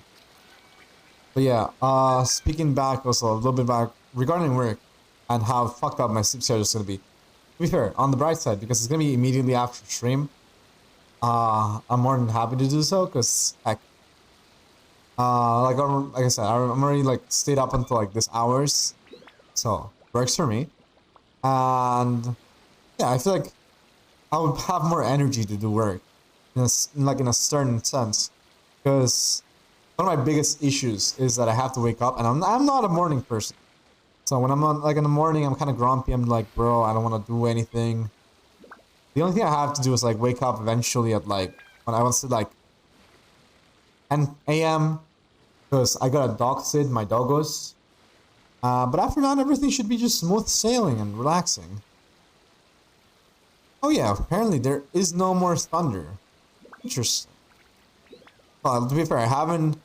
But yeah, speaking back also, a little bit back regarding work and how fucked up my sleep schedule is gonna be. To be fair, on the bright side, because it's gonna be immediately after stream, I'm more than happy to do so, because heck, like I said, I'm already like stayed up until like this hours, so works for me. And yeah, I feel like I would have more energy to do work, in a certain sense, because one of my biggest issues is that I have to wake up, and I'm not a morning person. So when I'm on, like in the morning, I'm kind of grumpy. I'm like, bro, I don't want to do anything. The only thing I have to do is like wake up eventually at like, when I want to like 10 a.m. because I got a dog sit, my doggos. But after that, everything should be just smooth sailing and relaxing. Oh yeah, apparently there is no more thunder. Interesting. Well, to be fair, I haven't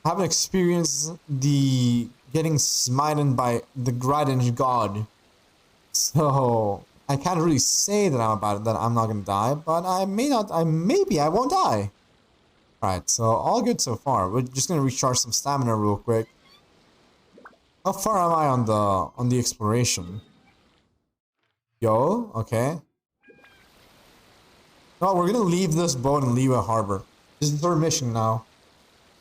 experienced the getting smitten by the Griden god. So I can't really say that I'm not gonna die, but I won't die. Alright, so all good so far. We're just gonna recharge some stamina real quick. How far am I on the exploration? Yo, okay. No, we're gonna leave this boat in Liyue Harbor. This is our mission now.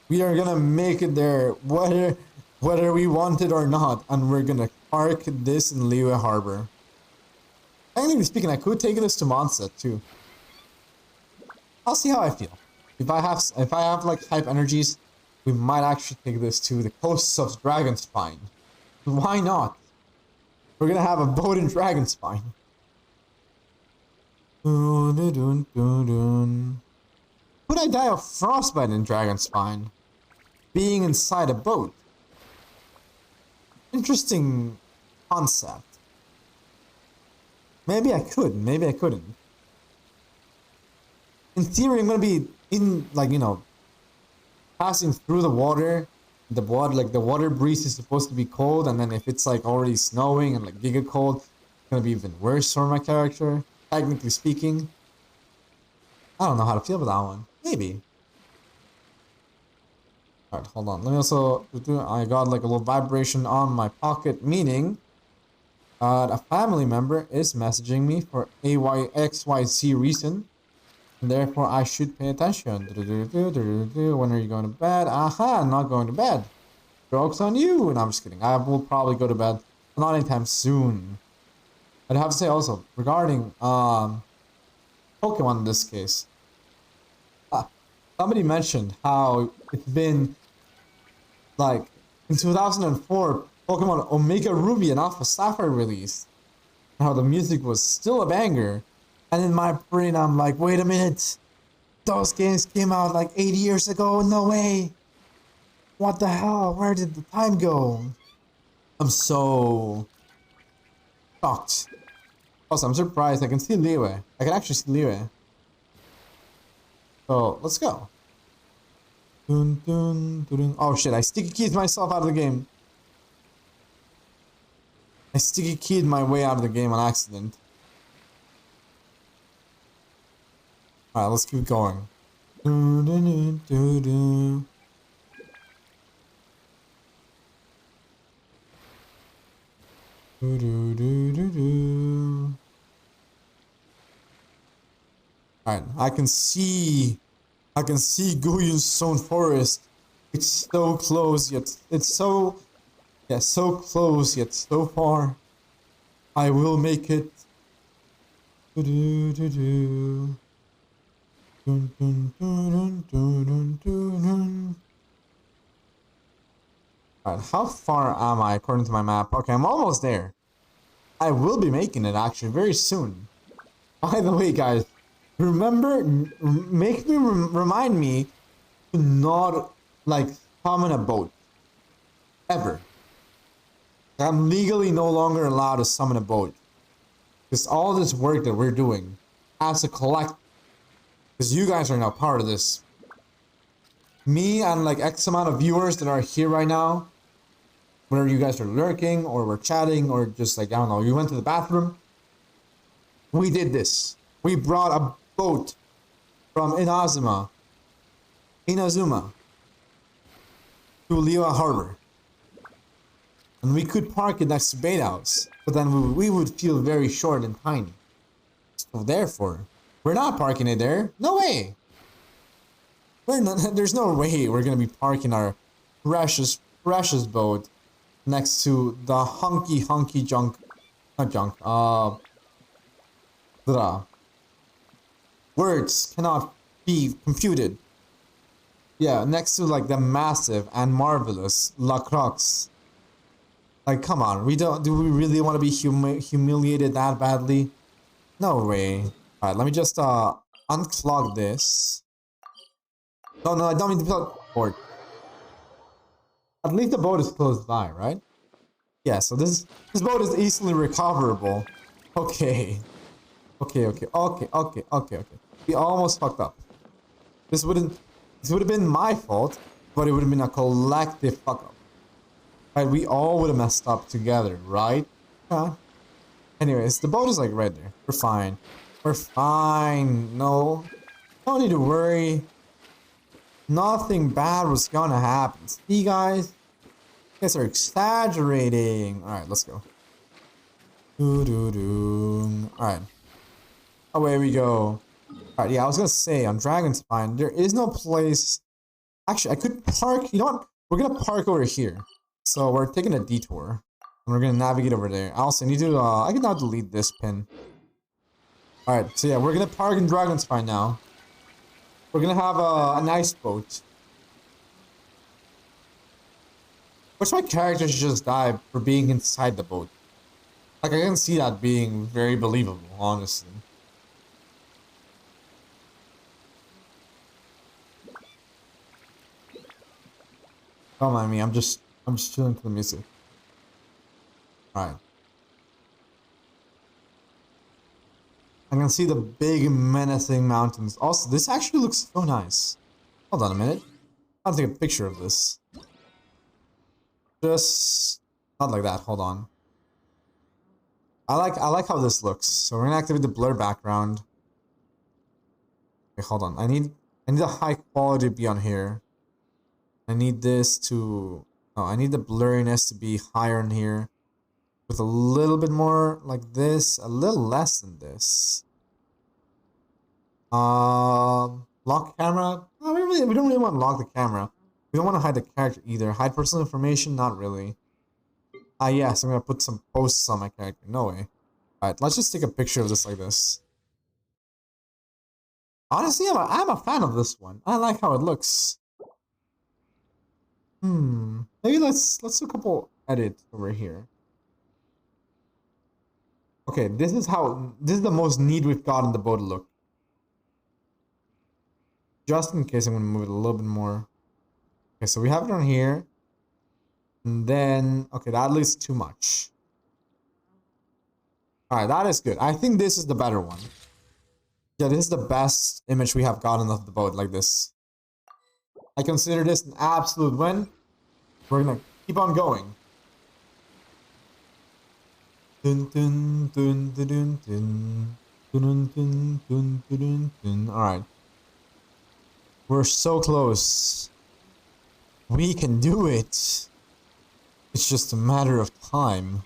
We are gonna make it there, whether we want it or not, and we're gonna park this in Liyue Harbor. Technically speaking, I could take this to Mondstadt too. I'll see how I feel. If I have like type energies, we might actually take this to the coasts of Dragonspine. Why not? We're gonna have a boat in Dragonspine. Dun, dun, dun, dun, dun. Would I die of frostbite in Dragonspine? Being inside a boat. Interesting concept. Maybe I could, maybe I couldn't. In theory, I'm gonna be in, like, you know, passing through the water. The water, like, the water breeze is supposed to be cold, and then if it's, like, already snowing and, like, giga cold, it's gonna be even worse for my character, technically speaking. I don't know how to feel about that one. Maybe. Alright, hold on. Let me also... I got, like, a little vibration on my pocket, meaning... a family member is messaging me for AYXYZ reason. And therefore, I should pay attention. When are you going to bed? Aha, I'm not going to bed. Joke's on you. And I'm just kidding. I will probably go to bed. Not anytime soon. I'd have to say also, regarding Pokemon in this case. Somebody mentioned how it's been, like, in 2004, Pokemon Omega Ruby and Alpha Sapphire released. And how the music was still a banger. And in my brain, I'm like, wait a minute. Those games came out like 8 years ago. No way. What the hell? Where did the time go? I'm so shocked. Also, I'm surprised. I can see Liyue. I can actually see Liyue. So, let's go. Dun, dun, dun, dun. Oh shit, I sticky keyed myself out of the game. I sticky keyed my way out of the game on accident. Alright, let's keep going. Alright, I can see Guyun's Stone Forest. It's so close yet it's so close yet so far. I will make it. Dun, dun, dun, dun, dun, dun, dun. Alright, how far am I according to my map? Okay, I'm almost there. I will be making it actually very soon. By the way, guys, remember, remind me to not, like, summon a boat. Ever. I'm legally no longer allowed to summon a boat. Because all this work that we're doing as a collective, because you guys are now part of this. Me and like X amount of viewers that are here right now, whether you guys are lurking or we're chatting or just like, I don't know, you went to the bathroom. We did this. We brought a boat from Inazuma to Liyue Harbor. And we could park it next to Bait House, but then we would feel very short and tiny. So therefore, we're not parking it there. No way. There's no way we're gonna be parking our precious boat next to the hunky junk. Not junk. Words cannot be computed. Yeah, next to like the massive and marvelous La Croix. Like, come on, do we really want to be humiliated that badly? No way. Alright, let me just unclog this. No, I don't mean to plug board. At least the boat is close by, right? Yeah, so this boat is easily recoverable. Okay. Okay. We almost fucked up. This would have been my fault, but it would have been a collective fuck up. Right, we all would have messed up together, right? Yeah. Anyways, the boat is like right there. We're fine. We're fine. No. Don't need to worry. Nothing bad was gonna happen. See, guys? You guys are exaggerating. Alright, let's go. Alright. Away we go. Alright, yeah, I was gonna say, on Dragonspine, there is no place... Actually, I could park... You know what? We're gonna park over here. So we're taking a detour. And we're gonna navigate over there. I also need to... I can now delete this pin. Alright, so yeah, we're gonna park in Dragonspine now. We're gonna have a nice boat. Which my character should just die for being inside the boat. Like, I can see that being very believable, honestly. Don't mind me. I'm just chilling to the music. All right. I can see the big menacing mountains. Also, this actually looks so nice. Hold on a minute. I'll take a picture of this. Just not like that. Hold on. I like how this looks. So we're gonna activate the blur background. Okay, hold on. I need the high quality to be on here. I need this to I need the blurriness to be higher in here. With a little bit more like this, a little less than this. Lock camera. No, we don't really want to lock the camera. We don't want to hide the character either. Hide personal information, not really. Yes, I'm gonna put some posts on my character. No way. Alright, let's just take a picture of this like this. Honestly, I'm a fan of this one. I like how it looks. Maybe let's do a couple edits over here. Okay, this is the most neat we've got in the boat look. Just in case, I'm gonna move it a little bit more. Okay, so we have it on here. And then, okay, that looks too much. Alright, that is good. I think this is the better one. Yeah, this is the best image we have gotten of the boat like this. I consider this an absolute win. We're gonna keep on going. Dun, dun, dun, dun, dun, dun. Dun, dun, dun, dun, dun, dun. Alright. We're so close. We can do it. It's just a matter of time.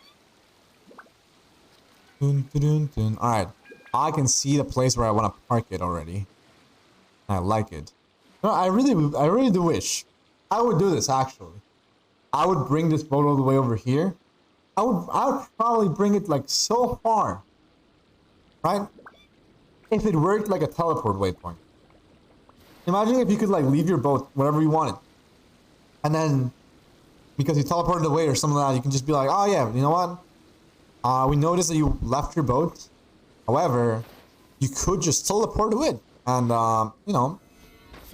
Dun, dun, dun, dun. Alright. I can see the place where I want to park it already. I like it. No, I really do wish. I would do this actually. I would bring this boat all the way over here. I would probably bring it like so far. Right? If it worked like a teleport waypoint. Imagine if you could like leave your boat wherever you wanted. And then because you teleported away or something like that, you can just be like, oh yeah, you know what? We noticed that you left your boat. However, you could just teleport away. And you know,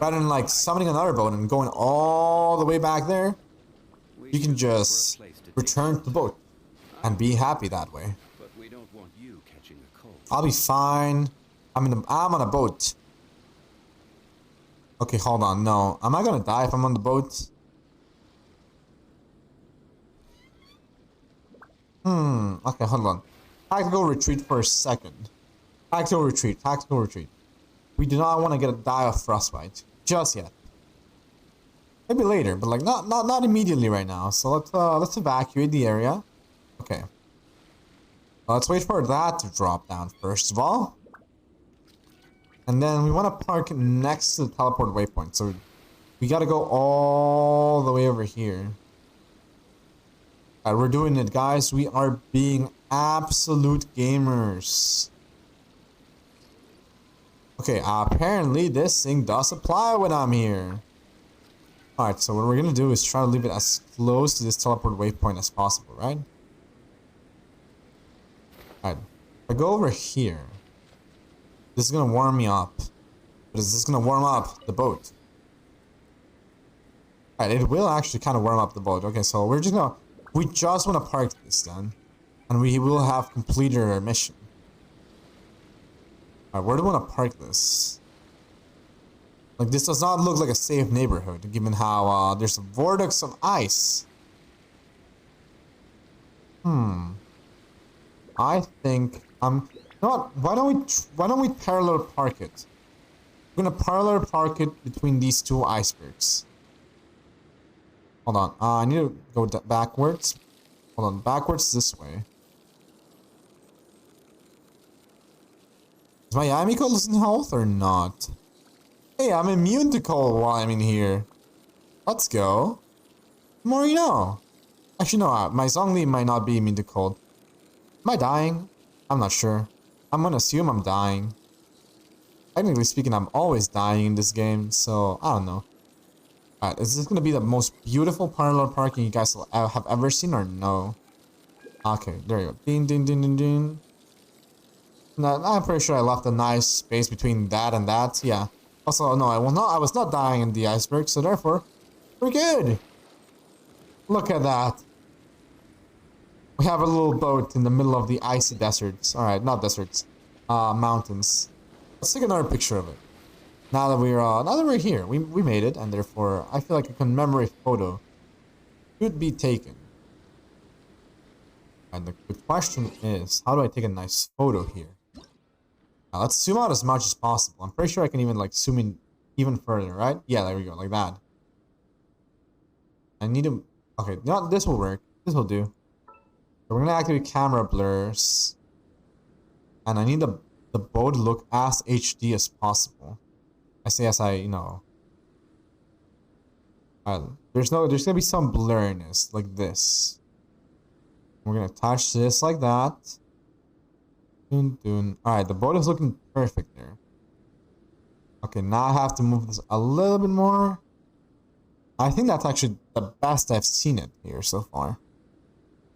rather than like summoning another boat and going all the way back there, you can just return to the boat and be happy that way. But we don't want you catching a cold. I'll be fine. I'm on a boat. Okay, hold on. No, am I gonna die if I'm on the boat? Okay, hold on. Tactical retreat for a second. Tactical retreat. Tactical retreat. We do not want to die of frostbite just yet. Maybe later, but like not immediately right now. So let's evacuate the area. Okay. Let's wait for that to drop down first of all. And then we want to park next to the teleport waypoint. So we got to go all the way over here. Alright, we're doing it, guys. We are being absolute gamers. Okay, apparently this thing does apply when I'm here. Alright, so what we're gonna do is try to leave it as close to this teleport waypoint as possible, right? Alright, if I go over here, this is gonna warm me up. But is this gonna warm up the boat? Alright, it will actually kind of warm up the boat. Okay, so we just want to park this then. And we will have completed our mission. Alright, where do we want to park this? Like, this does not look like a safe neighborhood, given how there's a vortex of ice. I think you know what? Why don't we parallel park it? We're gonna parallel park it between these two icebergs. Hold on. I need to go backwards. Hold on, backwards this way. Is my Miami cold in health or not? Hey, I'm immune to cold while I'm in here. Let's go. The more you know. Actually, no, my Zhongli might not be immune to cold. Am I dying? I'm not sure. I'm gonna assume I'm dying. Technically speaking, I'm always dying in this game, so I don't know. Alright, is this gonna be the most beautiful parallel parking you guys will have ever seen or no? Okay, there you go. Ding, ding, ding, ding, ding. No, I'm pretty sure I left a nice space between that and that. Yeah. Also, no, I was not dying in the iceberg, so therefore, we're good. Look at that. We have a little boat in the middle of the icy deserts. Alright, not deserts. Mountains. Let's take another picture of it. Now that we're here, we made it, and therefore I feel like a commemorative photo should be taken. And the question is, how do I take a nice photo here? Now let's zoom out as much as possible. I'm pretty sure I can even like zoom in even further, right? Yeah, there we go, like that. I need to, okay, no, this will work. This will do. So we're gonna activate camera blurs. And I need the boat to look as HD as possible. I say as I, you know. There's gonna be some blurriness like this. We're gonna attach this like that. Dun, dun. Alright, the boat is looking perfect there. Okay, now I have to move this a little bit more. I think that's actually the best I've seen it here so far.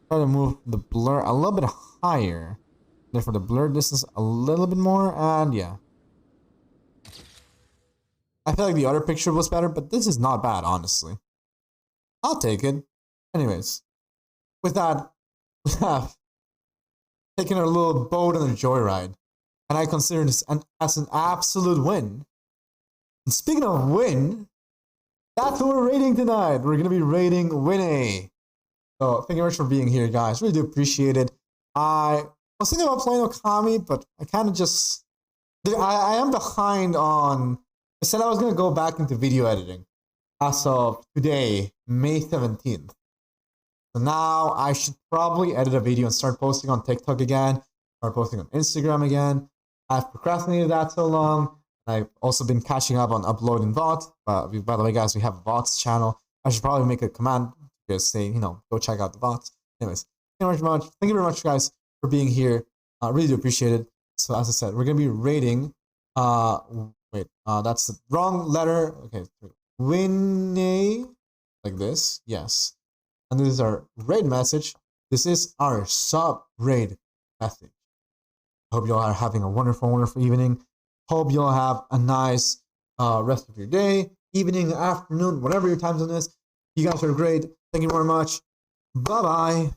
Try to move the blur a little bit higher. Therefore, the blur distance a little bit more, and yeah. I feel like the other picture was better, but this is not bad, honestly. I'll take it. Anyways, with that, we have taken our little boat on a joyride, and I consider this as an absolute win. And speaking of win, that's what we're rating tonight. We're gonna be rating Winnie. So thank you very much for being here, guys. Really do appreciate it. I was thinking about playing Okami, but I kind of just I am behind on. I said I was gonna go back into video editing as of today, May 17th. So now I should probably edit a video and start posting on TikTok again, start posting on Instagram again. I've procrastinated that so long. I've also been catching up on uploading VODs. By the way, guys, we have a VODs channel. I should probably make a command to say, you know, go check out the VODs. Anyways, thank you very much, guys, for being here. I really do appreciate it. So as I said, we're gonna be rating. That's the wrong letter. Okay, Winnie, like this. Yes, and this is our raid message. This is our sub raid message. Hope you all are having a wonderful, wonderful evening. Hope you all have a nice rest of your day, evening, afternoon, whatever your time zone is. You guys are great. Thank you very much. Bye bye.